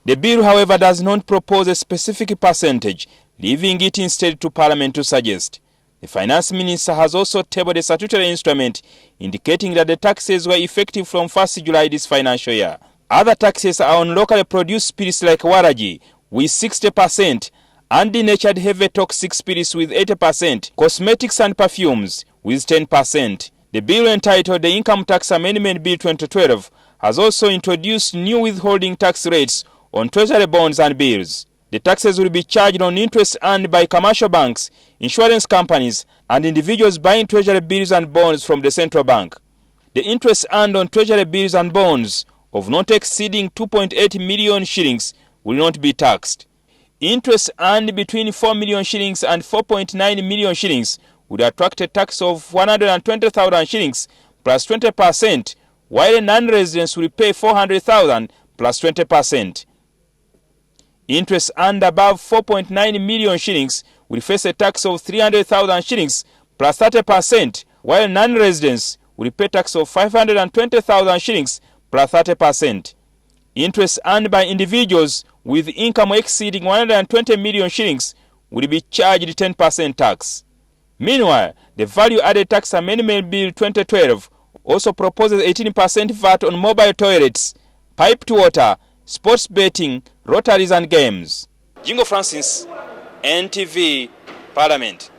The bill, however, does not propose a specific percentage, leaving it instead to Parliament to suggest. The Finance Minister has also tabled a statutory instrument indicating that the taxes were effective from 1st July this financial year. Other taxes are on locally produced spirits like waraji with 60%, and denatured heavy toxic spirits with 80%, cosmetics and perfumes with 10%. The bill entitled the Income Tax Amendment Bill 2012 has also introduced new withholding tax rates on treasury bonds and bills. The taxes will be charged on interest earned by commercial banks, insurance companies, and individuals buying treasury bills and bonds from the central bank. The interest earned on treasury bills and bonds of not exceeding 2.8 million shillings will not be taxed. Interest earned between 4 million shillings and 4.9 million shillings would attract a tax of 120,000 shillings plus 20%, while non-residents will pay 400,000 plus 20%. Interest earned above 4.9 million shillings will face a tax of 300,000 shillings plus 30%, while non-residents will pay tax of 520,000 shillings plus 30%. Interest earned by individuals with income exceeding 120 million shillings will be charged 10% tax. Meanwhile, the Value-Added Tax Amendment Bill 2012 also proposes 18% VAT on mobile toilets, piped water, sports betting, rotaries and games. Jingo Francis, NTV, Parliament.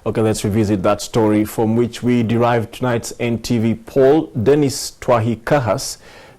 Okay, let's revisit that story from which we derived tonight's NTV poll. Dennis Twahi Kahas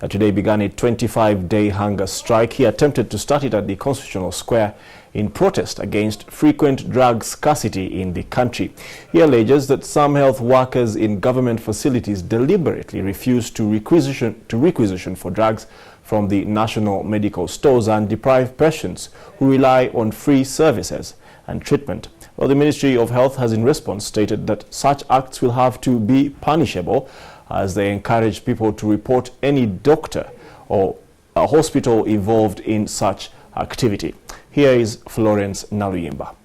today began a 25-day hunger strike. He attempted to start it at the Constitutional Square in protest against frequent drug scarcity in the country. He alleges that some health workers in government facilities deliberately refuse to requisition for drugs from the national medical stores and deprive patients who rely on free services and treatment. Well, the Ministry of Health has in response stated that such acts will have to be punishable, as they encourage people to report any doctor or a hospital involved in such activity. Here is Florence Naluyimba.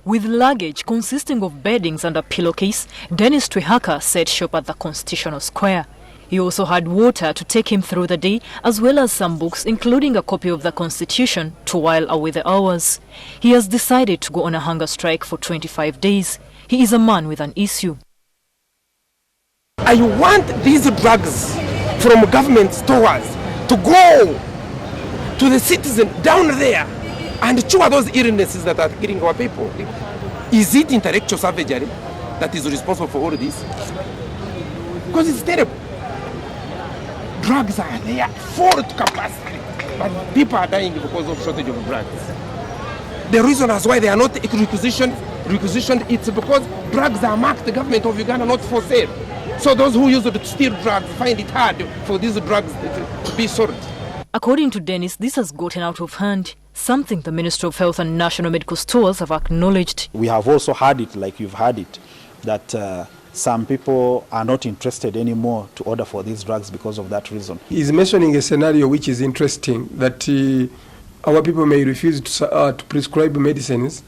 With luggage consisting of beddings and a pillowcase, Dennis Twihaka set shop at the Constitutional Square. He also had water to take him through the day, as well as some books, including a copy of the Constitution, to while away the hours. He has decided to go on a hunger strike for 25 days. He is a man with an issue. I want these drugs from government stores to go to the citizen down there and cure those illnesses that are killing our people. Is it intellectual savagery that is responsible for all this? Because it's terrible. Drugs are there full to capacity, but people are dying because of shortage of drugs. The reason as why they are not requisitioned, it's because drugs are marked the government of Uganda not for sale. So those who use it to steal drugs find it hard for these drugs to be sold. According to Dennis, this has gotten out of hand, something the Ministry of Health and National Medical Stores have acknowledged. We have also had it, like you've had it, that some people are not interested anymore to order for these drugs because of that reason. He's mentioning a scenario which is interesting, that our people may refuse to prescribe medicines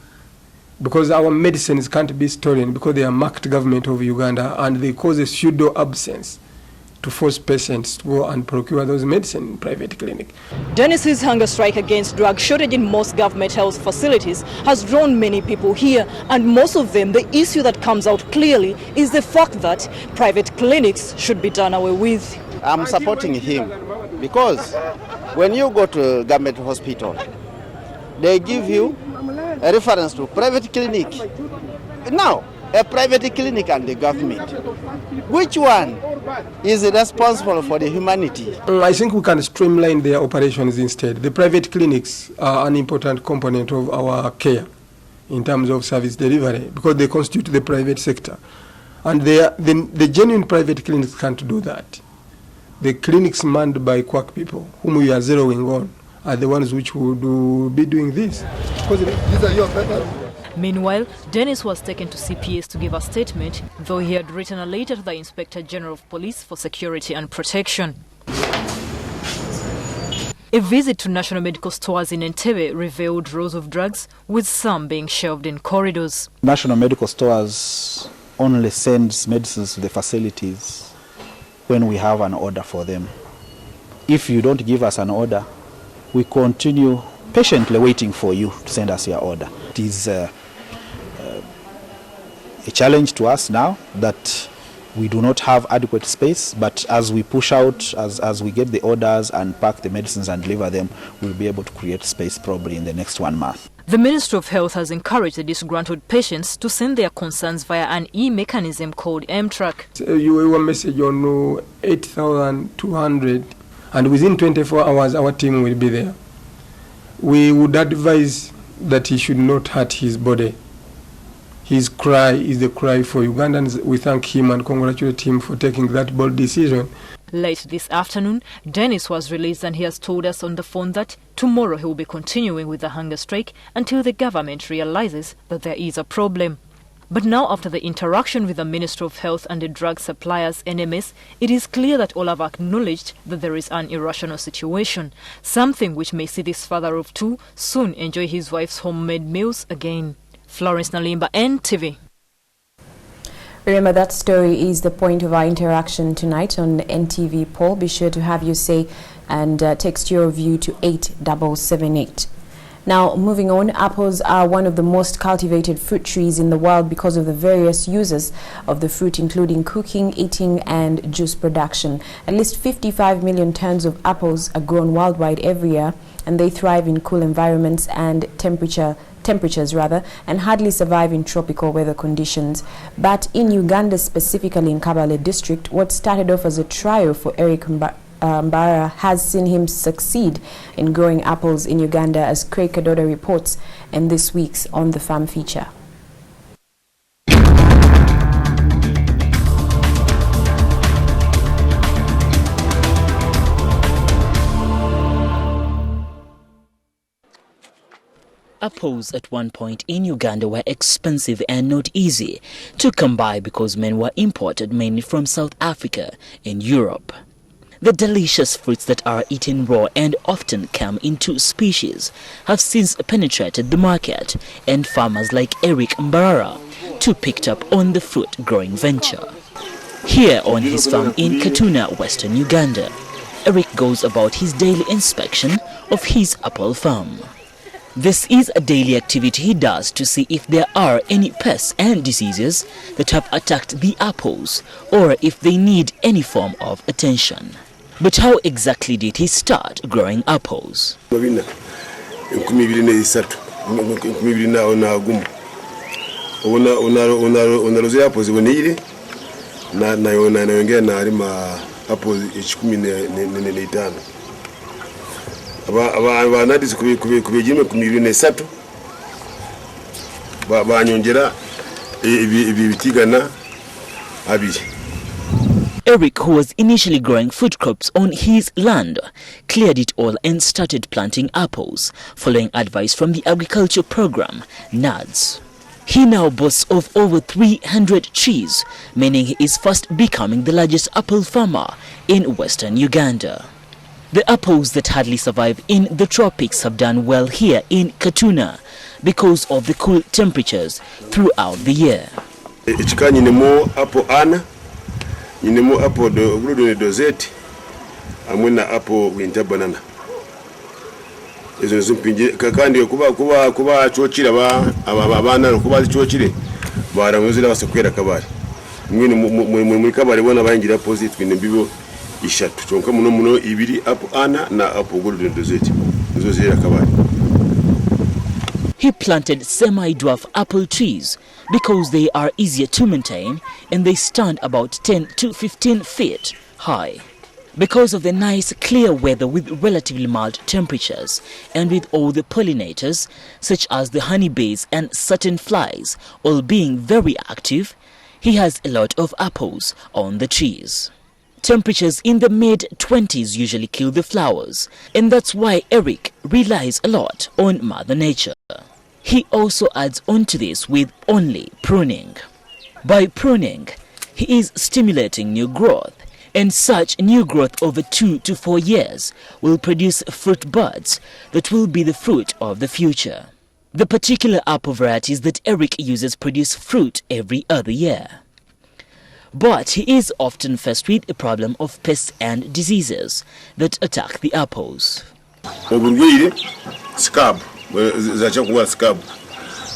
because our medicines can't be stolen because they are marked government of Uganda, and they cause a pseudo absence to force patients to go and procure those medicines in private clinic. Dennis's hunger strike against drug shortage in most government health facilities has drawn many people here, and most of them, the issue that comes out clearly is the fact that private clinics should be done away with. I'm supporting him because when you go to a government hospital, they give you a reference to private clinic. Now, a private clinic and the government, which one is responsible for the humanity? I think we can streamline their operations instead. The private clinics are an important component of our care in terms of service delivery because they constitute the private sector. And the genuine private clinics can't do that. The clinics manned by quack people, whom we are zeroing on, are the ones which would be doing this. Because these are your papers. Meanwhile, Dennis was taken to CPS to give a statement, though he had written a letter to the Inspector General of Police for security and protection. A visit to national medical stores in NTV revealed rows of drugs, with some being shelved in corridors. National medical stores only sends medicines to the facilities when we have an order for them. If you don't give us an order, we continue patiently waiting for you to send us your order. It is a challenge to us now that we do not have adequate space, but as we push out, as we get the orders and pack the medicines and deliver them, we'll be able to create space probably in the next 1 month. The Ministry of Health has encouraged the disgruntled patients to send their concerns via an e-mechanism called M-Track. You will message on 8,200, and within 24 hours our team will be there. We would advise that he should not hurt his body. His cry is the cry for Ugandans. We thank him and congratulate him for taking that bold decision. Late this afternoon, Dennis was released, and he has told us on the phone that tomorrow he will be continuing with the hunger strike until the government realizes that there is a problem. But now, after the interaction with the Ministry of Health and the drug suppliers, NMS, it is clear that all have acknowledged that there is an irrational situation, something which may see this father of two soon enjoy his wife's homemade meals again. Florence Nalimba, NTV. Remember, that story is the point of our interaction tonight on NTV Poll. Be sure to have your say and text your view to 8778. Now, moving on, apples are one of the most cultivated fruit trees in the world because of the various uses of the fruit, including cooking, eating, and juice production. At least 55 million tons of apples are grown worldwide every year, and they thrive in cool environments and temperatures and hardly survive in tropical weather conditions. But in Uganda, specifically in Kabale district, what started off as a trial for Eric Mbara has seen him succeed in growing apples in Uganda, as Craig Kadoda reports in this week's On the Farm feature. Apples at one point in Uganda were expensive and not easy to come by because men were imported mainly from South Africa and Europe. The delicious fruits that are eaten raw and often come in two species have since penetrated the market, and farmers like Eric Mbara too picked up on the fruit growing venture. Here on his farm in Katuna, Western Uganda, Eric goes about his daily inspection of his apple farm. This is a daily activity he does to see if there are any pests and diseases that have attacked the apples or if they need any form of attention. But how exactly did he start growing apples? Eric, who was initially growing food crops on his land, cleared it all and started planting apples, following advice from the agriculture program, NADS. He now boasts of over 300 trees, meaning he is fast becoming the largest apple farmer in Western Uganda. The apples that hardly survive in the tropics have done well here in Katuna. because of the cool temperatures throughout the year. Ichika nyinemo apple ana, nyinemo apple de dosette, amuna apple winter banana. Ezo zimpinje kakandi kuba chochira abana kuba chochire baramuzira basekwera kabari. Mwini mu kabari bona bangira positive ne bibo ishatu chonka muno ibiri apple ana na apple golden dosette. Nzo zira kabari. He planted semi-dwarf apple trees because they are easier to maintain and they stand about 10 to 15 feet high. Because of the nice clear weather with relatively mild temperatures and with all the pollinators such as the honeybees and certain flies all being very active, he has a lot of apples on the trees. Temperatures in the mid-20s usually kill the flowers, and that's why Eric relies a lot on Mother Nature. He also adds on to this with only pruning. By pruning, he is stimulating new growth, and such new growth over 2 to 4 years will produce fruit buds that will be the fruit of the future. The particular apple varieties that Eric uses produce fruit every other year. But he is often faced with a problem of pests and diseases that attack the apples. Scab, zachakuwa scab.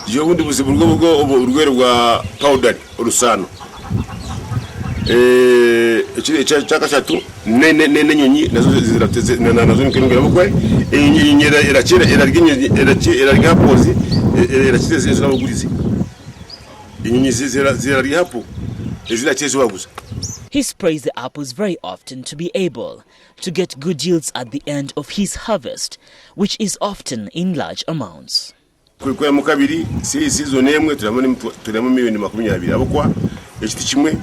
Jobundi busibulgo urugero rwa powder urusano. Chile chakashatu nene nyonyi nazo zirateze nazo nkingira bukwe inyera irarya pozi iracheze zirabugurize. Inyonyi zirarya hapo. He sprays the apples very often to be able to get good yields at the end of his harvest, which is often in large amounts. Kwa mukabiri season emwe turamo miliyoni 20 abokwa ekiti kimwe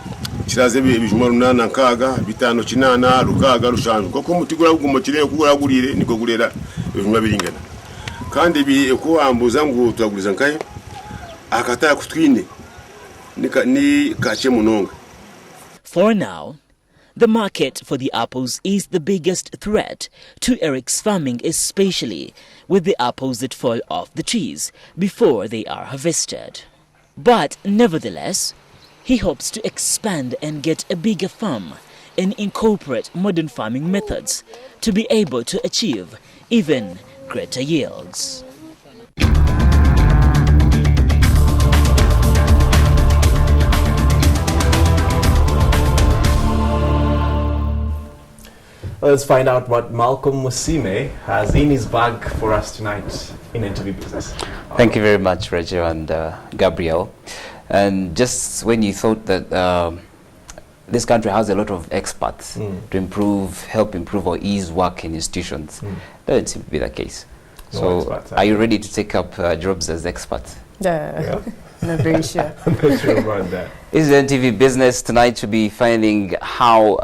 kiraze bijuma runana nkaga bitano kinana rukaga rushanju koko mutigura gumukire kuguragurire niko gurera bijuma biringana kandi bi kuambuza ngo turaguriza nkaye akataya kutwine ni kache munonga. For now, the market for the apples is the biggest threat to Eric's farming, especially with the apples that fall off the trees before they are harvested. But nevertheless, he hopes to expand and get a bigger farm and incorporate modern farming methods to be able to achieve even greater yields. Let's find out what Malcolm Musime has in his bag for us tonight in NTV Business. Thank you very much, Reggie and Gabriel. And just when you thought that this country has a lot of experts to help improve or ease work in institutions, that doesn't seem to be the case. No so experts, are you ready to take up jobs as experts? Yeah. Not very sure. I'm not sure about that. This is NTV Business tonight to be finding how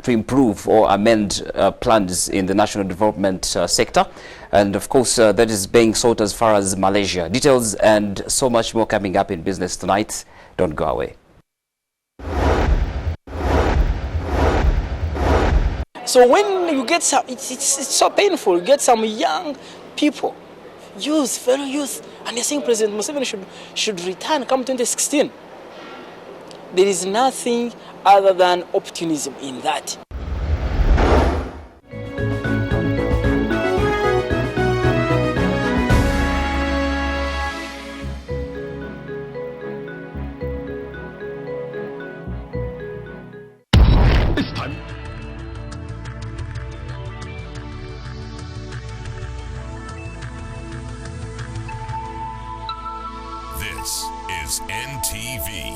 to improve or amend plans in the national development sector, and of course that is being sought as far as Malaysia. Details and so much more coming up in Business tonight. Don't go away. So when you get some, it's so painful. You get some young people, fellow youth, and they're saying President Museveni should return come 2016. There is nothing other than optimism in that. This is NTV.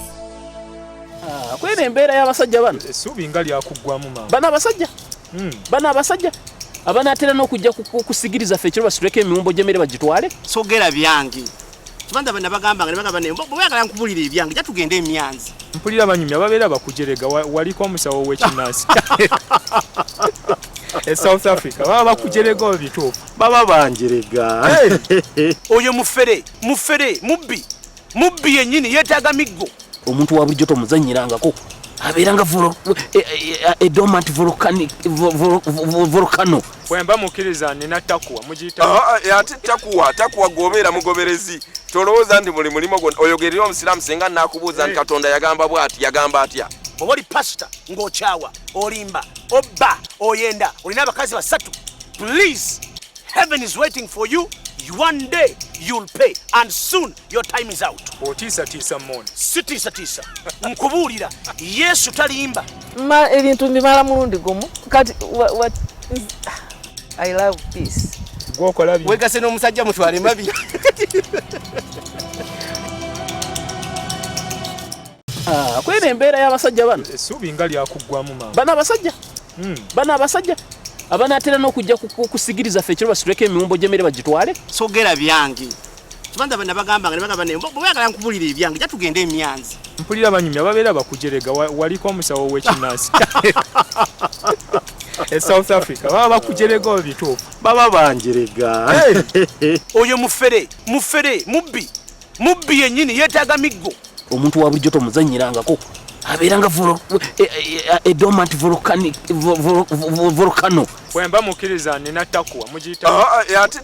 Kwene embeera y'abasajja bano essuubi nga lyakugwamu maama bano abasajja abanaatera n'okujja kusigiriza ffe ekiro basituleko emiwumbo gy'emmere bagitwale sogera byange kubanga bana bagamba bweyagala nkubulira ebyange ja tugende emyanzi mpulira abanyumya ababeera bakujerega waliko omusawo w'ekinnansi South Africa baba bakujerega ebituufu baba banjerega oyo mufere mubbi yennyini yeetaaga miggo omuntu wa bulijjo tomuzannyirangako abeeranga dormant volcano. Bwemba mukkiriza nina takuwa mugiyita ate takuwa gobeera mugoberezi tolowooza nti buli mulimo gwonna oyogerera omusiraamu singa naakubuuza nti Katonda yagamba bw'ati yagamba atya. Bw'oba oli pasita ng'okyawa olimba obba oyenda olina abakazi basatu, please, heaven is waiting for you. One day you'll pay and soon your time is out. Otiisa mmoni sitiisa nkubuulira Yesu talimba ebintu mbimala mulundi gumu kati what I love peace. Gwokola byo wegase n'omusajja mutwale mabi. Kwera embeera y'abasajja bano essuubi nga lyakuggwamu mama. Bano abasajja abanaatera n'okujja kusigiriza ffe ekiro basituleko emiwumbo gy'emmere bagitwale. Sogera byange kibanza bana bagamba bweyagala nkubulira ebyange ja tugende emyanzi. Mpulira banyumya babeera bakujerega waliko omusawo w'ekinnansi. South Africa baba bakujerega obituufu baba banjerega. Oyo mufere mubbi yennyini yeetaaga miggo. Omuntu wa bulijjo tomuzannyirangako abeeranga dormant volcano. Bwemba mukkiriza nina takuwa mugiyita ate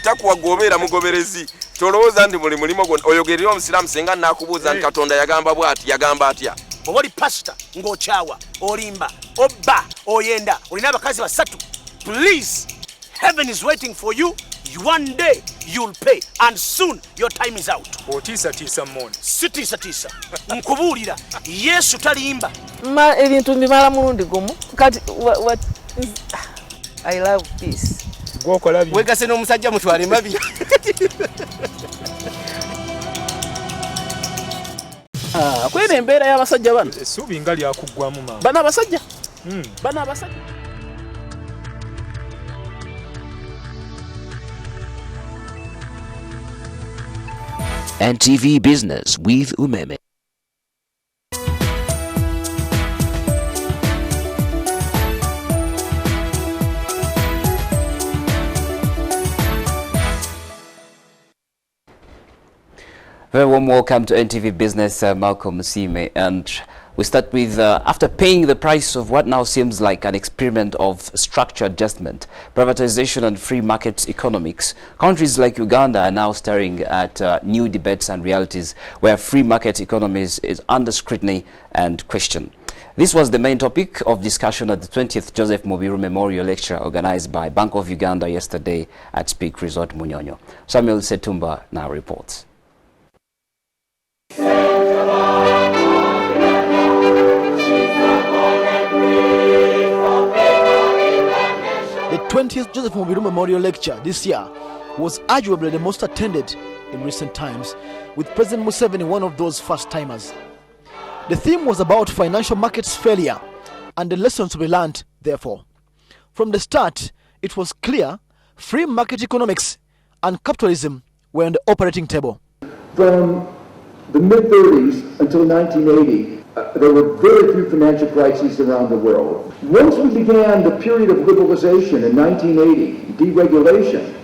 takuwa gobeera mugoberezi tolowooza nti buli mulimo gwonna oyogerera omusiraamu singa naakubuuza nti Katonda yagamba bw'ati yagamba atya. Bw'oba oli pasita ng'okyawa olimba obba oyenda olina abakazi basatu, please, heaven is waiting for you. One day you'll pay and soon your time is out. Otiisa mmoni sitiisa nkubuulira Yesu talimba ebintu mbimala mulundi gumu kati what I love peace. Gwokola byo wegase n'omusajja mutwale mabi. Kwera embeera y'abasajja bano essuubi nga lyakuggwamu mama. Bano abasajja. NTV Business with Umeme. Very warm welcome to NTV Business, Malcolm Sime, and we start with, after paying the price of what now seems like an experiment of structure adjustment, privatization and free market economics, countries like Uganda are now staring at new debates and realities where free market economies is under scrutiny and question. This was the main topic of discussion at the 20th Joseph Mubiru Memorial Lecture organized by Bank of Uganda yesterday at Speak Resort Munyonyo. Samuel Setumba now reports. The 20th Joseph Mubiru Memorial Lecture this year was arguably the most attended in recent times, with President Museveni one of those first-timers. The theme was about financial markets failure and the lessons to be learned, therefore. From the start, it was clear free market economics and capitalism were on the operating table. From the mid-30s until 1980, there were very few financial crises around the world. Once we began the period of liberalization in 1980, deregulation,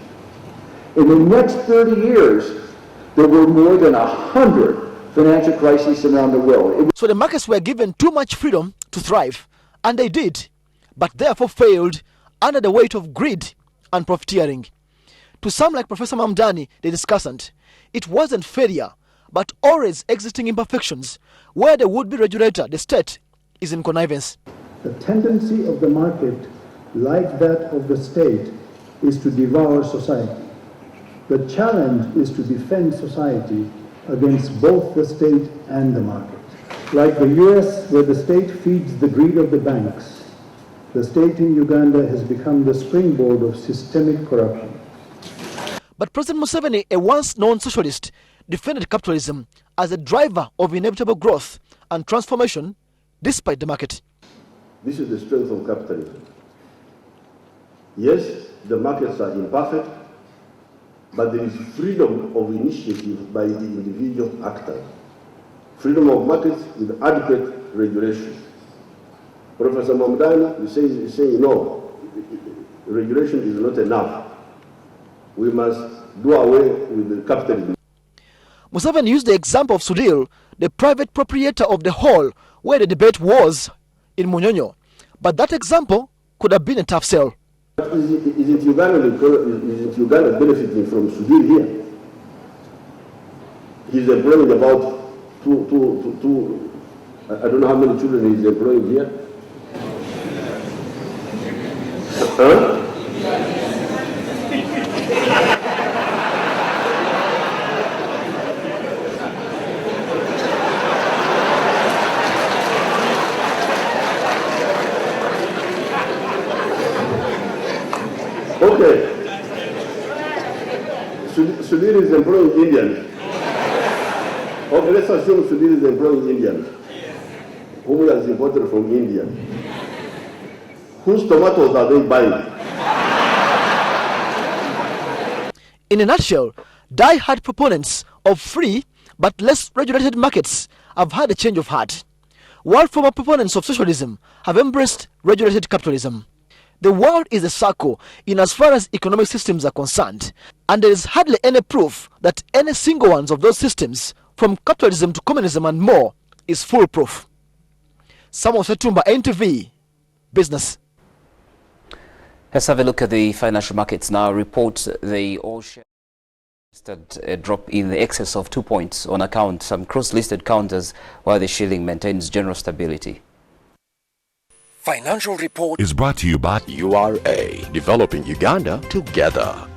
in the next 30 years, there were more than 100 financial crises around the world. So the markets were given too much freedom to thrive, and they did, but therefore failed under the weight of greed and profiteering. To some like Professor Mamdani, the discussant, it wasn't failure, but always existing imperfections where the would-be regulator, the state, is in connivance. The tendency of the market, like that of the state, is to devour society. The challenge is to defend society against both the state and the market. Like the US, where the state feeds the greed of the banks, the state in Uganda has become the springboard of systemic corruption. But President Museveni, a once known socialist, defended capitalism as a driver of inevitable growth and transformation despite the market. This is the strength of capitalism. Yes, the markets are imperfect, but there is freedom of initiative by the individual actor. Freedom of markets with adequate regulation. Professor Mamdani is saying no, regulation is not enough. We must do away with the capitalism. Museveni used the example of Sudhir, the private proprietor of the hall where the debate was in Munyonyo. But that example could have been a tough sell. Isn't Uganda benefiting from Sudhir here? He's employing about two, I don't know how many children he's employing here. Huh? Okay. Sudhir is employing Indians. Okay, let's assume Sudhir is employing Indians, whom he has imported from India. Whose tomatoes are they buying? In a nutshell, die-hard proponents of free but less regulated markets have had a change of heart, while former proponents of socialism have embraced regulated capitalism. The world is a circle in as far as economic systems are concerned, and there is hardly any proof that any single one of those systems, from capitalism to communism and more, is foolproof. Samuel Setumba, NTV Business. Let's have a look at the financial markets now. Reports the all share a drop in the excess of 2 points on account some cross-listed counters, while the shilling maintains general stability. Financial Report is brought to you by URA, developing Uganda together.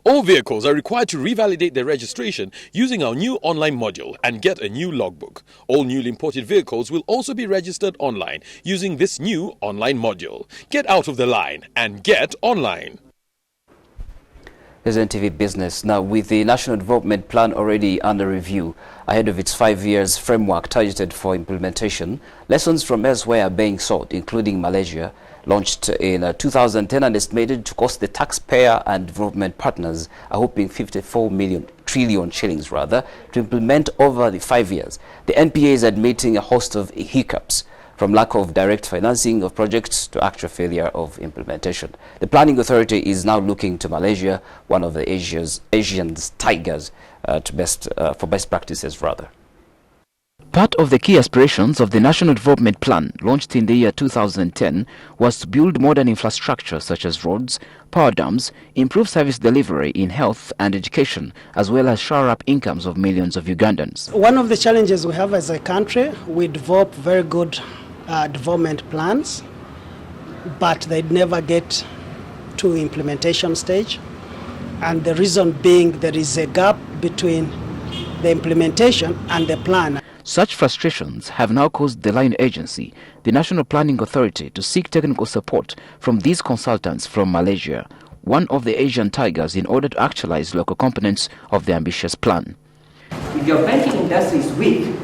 All vehicles are required to revalidate their registration using our new online module and get a new logbook. All newly imported vehicles will also be registered online using this new online module. Get out of the line and get online. This is NTV Business. Now, with the National Development Plan already under review ahead of its 5 years framework targeted for implementation, lessons from elsewhere are being sought, including Malaysia, launched in 2010 and estimated to cost the taxpayer and development partners a whopping 54 trillion shillings to implement over the 5 years. The NPA is admitting a host of hiccups, from lack of direct financing of projects to actual failure of implementation. The Planning Authority is now looking to Malaysia, one of the Asian tigers, for best practices Part of the key aspirations of the National Development Plan, launched in the year 2010, was to build modern infrastructure such as roads, power dams, improve service delivery in health and education, as well as shore up incomes of millions of Ugandans. One of the challenges we have as a country, we develop very good development plans, but they never get to implementation stage. And the reason being there is a gap between the implementation and the plan. Such frustrations have now caused the line agency, the National Planning Authority, to seek technical support from these consultants from Malaysia, one of the Asian tigers, in order to actualize local components of the ambitious plan. If your banking industry is weak,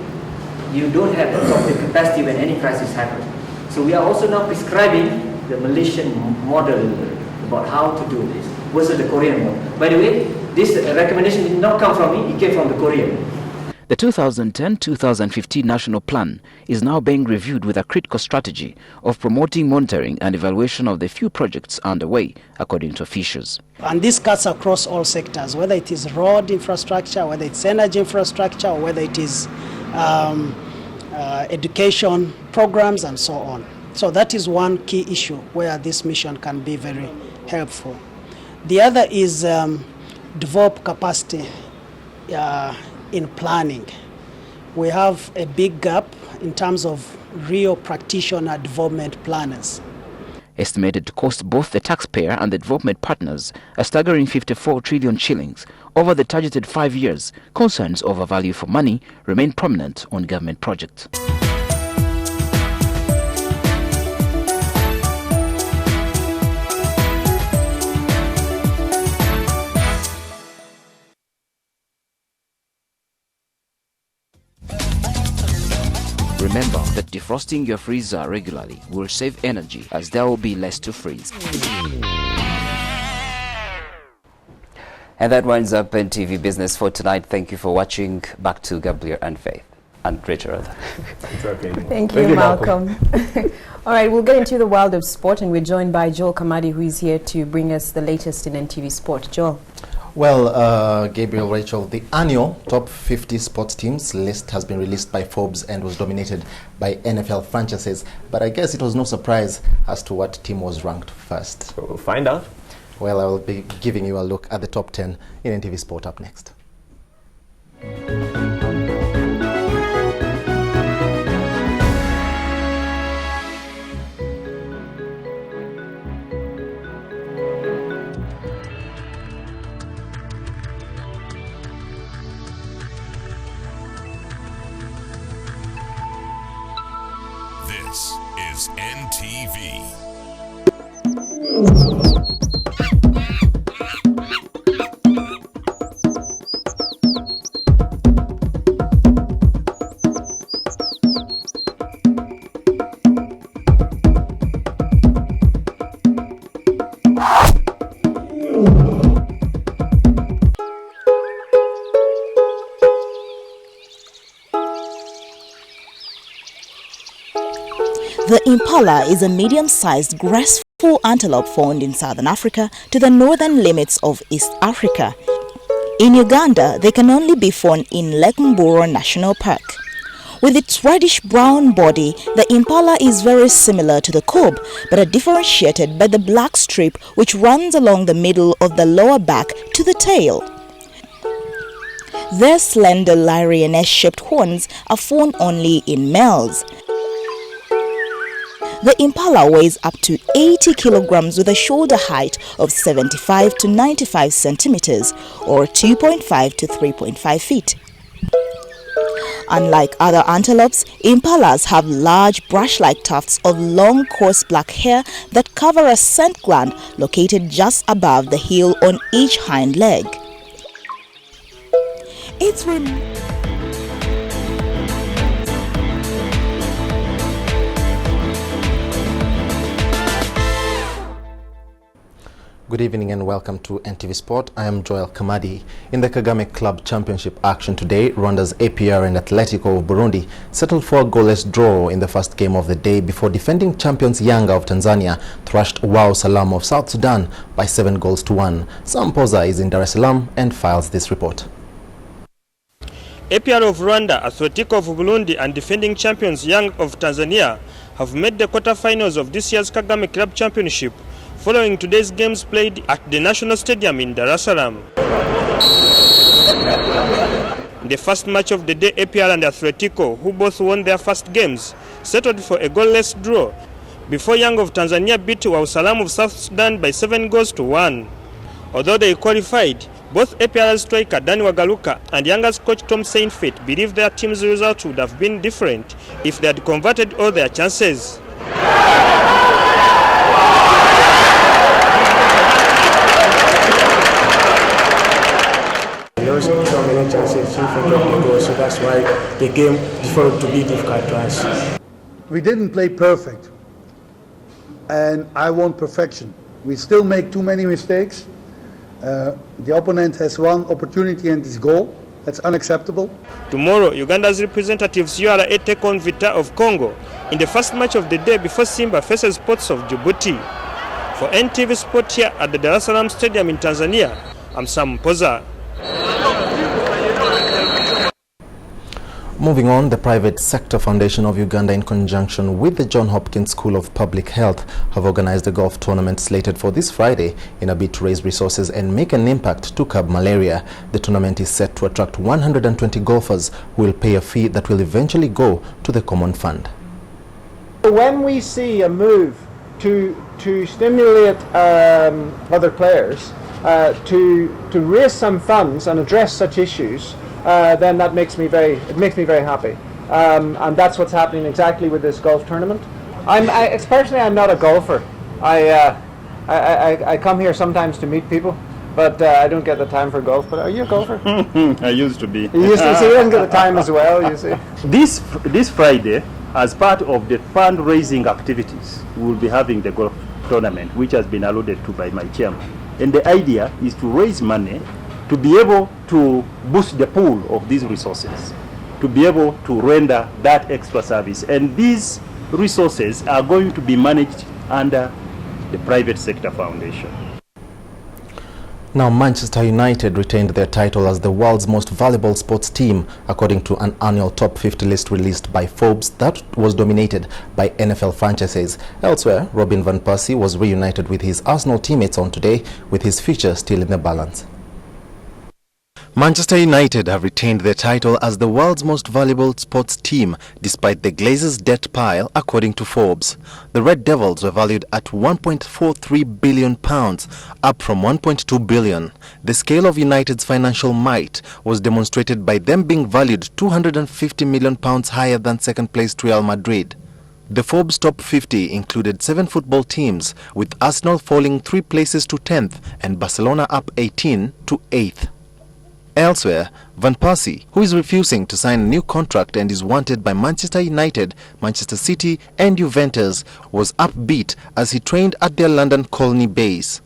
you don't have the capacity when any crisis happens. So we are also now prescribing the Malaysian model about how to do this versus the Korean model. By the way, this recommendation did not come from me, it came from the Korean. The 2010-2015 National Plan is now being reviewed with a critical strategy of promoting monitoring and evaluation of the few projects underway, according to officials. And this cuts across all sectors, whether it is road infrastructure, whether it's energy infrastructure, or whether it is education programs and so on. So that is one key issue where this mission can be very helpful. The other is develop capacity in planning. We have a big gap in terms of real practitioner development planners. estimated to cost both the taxpayer and the development partners a staggering 54 trillion shillings over the targeted 5 years. Concerns over value for money remain prominent on government projects. Remember that defrosting your freezer regularly will save energy, as there will be less to freeze. And that winds up NTV Business for tonight. Thank you for watching. Back to Gabriel and Faith. And Rachel. It's okay. Thank you, Malcolm. All right, we'll get into the world of sport, and we're joined by Joel Kamadi, who is here to bring us the latest in NTV Sport. Joel. Well, Gabriel, Rachel, the annual top 50 sports teams list has been released by Forbes and was dominated by NFL franchises. But I guess it was no surprise as to what team was ranked first. We'll find out. Well, I will be giving you a look at the top 10 in NTV Sport up next. This is NTV. The impala is a medium-sized graceful antelope found in southern Africa to the northern limits of East Africa. In Uganda, they can only be found in Lake Mburo National Park. With its reddish-brown body, the impala is very similar to the kobe, but are differentiated by the black strip which runs along the middle of the lower back to the tail. Their slender lioness-shaped horns are found only in males. The impala weighs up to 80 kilograms with a shoulder height of 75 to 95 centimeters or 2.5 to 3.5 feet. Unlike other antelopes, impalas have large brush-like tufts of long coarse black hair that cover a scent gland located just above the heel on each hind leg. Good evening and welcome to NTV Sport. I am Joel Kamadi. In the Kagame Club Championship action today, Rwanda's APR and Atletico of Burundi settled for a goalless draw in the first game of the day before defending champions Yanga of Tanzania thrashed Wow Salam of South Sudan by 7-1. Sam Poza is in Dar es Salaam and files this report. APR of Rwanda, Atletico of Burundi and defending champions Yanga of Tanzania have made the quarterfinals of this year's Kagame Club Championship following today's games played at the National Stadium in Dar es Salaam. The first match of the day, APR and Atletico, who both won their first games, settled for a goalless draw before Yanga of Tanzania beat Wow Salam of South Sudan by 7-1. Although they qualified, both APR's striker Dan Wagaluka and Yanga's coach Tom Saintfit believe their team's result would have been different if they had converted all their chances. So many chances in front of the goal, so that's why the game decided to be difficult to us. We didn't play perfect, and I want perfection. We still make too many mistakes. The opponent has one opportunity and his goal. That's unacceptable. Tomorrow, Uganda's representatives URA take on Vita of Congo in the first match of the day before Simba faces Sports of Djibouti. For NTV Sport here at the Dar es Salaam Stadium in Tanzania, I'm Sam Poza. Moving on, the Private Sector Foundation of Uganda, in conjunction with the John Hopkins School of Public Health, have organized a golf tournament slated for this Friday in a bid to raise resources and make an impact to curb malaria. The tournament is set to attract 120 golfers who will pay a fee that will eventually go to the common fund. When we see a move to stimulate other players to raise some funds and address such issues, then that makes me very happy. And that's what's happening exactly with this golf tournament. Personally, I'm not a golfer. I come here sometimes to meet people, but I don't get the time for golf. But are you a golfer? I used to be. You used to, so you don't get the time as well, you see. This Friday, as part of the fundraising activities, we will be having the golf tournament, which has been alluded to by my chairman. And the idea is to raise money to be able to boost the pool of these resources, to be able to render that extra service. And these resources are going to be managed under the private sector foundation. Now, Manchester United retained their title as the world's most valuable sports team, according to an annual top 50 list released by Forbes that was dominated by NFL franchises. Elsewhere, Robin van Persie was reunited with his Arsenal teammates on today, with his future still in the balance. Manchester United have retained their title as the world's most valuable sports team despite the Glazers' debt pile, according to Forbes. The Red Devils were valued at £1.43 billion, up from £1.2 billion. The scale of United's financial might was demonstrated by them being valued £250 million higher than second-placed Real Madrid. The Forbes top 50 included 7 football teams, with Arsenal falling 3 places to 10th and Barcelona up 18 to 8th. Elsewhere, Van Persie, who is refusing to sign a new contract and is wanted by Manchester United, Manchester City and Juventus, was upbeat as he trained at their London Colney base.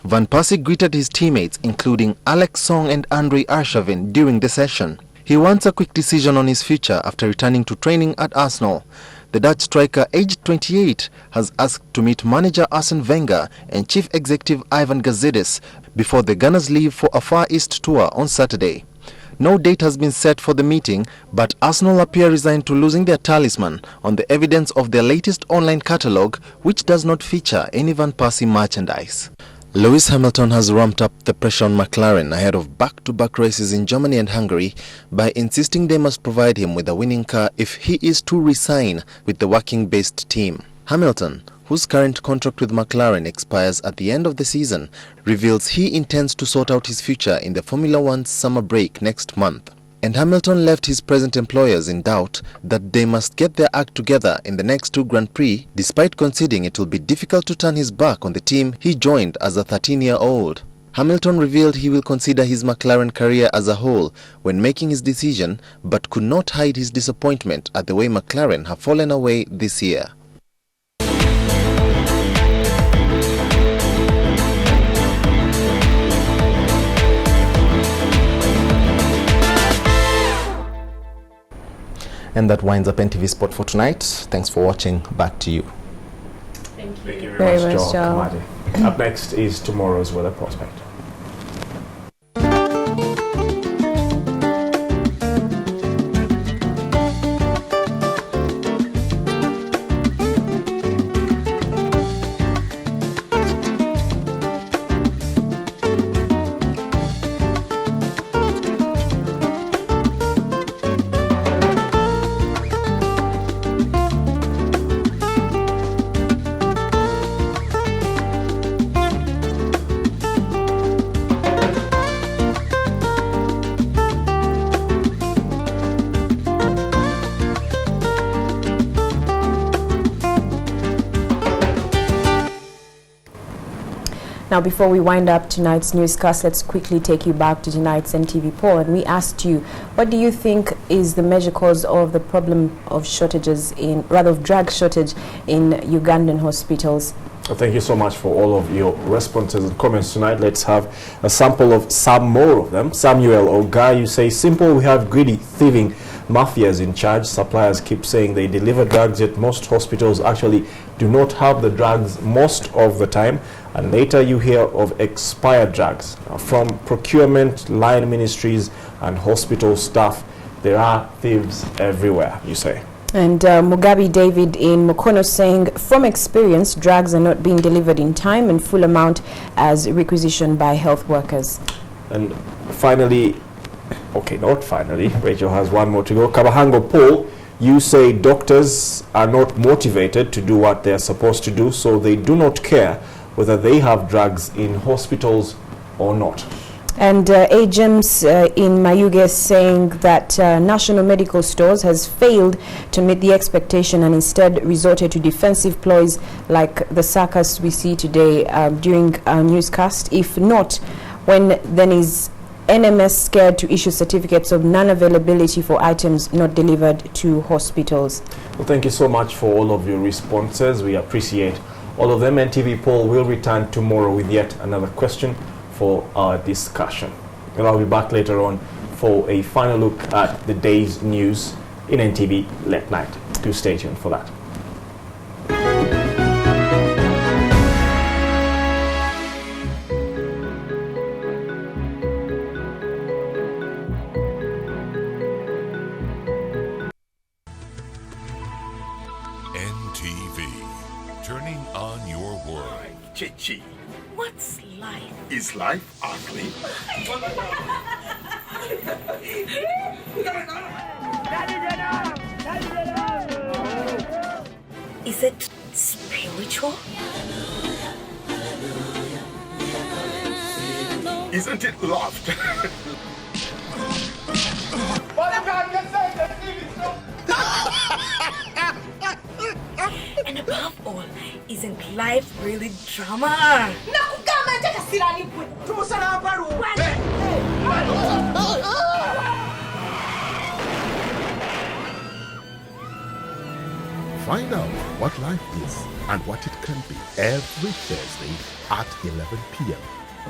Van Persie greeted his teammates, including Alex Song and Andrei Arshavin, during the session. He wants a quick decision on his future after returning to training at Arsenal. The Dutch striker, aged 28, has asked to meet manager Arsene Wenger and chief executive Ivan Gazidis before the Gunners leave for a Far East tour on Saturday. No date has been set for the meeting, but Arsenal appear resigned to losing their talisman on the evidence of their latest online catalogue, which does not feature any Van Persie merchandise. Lewis Hamilton has ramped up the pressure on McLaren ahead of back-to-back races in Germany and Hungary by insisting they must provide him with a winning car if he is to resign with the working-based team. Hamilton, whose current contract with McLaren expires at the end of the season, reveals he intends to sort out his future in the Formula One's summer break next month. And Hamilton left his present employers in doubt that they must get their act together in the next 2 Grand Prix, despite conceding it will be difficult to turn his back on the team he joined as a 13-year-old. Hamilton revealed he will consider his McLaren career as a whole when making his decision, but could not hide his disappointment at the way McLaren have fallen away this year. And that winds up NTV Sport for tonight. Thanks for watching. Back to you. Thank you very much, Joel. Up next is tomorrow's weather prospect. Now, before we wind up tonight's newscast, let's quickly take you back to tonight's NTV poll. And we asked you, what do you think is the major cause of the problem of shortages of drug shortage in Ugandan hospitals? Well, thank you so much for all of your responses and comments tonight. Let's have a sample of some more of them. Samuel Oga, you say, simple, we have greedy, thieving mafias in charge. Suppliers keep saying they deliver drugs, yet most hospitals actually do not have the drugs most of the time. And later you hear of expired drugs. From procurement, line ministries and hospital staff, there are thieves everywhere, you say. And Mugabe David in Mukono saying, from experience, drugs are not being delivered in time and full amount as requisitioned by health workers. And finally, okay, not finally, Rachel has one more to go. Kabahango Paul, You say doctors are not motivated to do what they're supposed to do, so they do not care whether they have drugs in hospitals or not. And agents in Mayuge saying that National Medical Stores has failed to meet the expectation and instead resorted to defensive ploys like the circus we see today during our newscast. If not, when then is NMS scared to issue certificates of non-availability for items not delivered to hospitals? Well, thank you so much for all of your responses. We appreciate all of them. NTV poll will return tomorrow with yet another question for our discussion. And I'll be back later on for a final look at the day's news in NTV Late Night. Do stay tuned for that. NTV, turning on your world. Chichi. What's life? Is life ugly? Is it spiritual? Isn't it loved? And above all, isn't life really drama? Find out what life is and what it can be every Thursday at 11 p.m.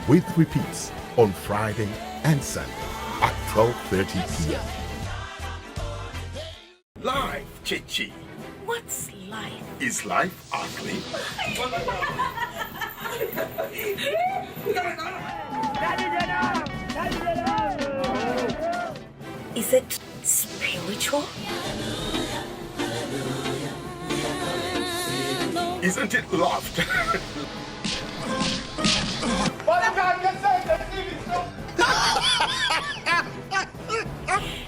with repeats on Friday and Sunday at 12:30 p.m. Life, Chichi. What's life? Is life ugly? Is it spiritual? Isn't it loved?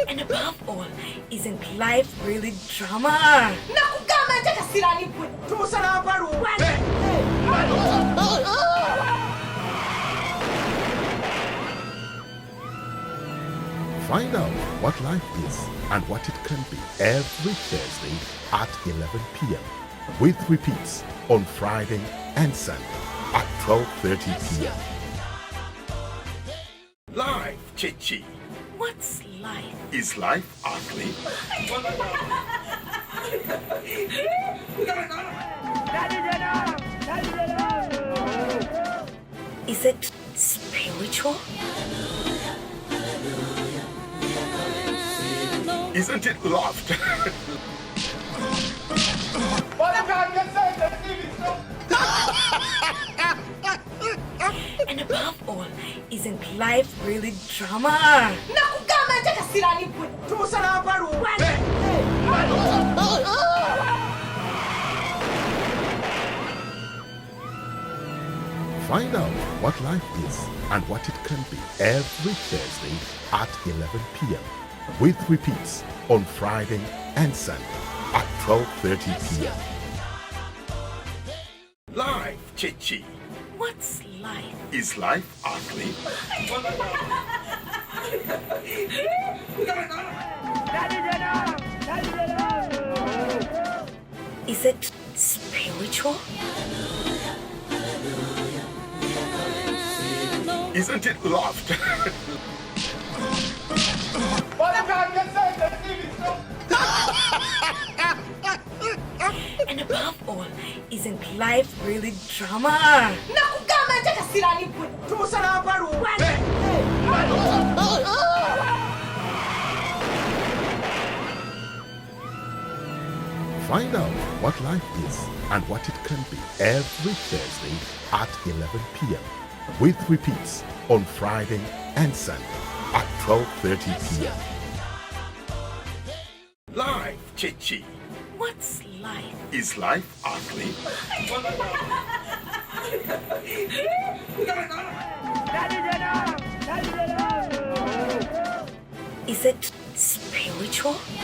And above all, isn't life really drama? Find out what life is and what it can be every Thursday at 11 p.m. with repeats on Friday and Sunday at 12:30 p.m. Life, Chichi. What's life? Is life ugly? Is it spiritual? Isn't it loved? And above all, isn't life really drama? Find out what life is and what it can be every Thursday at 11 p.m. with repeats on Friday and Sunday at 12:30 p.m. Life, Chichi. What's life? Is life ugly? Is it spiritual? Isn't it loved? And above all, isn't life really drama? Find out what life is and what it can be every Thursday at 11 p.m. with repeats on Friday and Sunday at 12:30 p.m. Life, Chichi. What's life? Is life ugly? Is it spiritual?